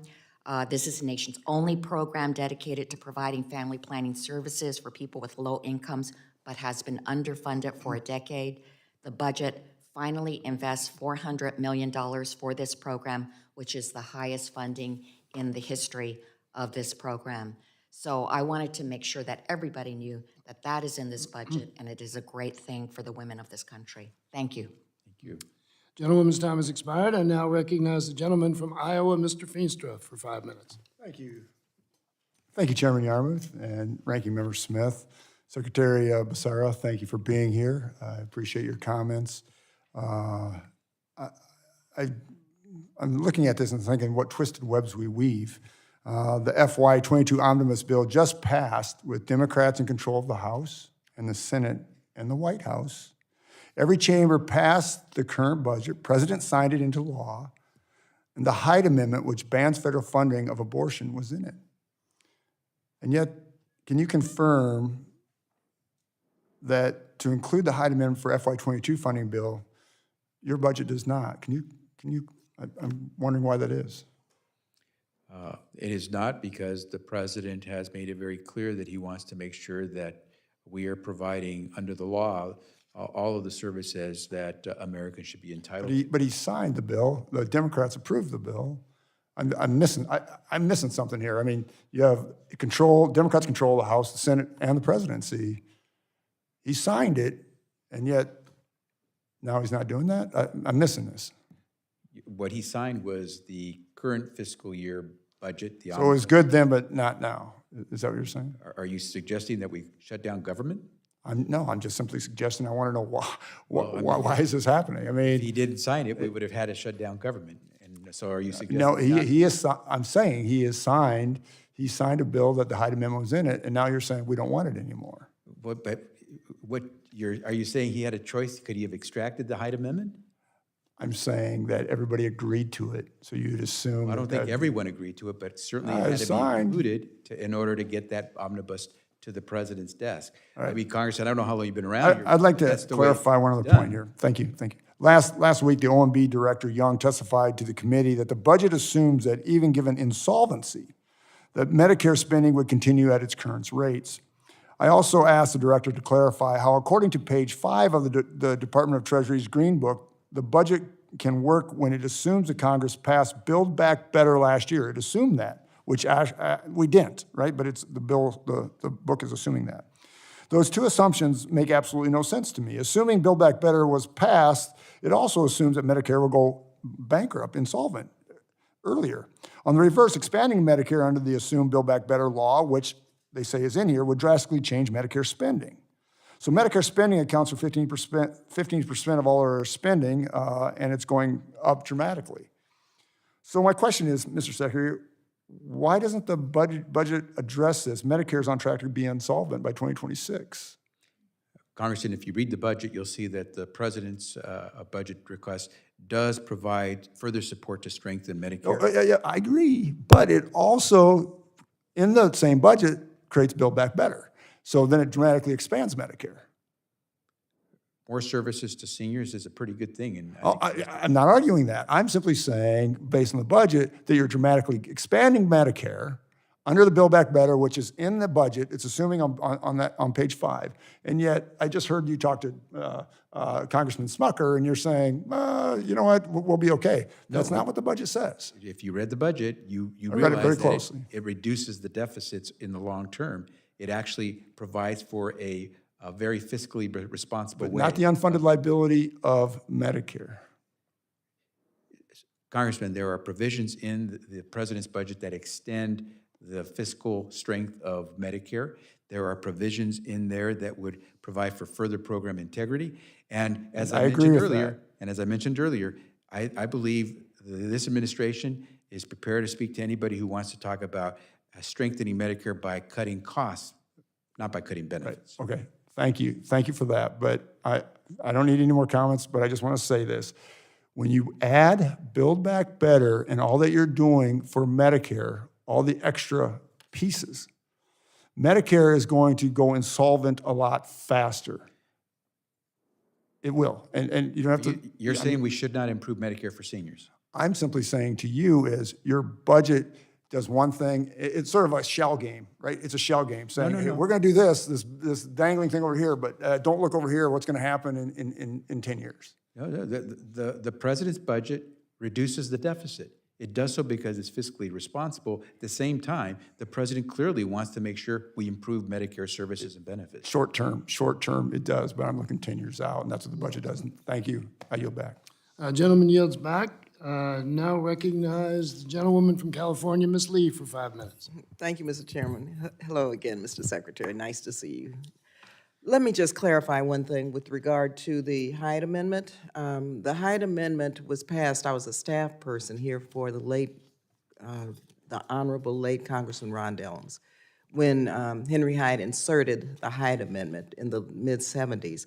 This is the nation's only program dedicated to providing family planning services for people with low incomes, but has been underfunded for a decade. The budget finally invests $400 million for this program, which is the highest funding in the history of this program. So I wanted to make sure that everybody knew that that is in this budget, and it is a great thing for the women of this country. Thank you. Thank you. Gentlewoman's time has expired. I now recognize the gentleman from Iowa, Mr. Feenstra, for 5 minutes. Thank you. Thank you, Chairman Yarmouth and Ranking Member Smith. Secretary Becerra, thank you for being here. I appreciate your comments. I'm looking at this and thinking what twisted webs we weave. The FY22 Omnibus Bill just passed with Democrats in control of the House and the Senate and the White House. Every chamber passed the current budget. President signed it into law. And the Hyde Amendment, which bans federal funding of abortion, was in it. And yet, can you confirm that to include the Hyde Amendment for FY22 funding bill, your budget does not? I'm wondering why that is. It is not, because the president has made it very clear that he wants to make sure that we are providing under the law all of the services that Americans should be entitled to. But he signed the bill. The Democrats approved the bill. I'm missing something here. I mean, you have Democrats control the House, the Senate, and the presidency. He signed it, and yet now he's not doing that? I'm missing this. What he signed was the current fiscal year budget. So it was good then, but not now. Is that what you're saying? Are you suggesting that we shut down government? No, I'm just simply suggesting I want to know why is this happening? I mean, if he didn't sign it, we would have had to shut down government. And so are you suggesting? No, he is. I'm saying he has signed. He signed a bill that the Hyde Amendment was in it, and now you're saying we don't want it anymore. Are you saying he had a choice? Could he have extracted the Hyde Amendment? I'm saying that everybody agreed to it, so you'd assume. I don't think everyone agreed to it, but certainly it had to be included in order to get that omnibus to the president's desk. Right. I mean, Congress, I don't know how long you've been around. I'd like to clarify one other point here. Thank you. Last week, the OMB Director Young testified to the committee that the budget assumes that even given insolvency, that Medicare spending would continue at its current rates. I also asked the director to clarify how, according to page 5 of the Department of Treasury's Green Book, the budget can work when it assumes that Congress passed Build Back Better last year. It assumed that, which we didn't, right? But the book is assuming that. Those two assumptions make absolutely no sense to me. Assuming Build Back Better was passed, it also assumes that Medicare will go bankrupt, insolvent, earlier. On the reverse, expanding Medicare under the assumed Build Back Better law, which they say is in here, would drastically change Medicare spending. So Medicare spending accounts for 15% of all our spending, and it's going up dramatically. So my question is, Mr. Secretary, why doesn't the budget address this? Medicare is on track to be insolvent by 2026. Congressman, if you read the budget, you'll see that the president's budget request does provide further support to strengthen Medicare. Oh, yeah, I agree. But it also, in the same budget, creates Build Back Better. So then it dramatically expands Medicare. More services to seniors is a pretty good thing. And I'm not arguing that. I'm simply saying, based on the budget, that you're dramatically expanding Medicare under the Build Back Better, which is in the budget. It's assuming on page 5. And yet, I just heard you talk to Congressman Smucker, and you're saying, you know what, we'll be okay. That's not what the budget says. If you read the budget, you I read it very realize that closely. it reduces the deficits in the long term. It actually provides for a very fiscally responsible But way. not the unfunded liability of Medicare. Congressman, there are provisions in the president's budget that extend the fiscal strength of Medicare. There are provisions in there that would provide for further program integrity. And as I I agree mentioned with earlier, I believe this administration is prepared to speak to anybody who wants to talk about strengthening Medicare by cutting costs, not by cutting benefits. Okay, thank you. Thank you for that. But I don't need any more comments, but I just want to say this. When you add Build Back Better and all that you're doing for Medicare, all the extra pieces, Medicare is going to go insolvent a lot faster. It will. And you don't have to. You're saying we should not improve Medicare for seniors? I'm simply saying to you is your budget does one thing. It's sort of a shell game, right? It's a shell game saying, No. hey, we're going to do this dangling thing over here, but don't look over here, what's going to happen in 10 years. No, the president's budget reduces the deficit. It does so because it's fiscally responsible. At the same time, the president clearly wants to make sure we improve Medicare services and benefits. Short term, it does, but I'm looking 10 years out, and that's what the budget does. Thank you. I yield back. Gentleman yields back. Now recognize the gentlewoman from California, Ms. Lee, for 5 minutes. Thank you, Mr. Chairman. Hello again, Mr. Secretary. Nice to see you. Let me just clarify one thing with regard to the Hyde Amendment. The Hyde Amendment was passed, I was a staff person here for the Honorable late Congressman Ron Dellums, when Henry Hyde inserted the Hyde Amendment in the mid-'70s.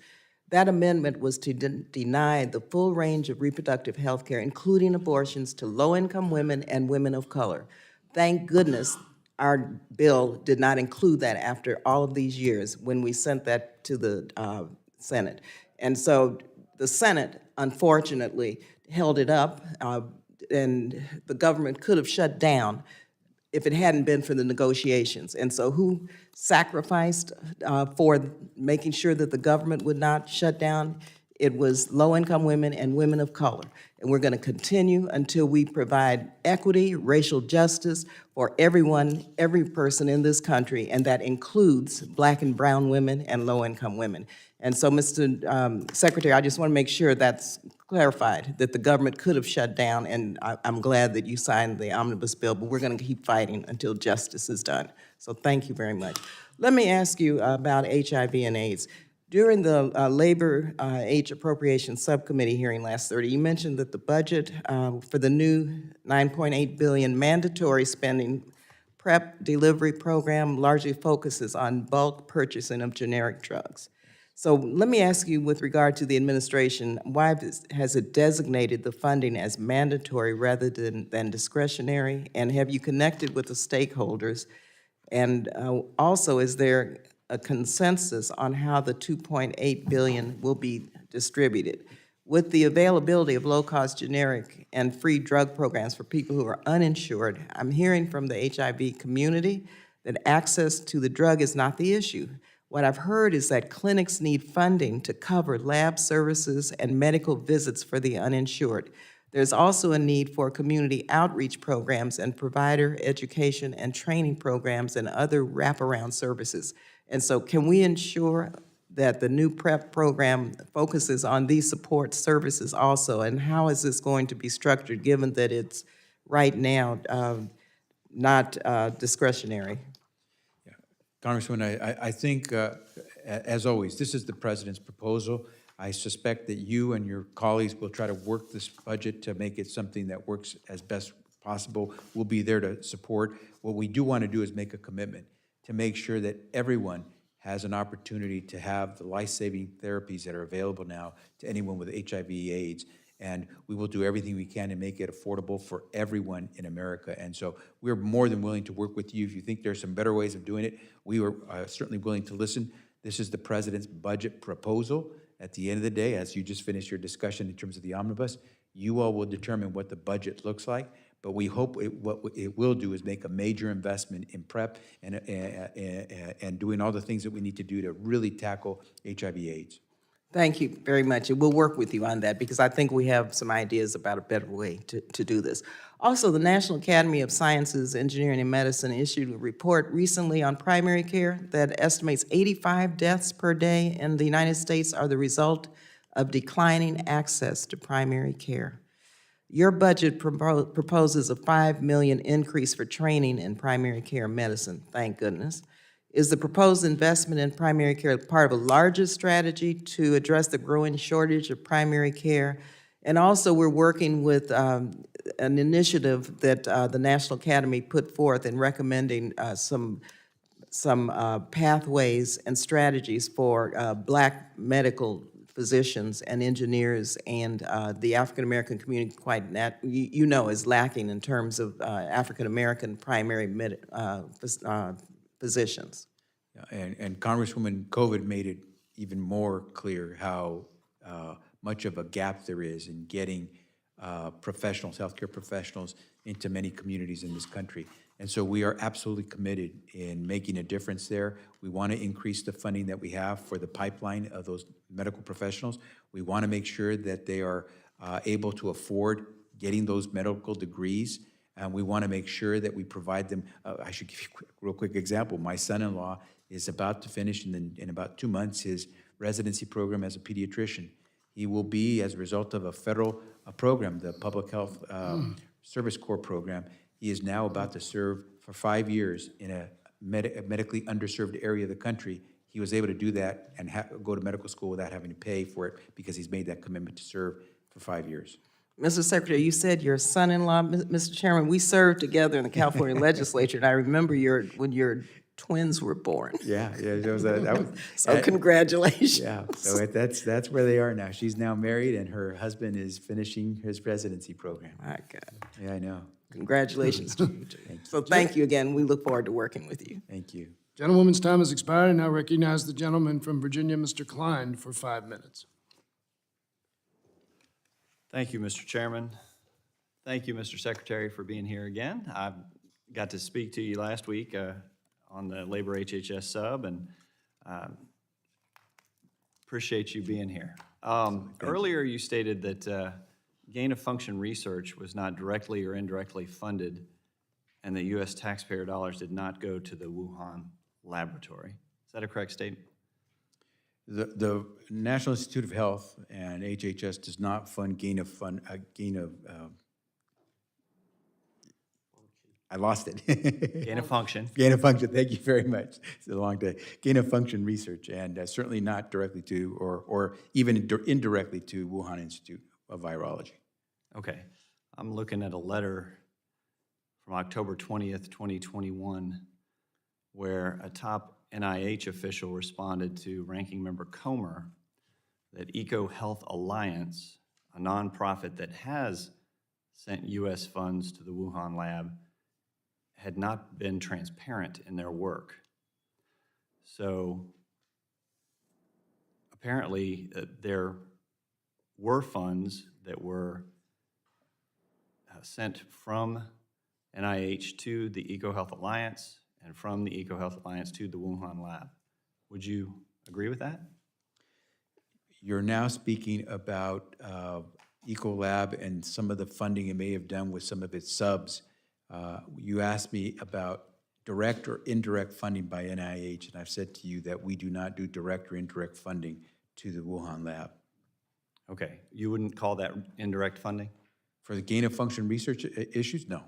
That amendment was to deny the full range of reproductive health care, including abortions, to low-income women and women of color. Thank goodness our bill did not include that after all of these years when we sent that to the Senate. And so the Senate, unfortunately, held it up, and the government could have shut down if it hadn't been for the negotiations. And so who sacrificed for making sure that the government would not shut down? It was low-income women and women of color. And we're going to continue until we provide equity, racial justice for everyone, every person in this country, and that includes Black and brown women and low-income women. And so, Mr. Secretary, I just want to make sure that's clarified, that the government could have shut down, and I'm glad that you signed the omnibus bill, but we're going to keep fighting until justice is done. So thank you very much. Let me ask you about HIV and AIDS. During the Labor-H Appropriations Subcommittee hearing last Thursday, you mentioned that the budget for the new $9.8 billion mandatory spending PrEP delivery program largely focuses on bulk purchasing of generic drugs. So let me ask you, with regard to the administration, why has it designated the funding as mandatory rather than discretionary? And have you connected with the stakeholders? And also, is there a consensus on how the $2.8 billion will be distributed? With the availability of low-cost generic and free drug programs for people who are uninsured, I'm hearing from the HIV community that access to the drug is not the issue. What I've heard is that clinics need funding to cover lab services and medical visits for the uninsured. There's also a need for community outreach programs and provider education and training programs and other wraparound services. And so can we ensure that the new PrEP program focuses on these support services also? And how is this going to be structured, given that it's right now not discretionary? Congressman, I think, as always, this is the president's proposal. I suspect that you and your colleagues will try to work this budget to make it something that works as best possible. We'll be there to support. What we do want to do is make a commitment to make sure that everyone has an opportunity to have the life-saving therapies that are available now to anyone with HIV/AIDS. And we will do everything we can to make it affordable for everyone in America. And so we're more than willing to work with you. If you think there's some better ways of doing it, we are certainly willing to listen. This is the president's budget proposal. At the end of the day, as you just finished your discussion in terms of the omnibus, you all will determine what the budget looks like. But we hope what it will do is make a major investment in PrEP and doing all the things that we need to do to really tackle HIV/AIDS. Thank you very much, and we'll work with you on that because I think we have some ideas about a better way to do this. Also, the National Academy of Sciences, Engineering, and Medicine issued a report recently on primary care that estimates 85 deaths per day in the United States are the result of declining access to primary care. Your budget proposes a $5 million increase for training in primary care medicine, thank goodness. Is the proposed investment in primary care part of a larger strategy to address the growing shortage of primary care? And also, we're working with an initiative that the National Academy put forth in recommending some pathways and strategies for Black medical physicians and engineers, and the African-American community is lacking in terms of African-American primary physicians. And Congresswoman COVID made it even more clear how much of a gap there is in getting professionals, healthcare professionals, into many communities in this country. And so we are absolutely committed in making a difference there. We want to increase the funding that we have for the pipeline of those medical professionals. We want to make sure that they are able to afford getting those medical degrees. And we want to make sure that we provide them. I should give you a real quick example. My son-in-law is about to finish in about 2 months his residency program as a pediatrician. He will be, as a result of a federal program, the Public Health Service Corps program, he is now about to serve for 5 years in a medically underserved area of the country. He was able to do that and go to medical school without having to pay for it because he's made that commitment to serve for 5 years. Mr. Secretary, you said your son-in-law, Mr. Chairman, we served together in the California legislature, and I remember when your twins were born. Yeah, that was So congratulations. Yeah, so that's where they are now. She's now married, and her husband is finishing his residency program. My God. Yeah, I know. Congratulations to you. So thank you again. We look forward to working with you. Thank you. Gentlewoman's time has expired. I now recognize the gentleman from Virginia, Mr. Klein, for 5 minutes. Thank you, Mr. Chairman. Thank you, Mr. Secretary, for being here again. I got to speak to you last week on the Labor HHS sub, and appreciate you being here. Earlier, you stated that gain-of-function research was not directly or indirectly funded, and that U.S. taxpayer dollars did not go to the Wuhan laboratory. Is that a correct statement? The National Institute of Health and HHS does not fund I lost it. Gain of function. Gain of function, thank you very much. It's a long day. Gain of function research, and certainly not directly to, or even indirectly to Wuhan Institute of Virology. Okay. I'm looking at a letter from October 20th, 2021, where a top NIH official responded to Ranking Member Comer that EcoHealth Alliance, a nonprofit that has sent U.S. funds to the Wuhan lab, had not been transparent in their work. So apparently there were funds that were sent from NIH to the EcoHealth Alliance and from the EcoHealth Alliance to the Wuhan lab. Would you agree with that? You're now speaking about Ecolab and some of the funding it may have done with some of its subs. You asked me about direct or indirect funding by NIH, and I've said to you that we do not do direct or indirect funding to the Wuhan lab. Okay, you wouldn't call that indirect funding? For the gain-of-function research issues, no.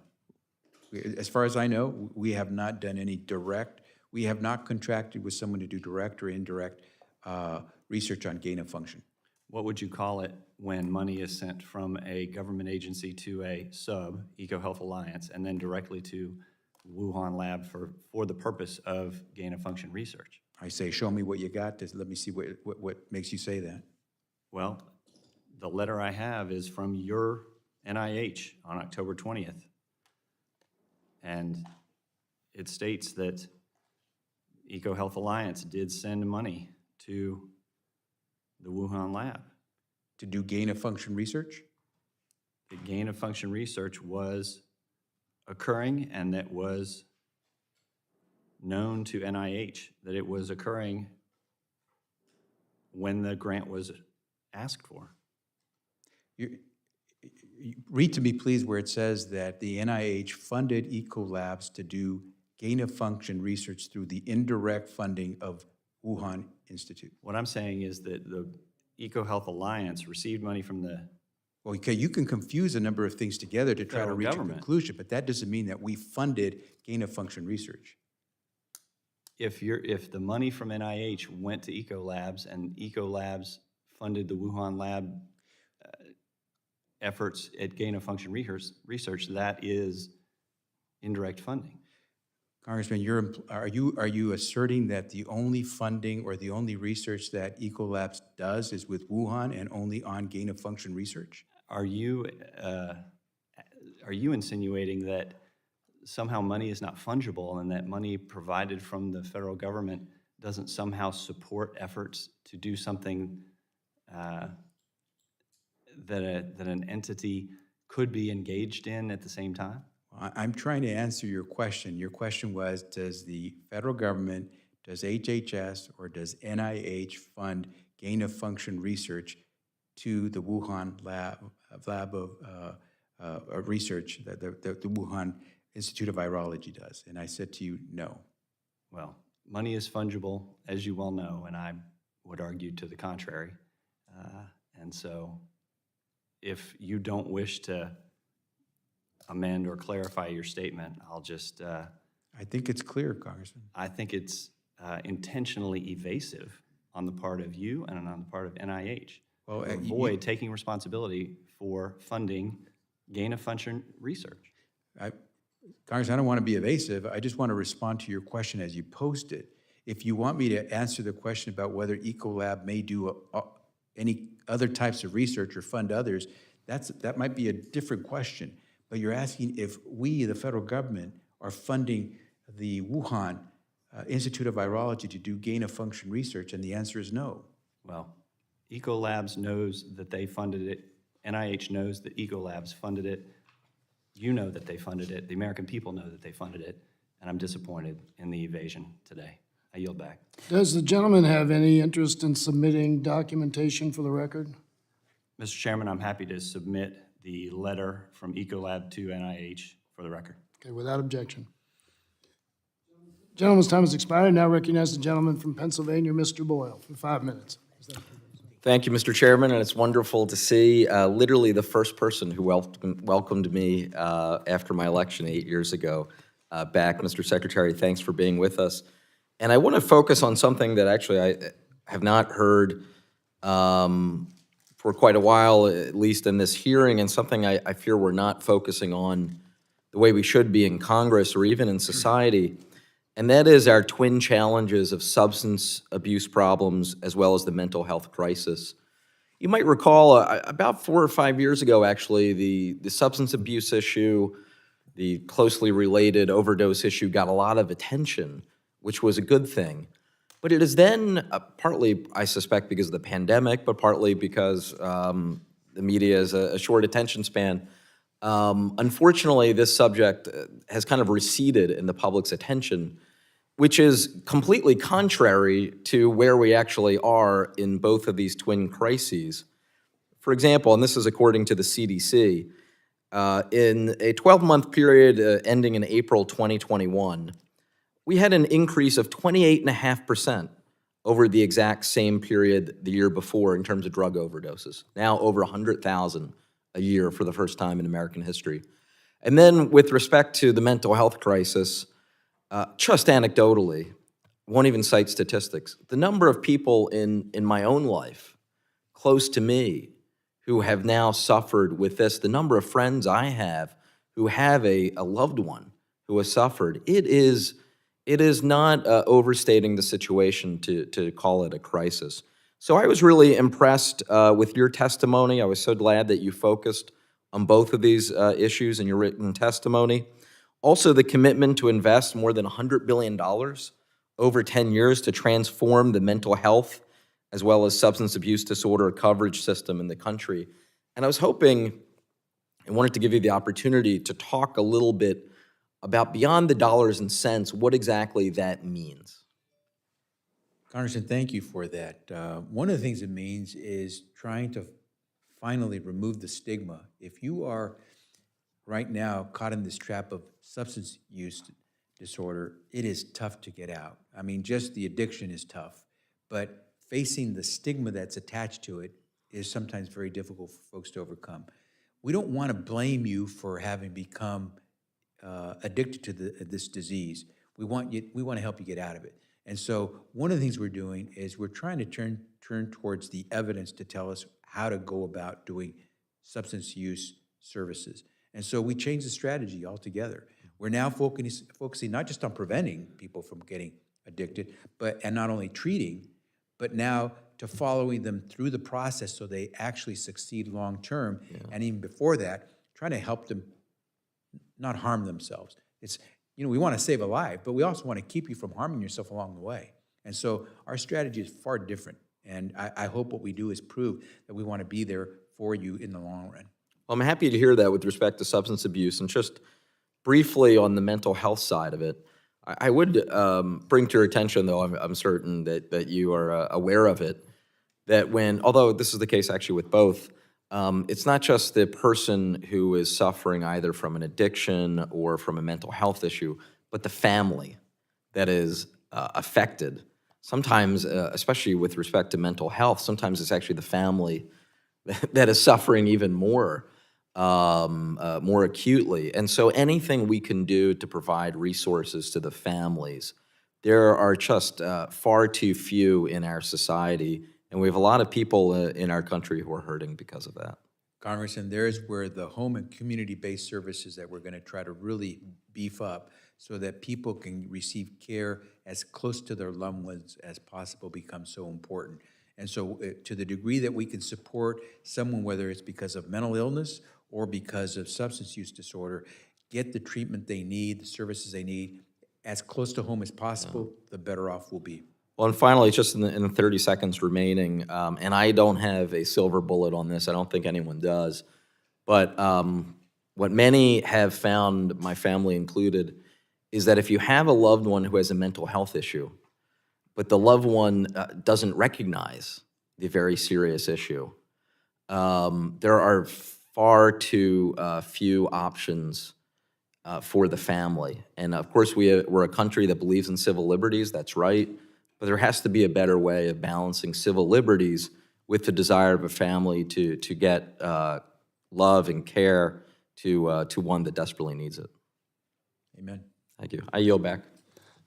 As far as I know, we have not done any direct, we have not contracted with someone to do direct or indirect research on gain-of-function. What would you call it when money is sent from a government agency to a sub, EcoHealth Alliance, and then directly to Wuhan lab for the purpose of gain-of-function research? I say, show me what you got, let me see what makes you say that. Well, the letter I have is from your NIH on October 20th. And it states that EcoHealth Alliance did send money to the Wuhan lab. To do gain-of-function research? The gain-of-function research was occurring and that was known to NIH, that it was occurring when the grant was asked for. Read to me, please, where it says that the NIH funded Ecolabs to do gain-of-function research through the indirect funding of Wuhan Institute. What I'm saying is that the EcoHealth Alliance received money from the Well, okay, you can confuse a number of things together to try to federal reach a government. conclusion, but that doesn't mean that we funded gain-of-function research. If the money from NIH went to Ecolabs and Ecolabs funded the Wuhan lab efforts at gain-of-function research, that is indirect funding. Congressman, are you asserting that the only funding or the only research that Ecolabs does is with Wuhan and only on gain-of-function research? Are you insinuating that somehow money is not fungible and that money provided from the federal government doesn't somehow support efforts to do something that an entity could be engaged in at the same time? I'm trying to answer your question. Your question was, does the federal government, does HHS, or does NIH fund gain-of-function research to the Wuhan lab of research that the Wuhan Institute of Virology does? And I said to you, no. Well, money is fungible, as you well know, and I would argue to the contrary. And so if you don't wish to amend or clarify your statement, I'll just... I think it's clear, Congressman. I think it's intentionally evasive on the part of you and on the part of NIH to avoid taking responsibility for funding gain-of-function research. Congressman, I don't want to be evasive. I just want to respond to your question as you posed it. If you want me to answer the question about whether Ecolab may do any other types of research or fund others, that might be a different question. But you're asking if we, the federal government, are funding the Wuhan Institute of Virology to do gain-of-function research, and the answer is no. Well, Ecolabs knows that they funded it. NIH knows that Ecolabs funded it. You know that they funded it. The American people know that they funded it. And I'm disappointed in the evasion today. I yield back. Does the gentleman have any interest in submitting documentation for the record? Mr. Chairman, I'm happy to submit the letter from Ecolab to NIH for the record. Okay, without objection. Gentleman's time has expired. I now recognize the gentleman from Pennsylvania, Mr. Boyle, for 5 minutes. Thank you, Mr. Chairman, and it's wonderful to see literally the first person who welcomed me after my election 8 years ago back. Mr. Secretary, thanks for being with us. And I want to focus on something that actually I have not heard for quite a while, at least in this hearing, and something I fear we're not focusing on the way we should be in Congress or even in society, and that is our twin challenges of substance abuse problems as well as the mental health crisis. You might recall about 4 or 5 years ago, actually, the substance abuse issue, the closely related overdose issue got a lot of attention, which was a good thing. But it is then, partly, I suspect, because of the pandemic, but partly because the media has a short attention span. Unfortunately, this subject has kind of receded in the public's attention, which is completely contrary to where we actually are in both of these twin crises. For example, and this is according to the CDC, in a 12-month period ending in April 2021, we had an increase of 28.5% over the exact same period the year before in terms of drug overdoses. Now over 100,000 a year for the first time in American history. And then with respect to the mental health crisis, just anecdotally, won't even cite statistics, the number of people in my own life, close to me, who have now suffered with this, the number of friends I have who have a loved one who has suffered, it is not overstating the situation to call it a crisis. So I was really impressed with your testimony. I was so glad that you focused on both of these issues in your written testimony. Also, the commitment to invest more than $100 billion over 10 years to transform the mental health as well as substance abuse disorder coverage system in the country. And I was hoping, I wanted to give you the opportunity to talk a little bit about beyond the dollars and cents, what exactly that means. Congressman, thank you for that. One of the things it means is trying to finally remove the stigma. If you are right now caught in this trap of substance use disorder, it is tough to get out. I mean, just the addiction is tough, but facing the stigma that's attached to it is sometimes very difficult for folks to overcome. We don't want to blame you for having become addicted to this disease. We want to help you get out of it. And so one of the things we're doing is we're trying to turn towards the evidence to tell us how to go about doing substance use services. And so we changed the strategy altogether. We're now focusing not just on preventing people from getting addicted, and not only treating, but now to following them through the process so they actually succeed long-term. Yeah. And even before that, trying to help them not harm themselves. It's, we want to save a life, but we also want to keep you from harming yourself along the way. And so our strategy is far different. And I hope what we do is prove that we want to be there for you in the long run. Well, I'm happy to hear that with respect to substance abuse. And just briefly on the mental health side of it, I would bring to your attention, though I'm certain that you are aware of it, that although this is the case actually with both, it's not just the person who is suffering either from an addiction or from a mental health issue, but the family that is affected. Sometimes, especially with respect to mental health, sometimes it's actually the family that is suffering even more acutely. And so anything we can do to provide resources to the families, there are just far too few in our society, and we have a lot of people in our country who are hurting because of that. Congressman, there's where the home and community-based services that we're going to try to really beef up so that people can receive care as close to their loved ones as possible becomes so important. And so to the degree that we can support someone, whether it's because of mental illness or because of substance use disorder, get the treatment they need, the services they need, as close to home as possible, the better off we'll be. Well, and finally, just in the 30 seconds remaining, and I don't have a silver bullet on this, I don't think anyone does, but what many have found, my family included, is that if you have a loved one who has a mental health issue, but the loved one doesn't recognize the very serious issue, there are far too few options for the family. And of course, we're a country that believes in civil liberties, that's right, but there has to be a better way of balancing civil liberties with the desire of a family to get love and care to one that desperately needs it. Amen. Thank you. I yield back.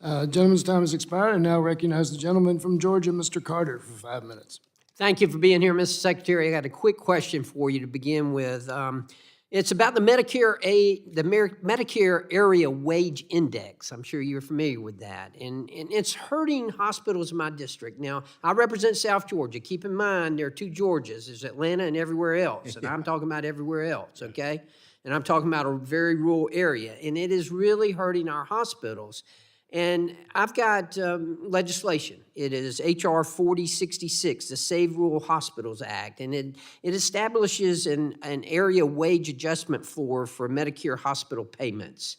Gentleman's time has expired. I now recognize the gentleman from Georgia, Mr. Carter, for 5 minutes. Thank you for being here, Mr. Secretary. I got a quick question for you to begin with. It's about the Medicare Area Wage Index. I'm sure you're familiar with that. And it's hurting hospitals in my district. Now, I represent South Georgia. Keep in mind, there are two Georgias. There's Atlanta and everywhere else. And I'm talking about everywhere else, okay? And I'm talking about a very rural area. And it is really hurting our hospitals. And I've got legislation. It is H.R. 4066, the Save Rural Hospitals Act, and it establishes an area wage adjustment floor for Medicare hospital payments.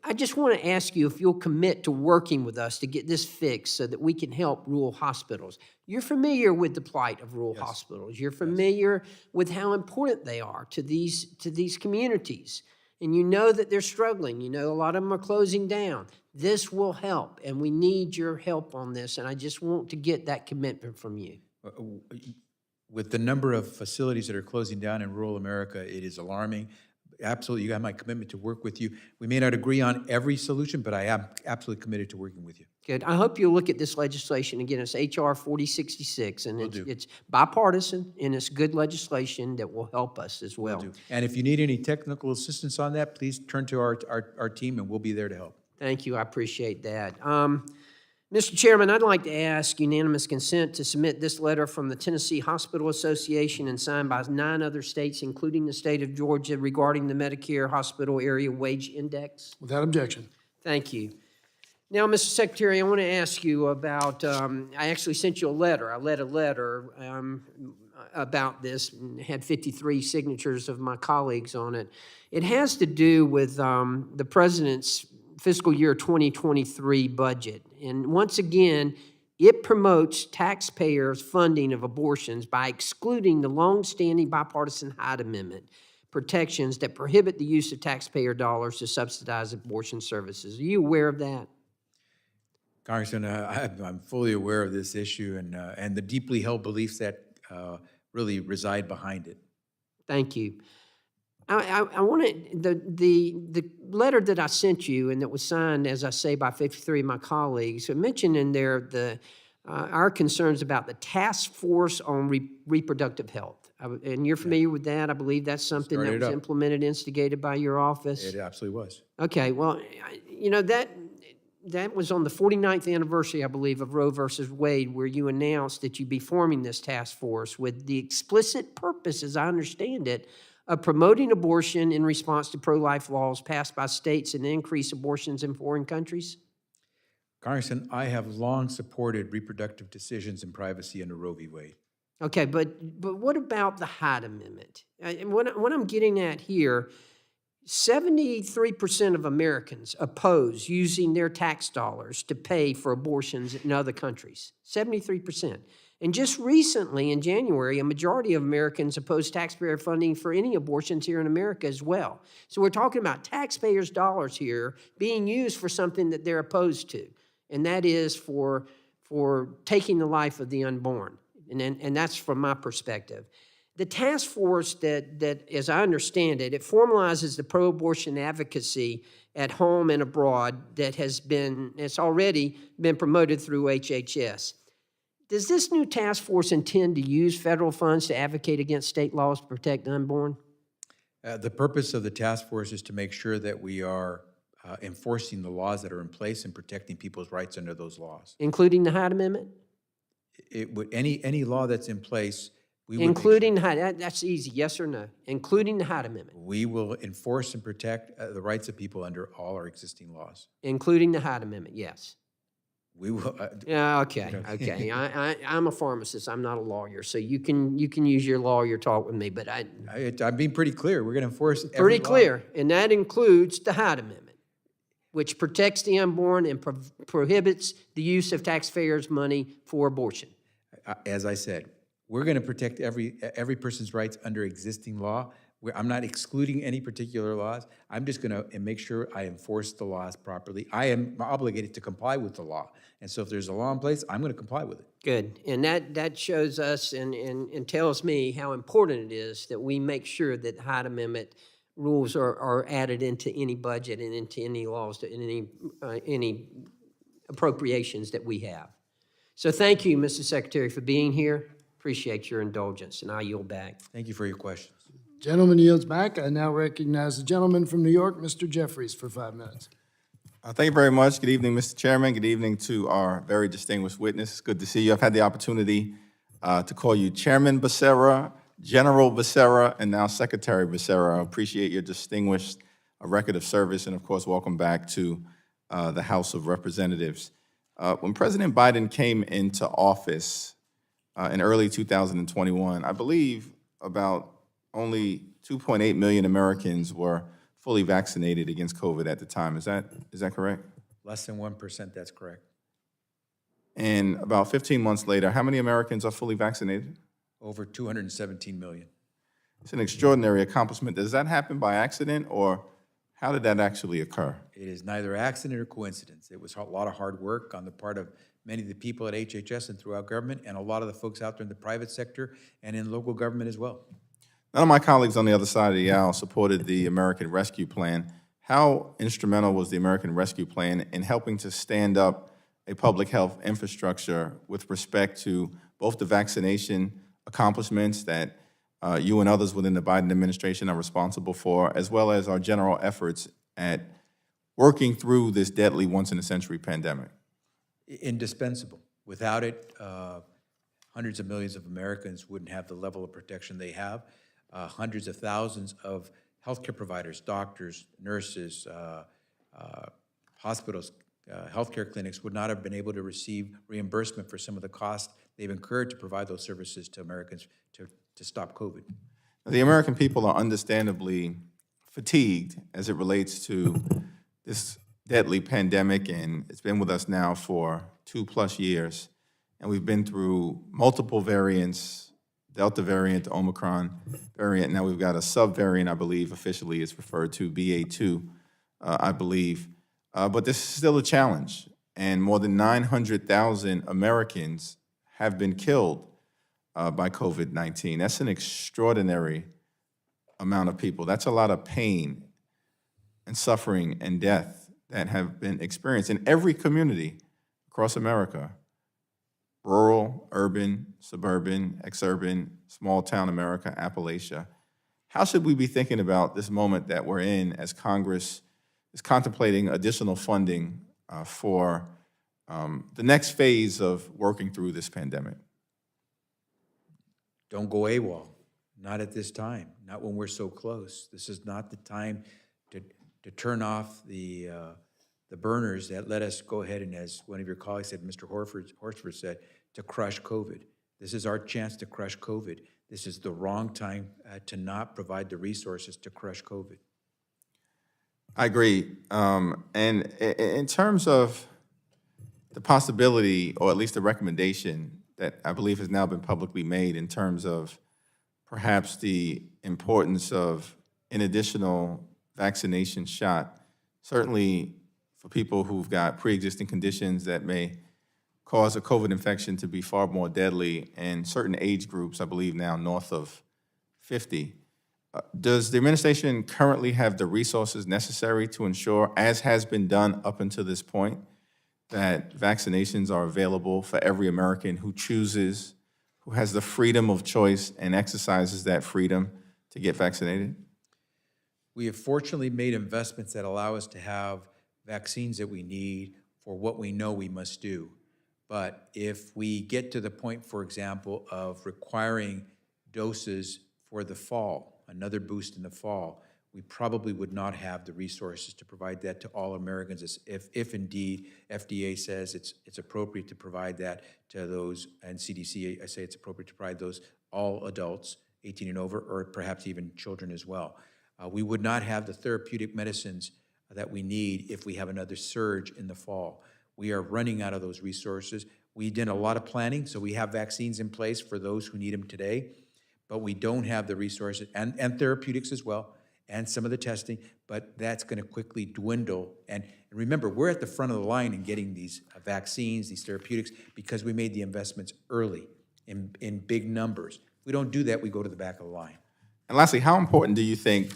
I just want to ask you if you'll commit to working with us to get this fixed so that we can help rural hospitals. You're familiar with the plight of rural hospitals. You're familiar with how important they are to these communities. And you know that they're struggling. You know a lot of them are closing down. This will help, and we need your help on this, and I just want to get that commitment from you. With the number of facilities that are closing down in rural America, it is alarming. Absolutely, you got my commitment to work with you. We may not agree on every solution, but I am absolutely committed to working with you. Good. I hope you'll look at this legislation. Again, it's H.R. 4066, and it's bipartisan, and it's good legislation that will help us as well. Will do. And if you need any technical assistance on that, please turn to our team, and we'll be there to help. Thank you. I appreciate that. Mr. Chairman, I'd like to ask unanimous consent to submit this letter from the Tennessee Hospital Association and signed by 9 other states, including the state of Georgia, regarding the Medicare Hospital Area Wage Index. Without objection. Thank you. Now, Mr. Secretary, I want to ask you about, I actually sent you a letter. I led a letter about this and had 53 signatures of my colleagues on it. It has to do with the President's fiscal year 2023 budget. And once again, it promotes taxpayers' funding of abortions by excluding the longstanding bipartisan Hyde Amendment protections that prohibit the use of taxpayer dollars to subsidize abortion services. Are you aware of that? Congressman, I'm fully aware of this issue and the deeply held beliefs that really reside behind it. Thank you. I wanted, the letter that I sent you and that was signed, as I say, by 53 of my colleagues, it mentioned in there our concerns about the task force on reproductive health. And you're familiar with that? I believe that's something that was implemented, instigated by your office? It absolutely was. Okay, well, you know, that was on the 49th anniversary, I believe, of Roe versus Wade, where you announced that you'd be forming this task force with the explicit purpose, as I understand it, of promoting abortion in response to pro-life laws passed by states and increase abortions in foreign countries? Congressman, I have long supported reproductive decisions and privacy under Roe v. Wade. Okay, but what about the Hyde Amendment? And what I'm getting at here, 73% of Americans oppose using their tax dollars to pay for abortions in other countries. 73%. And just recently, in January, a majority of Americans opposed taxpayer funding for any abortions here in America as well. So we're talking about taxpayers' dollars here being used for something that they're opposed to, and that is for taking the life of the unborn. And that's from my perspective. The task force that, as I understand it, it formalizes the pro-abortion advocacy at home and abroad it's already been promoted through HHS. Does this new task force intend to use federal funds to advocate against state laws to protect the unborn? The purpose of the task force is to make sure that we are enforcing the laws that are in place and protecting people's rights under those laws. Including the Hyde Amendment? Any law that's in place, we would Including Hyde, that's easy, yes or no? Including the Hyde Amendment? we will enforce and protect the rights of people under all our existing laws. Including the Hyde Amendment, yes. We will. Yeah, okay. I'm a pharmacist. I'm not a lawyer, so you can use your lawyer talk with me. But I'm being pretty clear. We're going to enforce every pretty law. clear, and that includes the Hyde Amendment, which protects the unborn and prohibits the use of taxpayers' money for abortion. As I said, we're going to protect every person's rights under existing law. I'm not excluding any particular laws. I'm just going to make sure I enforce the laws properly. I am obligated to comply with the law. And so if there's a law in place, I'm going to comply with it. Good. And that shows us and tells me how important it is that we make sure that Hyde Amendment rules are added into any budget and into any laws, any appropriations that we have. So thank you, Mr. Secretary, for being here. Appreciate your indulgence, and I yield back. Thank you for your questions. Gentleman yields back. I now recognize the gentleman from New York, Mr. Jeffries, for 5 minutes. Thank you very much. Good evening, Mr. Chairman. Good evening to our very distinguished witness. It's good to see you. I've had the opportunity to call you Chairman Becerra, General Becerra, and now Secretary Becerra. I appreciate your distinguished record of service, and of course, welcome back to the House of Representatives. When President Biden came into office in early 2021, I believe about only 2.8 million Americans were fully vaccinated against COVID at the time. Is that correct? Less than 1%, that's correct. And about 15 months later, how many Americans are fully vaccinated? Over 217 million. It's an extraordinary accomplishment. Does that happen by accident, or how did that actually occur? It is neither accident or coincidence. It was a lot of hard work on the part of many of the people at HHS and throughout government, and a lot of the folks out there in the private sector and in local government as well. None of my colleagues on the other side of the aisle supported the American Rescue Plan. How instrumental was the American Rescue Plan in helping to stand up a public health infrastructure with respect to both the vaccination accomplishments that you and others within the Biden administration are responsible for, as well as our general efforts at working through this deadly once-in-a-century pandemic? Indispensable. Without it, hundreds of millions of Americans wouldn't have the level of protection they have. Hundreds of thousands of healthcare providers, doctors, nurses, hospitals, healthcare clinics would not have been able to receive reimbursement for some of the costs they've incurred to provide those services to Americans to stop COVID. The American people are understandably fatigued as it relates to this deadly pandemic, and it's been with us now for 2+ years. And we've been through multiple variants, Delta variant, Omicron variant. Now we've got a subvariant, I believe, officially it's referred to, BA2, I believe. But this is still a challenge. And more than 900,000 Americans have been killed by COVID-19. That's an extraordinary amount of people. That's a lot of pain and suffering and death that have been experienced in every community across America. Rural, urban, suburban, exurban, small town America, Appalachia. How should we be thinking about this moment that we're in as Congress is contemplating additional funding for the next phase of working through this pandemic? Don't go AWOL, not at this time, not when we're so close. This is not the time to turn off the burners that let us go ahead and, as one of your colleagues said, Mr. Horsford said, to crush COVID. This is our chance to crush COVID. This is the wrong time to not provide the resources to crush COVID. I agree. And in terms of the possibility, or at least the recommendation that I believe has now been publicly made in terms of perhaps the importance of an additional vaccination shot, certainly for people who've got pre-existing conditions that may cause a COVID infection to be far more deadly, and certain age groups, I believe now north of 50. Does the administration currently have the resources necessary to ensure, as has been done up until this point, that vaccinations are available for every American who chooses, who has the freedom of choice and exercises that freedom to get vaccinated? We have fortunately made investments that allow us to have vaccines that we need for what we know we must do. But if we get to the point, for example, of requiring doses for the fall, another boost in the fall, we probably would not have the resources to provide that to all Americans if indeed FDA says it's appropriate to provide that to those, and CDC, I say it's appropriate to provide those all adults 18 and over, or perhaps even children as well. We would not have the therapeutic medicines that we need if we have another surge in the fall. We are running out of those resources. We did a lot of planning, so we have vaccines in place for those who need them today, but we don't have the resources, and therapeutics as well, and some of the testing, but that's going to quickly dwindle. And remember, we're at the front of the line in getting these vaccines, these therapeutics, because we made the investments early in big numbers. If we don't do that, we go to the back of the line. And lastly, how important do you think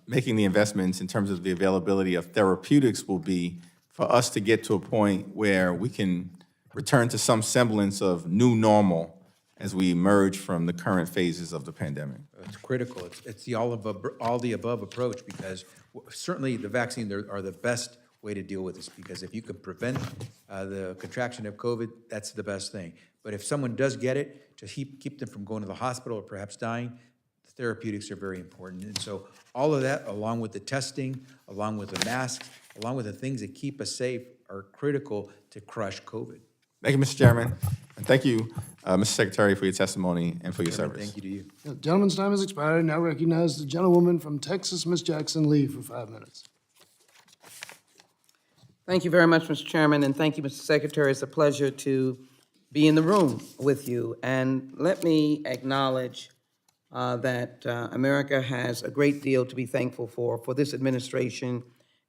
making the investments in terms of the availability of therapeutics will be for us to get to a point where we can return to some semblance of new normal as we emerge from the current phases of the pandemic? It's critical. It's the all the above approach, because certainly the vaccine are the best way to deal with this, because if you can prevent the contraction of COVID, that's the best thing. But if someone does get it, to keep them from going to the hospital or perhaps dying, the therapeutics are very important. And so all of that, along with the testing, along with the masks, along with the things that keep us safe, are critical to crush COVID. Thank you, Mr. Chairman. And thank you, Mr. Secretary, for your testimony and for your service. Thank you to you. The gentleman's time has expired. Now recognize the gentlewoman from Texas, Ms. Jackson Lee, for 5 minutes. Thank you very much, Mr. Chairman, and thank you, Mr. Secretary. It's a pleasure to be in the room with you. And let me acknowledge that America has a great deal to be thankful for this administration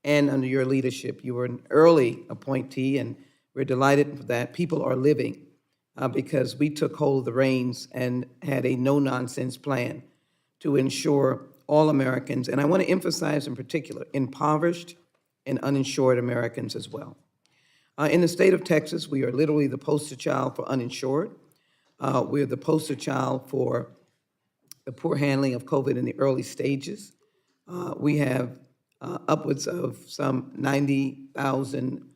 and under your leadership. You were an early appointee, and we're delighted that people are living because we took hold of the reins and had a no-nonsense plan to ensure all Americans, and I want to emphasize in particular, impoverished and uninsured Americans as well. In the state of Texas, we are literally the poster child for uninsured. We're the poster child for the poor handling of COVID in the early stages. We have upwards of some 90,000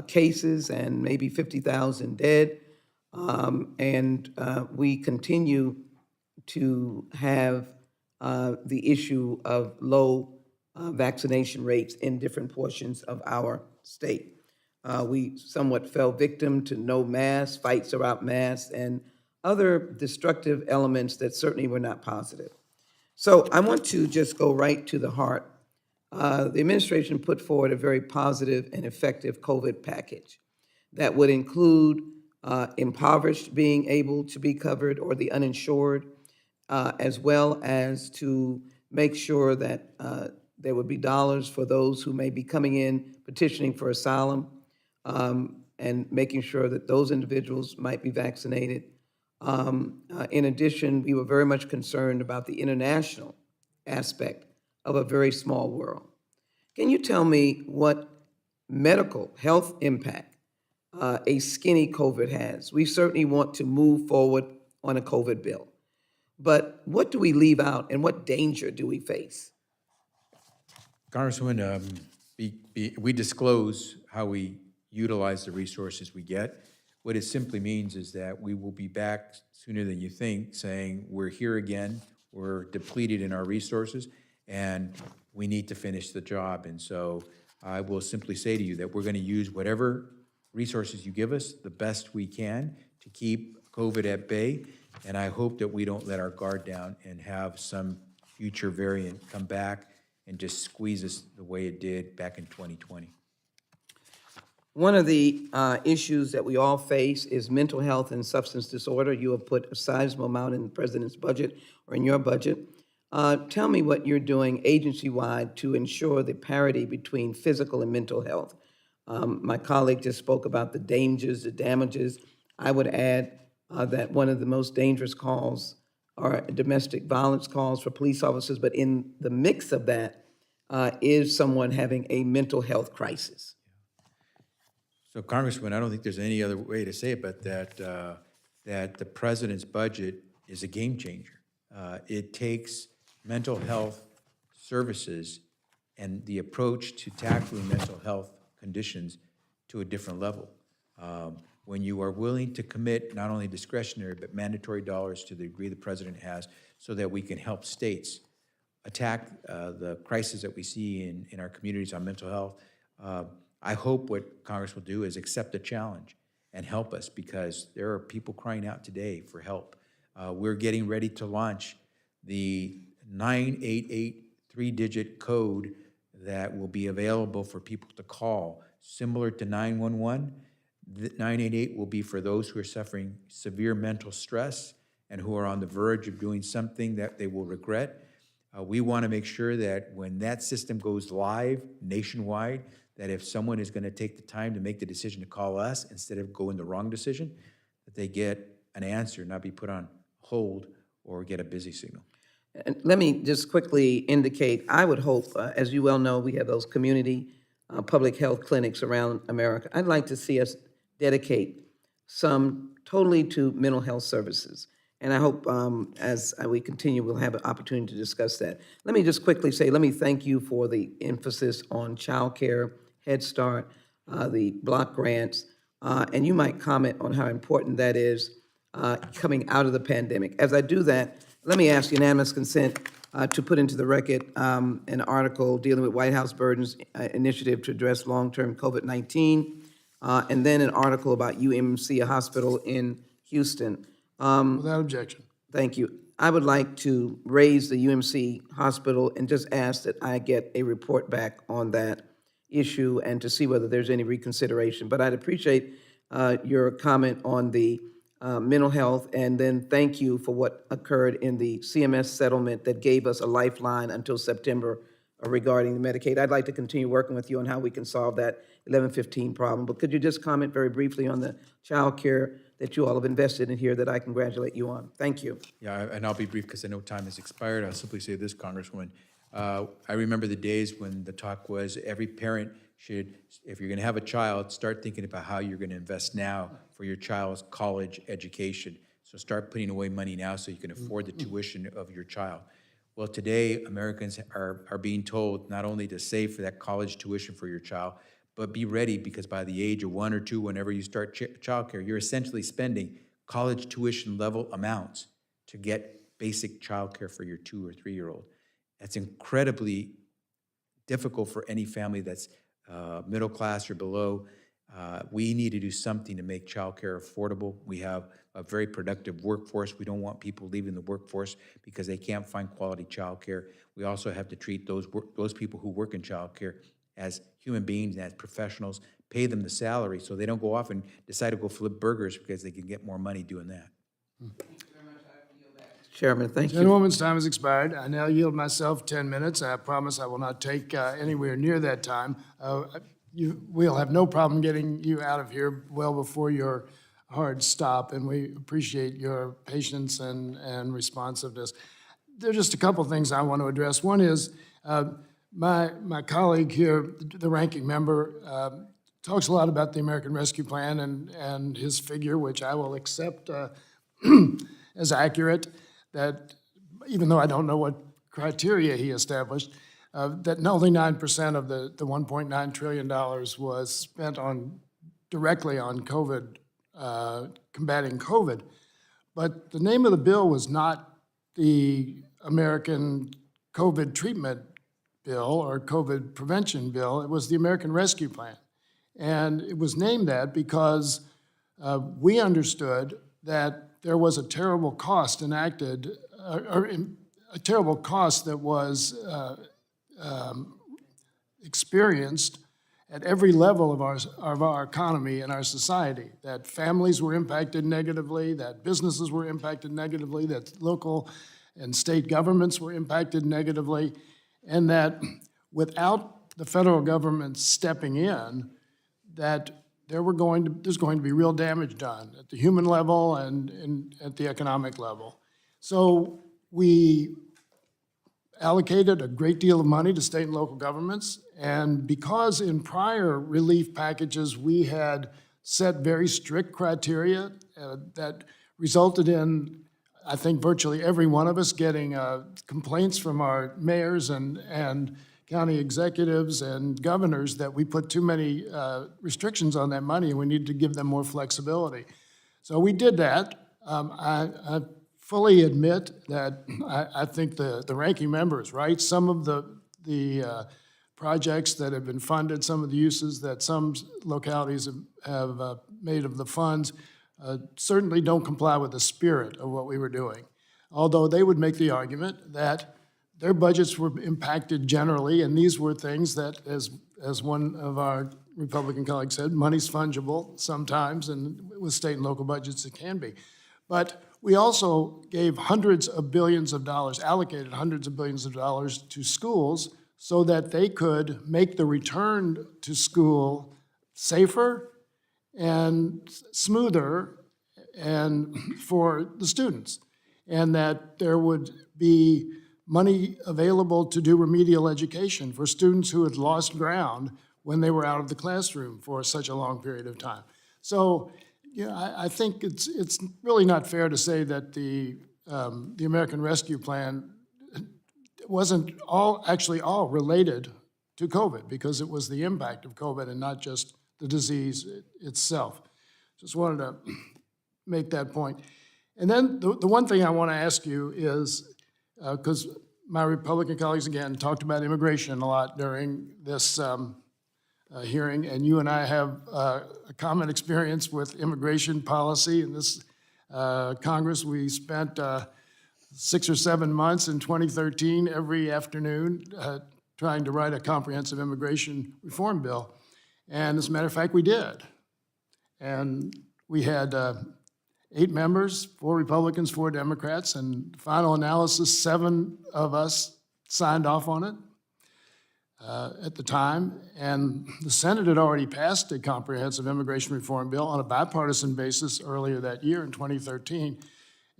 cases and maybe 50,000 dead. And we continue to have the issue of low vaccination rates in different portions of our state. We somewhat fell victim to no masks, fights about masks, and other destructive elements that certainly were not positive. So I want to just go right to the heart. The administration put forward a very positive and effective COVID package that would include impoverished being able to be covered or the uninsured, as well as to make sure that there would be dollars for those who may be coming in petitioning for asylum, and making sure that those individuals might be vaccinated. In addition, we were very much concerned about the international aspect of a very small world. Can you tell me what medical health impact a skinny COVID has? We certainly want to move forward on a COVID bill, but what do we leave out and what danger do we face? Congresswoman, we disclose how we utilize the resources we get. What it simply means is that we will be back sooner than you think, saying we're here again, we're depleted in our resources, and we need to finish the job. And so I will simply say to you that we're going to use whatever resources you give us the best we can to keep COVID at bay. And I hope that we don't let our guard down and have some future variant come back and just squeeze us the way it did back in 2020. One of the issues that we all face is mental health and substance disorder. You have put a sizable amount in the president's budget or in your budget. Tell me what you're doing agency-wide to ensure the parity between physical and mental health. My colleague just spoke about the dangers, the damages. I would add that one of the most dangerous calls are domestic violence calls for police officers, but in the mix of that is someone having a mental health crisis. So, Congressman, I don't think there's any other way to say it, but that the president's budget is a game changer. It takes mental health services and the approach to tackling mental health conditions to a different level. When you are willing to commit not only discretionary but mandatory dollars to the degree the president has, so that we can help states attack the crisis that we see in our communities on mental health. I hope what Congress will do is accept the challenge and help us, because there are people crying out today for help. We're getting ready to launch the 988 three-digit code that will be available for people to call, similar to 911. The 988 will be for those who are suffering severe mental stress and who are on the verge of doing something that they will regret. We want to make sure that when that system goes live nationwide, that if someone is going to take the time to make the decision to call us instead of going the wrong decision, that they get an answer, not be put on hold or get a busy signal. And let me just quickly indicate, I would hope, as you well know, we have those community public health clinics around America. I'd like to see us dedicate some totally to mental health services. And I hope as we continue, we'll have an opportunity to discuss that. Let me just quickly say, let me thank you for the emphasis on childcare, Head Start, the block grants, and you might comment on how important that is coming out of the pandemic. As I do that, let me ask unanimous consent to put into the record an article dealing with White House Burdens Initiative to address long-term COVID-19, and then an article about UMC, a hospital in Houston. Without objection. Thank you. I would like to raise the UMC hospital and just ask that I get a report back on that issue and to see whether there's any reconsideration. But I'd appreciate your comment on the mental health, and then thank you for what occurred in the CMS settlement that gave us a lifeline until September regarding the Medicaid. I'd like to continue working with you on how we can solve that 1115 problem. But could you just comment very briefly on the child care that you all have invested in here that I congratulate you on? Thank you. Yeah, and I'll be brief because I know time has expired. I'll simply say this, Congresswoman. I remember the days when the talk was every parent should, if you're going to have a child, start thinking about how you're going to invest now for your child's college education. So start putting away money now so you can afford the tuition of your child. Well, today, Americans are being told not only to save for that college tuition for your child, but be ready, because by the age of 1 or 2, whenever you start childcare, you're essentially spending college tuition level amounts to get basic childcare for your 2 or 3-year-old. That's incredibly difficult for any family that's middle class or below. We need to do something to make childcare affordable. We have a very productive workforce. We don't want people leaving the workforce because they can't find quality childcare. We also have to treat those people who work in childcare as human beings and as professionals, pay them the salary so they don't go off and decide to go flip burgers because they can get more money doing that. Chairman, thank you. Gentlewoman's time has expired. I now yield myself 10 minutes. I promise I will not take anywhere near that time. We'll have no problem getting you out of here well before your hard stop, and we appreciate your patience and responsiveness. There are just a couple things I want to address. One is my colleague here, the ranking member, talks a lot about the American Rescue Plan and his figure, which I will accept as accurate, that even though I don't know what criteria he established, that only 9% of the $1.9 trillion was spent directly on COVID, combating COVID. But the name of the bill was not the American COVID treatment bill or COVID prevention bill. It was the American Rescue Plan. And it was named that because we understood that there was a terrible cost enacted, or a terrible cost that was experienced at every level of our economy and our society, that families were impacted negatively, that businesses were impacted negatively, that local and state governments were impacted negatively, and that without the federal government stepping in, that there's going to be real damage done at the human level and at the economic level. So we allocated a great deal of money to state and local governments, and because in prior relief packages we had set very strict criteria that resulted in, I think, virtually every one of us getting complaints from our mayors and county executives and governors that we put too many restrictions on that money and we needed to give them more flexibility. So we did that. I fully admit that I think the ranking member is right. Some of the projects that have been funded, some of the uses that some localities have made of the funds certainly don't comply with the spirit of what we were doing. Although they would make the argument that their budgets were impacted generally, and these were things that, as one of our Republican colleagues said, money's fungible sometimes, and with state and local budgets it can be. But we also gave hundreds of billions of dollars, allocated hundreds of billions of dollars to schools so that they could make the return to school safer and smoother and for the students, and that there would be money available to do remedial education for students who had lost ground when they were out of the classroom for such a long period of time. So, yeah, I think it's really not fair to say that the American Rescue Plan wasn't actually all related to COVID, because it was the impact of COVID and not just the disease itself. Just wanted to make that point. And then the one thing I want to ask you is, because my Republican colleagues, again, talked about immigration a lot during this hearing, and you and I have a common experience with immigration policy in this Congress. We spent 6 or 7 months in 2013 every afternoon trying to write a comprehensive immigration reform bill. And as a matter of fact, we did. And we had 8 members, 4 Republicans, 4 Democrats, and final analysis, 7 of us signed off on it at the time. And the Senate had already passed a comprehensive immigration reform bill on a bipartisan basis earlier that year in 2013.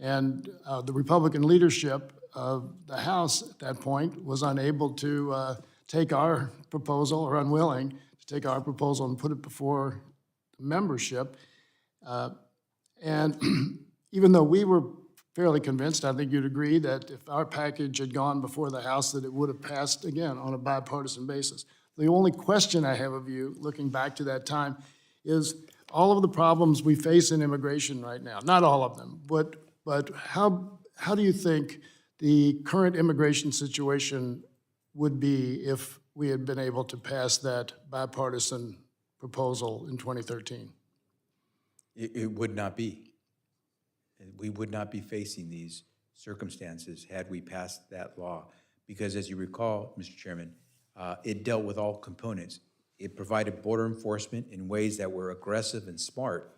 And the Republican leadership of the House at that point was unable to take our proposal, or unwilling to take our proposal and put it before the membership. And even though we were fairly convinced, I think you'd agree, that if our package had gone before the House, that it would have passed again on a bipartisan basis. The only question I have of you, looking back to that time, is all of the problems we face in immigration right now, not all of them, but how do you think the current immigration situation would be if we had been able to pass that bipartisan proposal in 2013. It would not be. We would not be facing these circumstances had we passed that law. Because as you recall, Mr. Chairman, it dealt with all components. It provided border enforcement in ways that were aggressive and smart.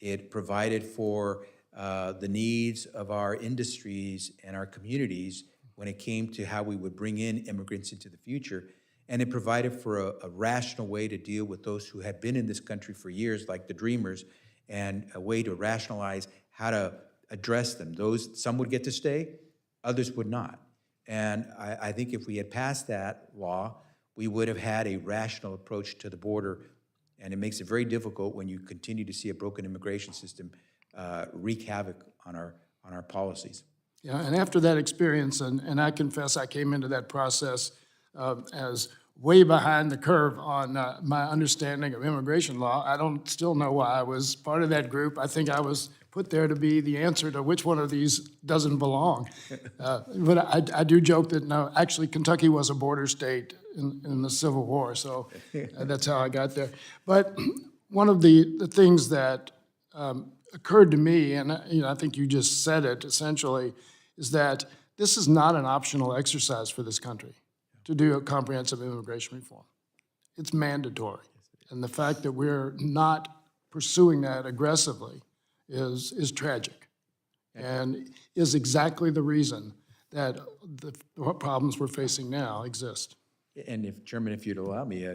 It provided for the needs of our industries and our communities when it came to how we would bring in immigrants into the future. And it provided for a rational way to deal with those who had been in this country for years, like the Dreamers, and a way to rationalize how to address them. Some would get to stay, others would not. And I think if we had passed that law, we would have had a rational approach to the border. And it makes it very difficult when you continue to see a broken immigration system wreak havoc on our policies. Yeah, and after that experience, and I confess I came into that process as way behind the curve on my understanding of immigration law. I don't still know why I was part of that group. I think I was put there to be the answer to which one of these doesn't belong. But I do joke that, no, actually Kentucky was a border state in the Civil War, so that's how I got there. But one of the things that occurred to me, and I think you just said it essentially, is that this is not an optional exercise for this country to do a comprehensive immigration reform. It's mandatory. And the fact that we're not pursuing that aggressively is tragic and is exactly the reason that the problems we're facing now exist. And if, Chairman, if you'd allow me,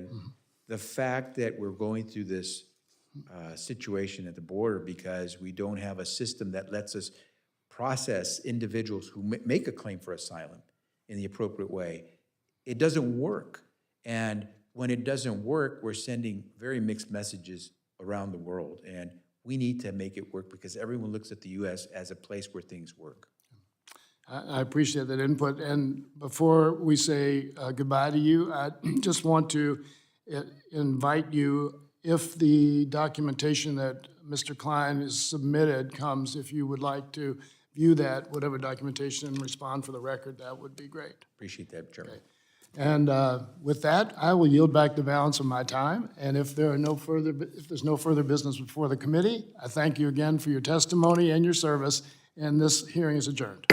the fact that we're going through this situation at the border because we don't have a system that lets us process individuals who make a claim for asylum in the appropriate way, it doesn't work. And when it doesn't work, we're sending very mixed messages around the world. And we need to make it work because everyone looks at the U.S. as a place where things work. I appreciate that input. And before we say goodbye to you, I just want to invite you, if the documentation that Mr. Klein has submitted comes, if you would like to view that, whatever documentation, and respond for the record, that would be great. Appreciate that, Chairman. Okay. And with that, I will yield back the balance of my time. And if there's no further business before the committee, I thank you again for your testimony and your service, and this hearing is adjourned.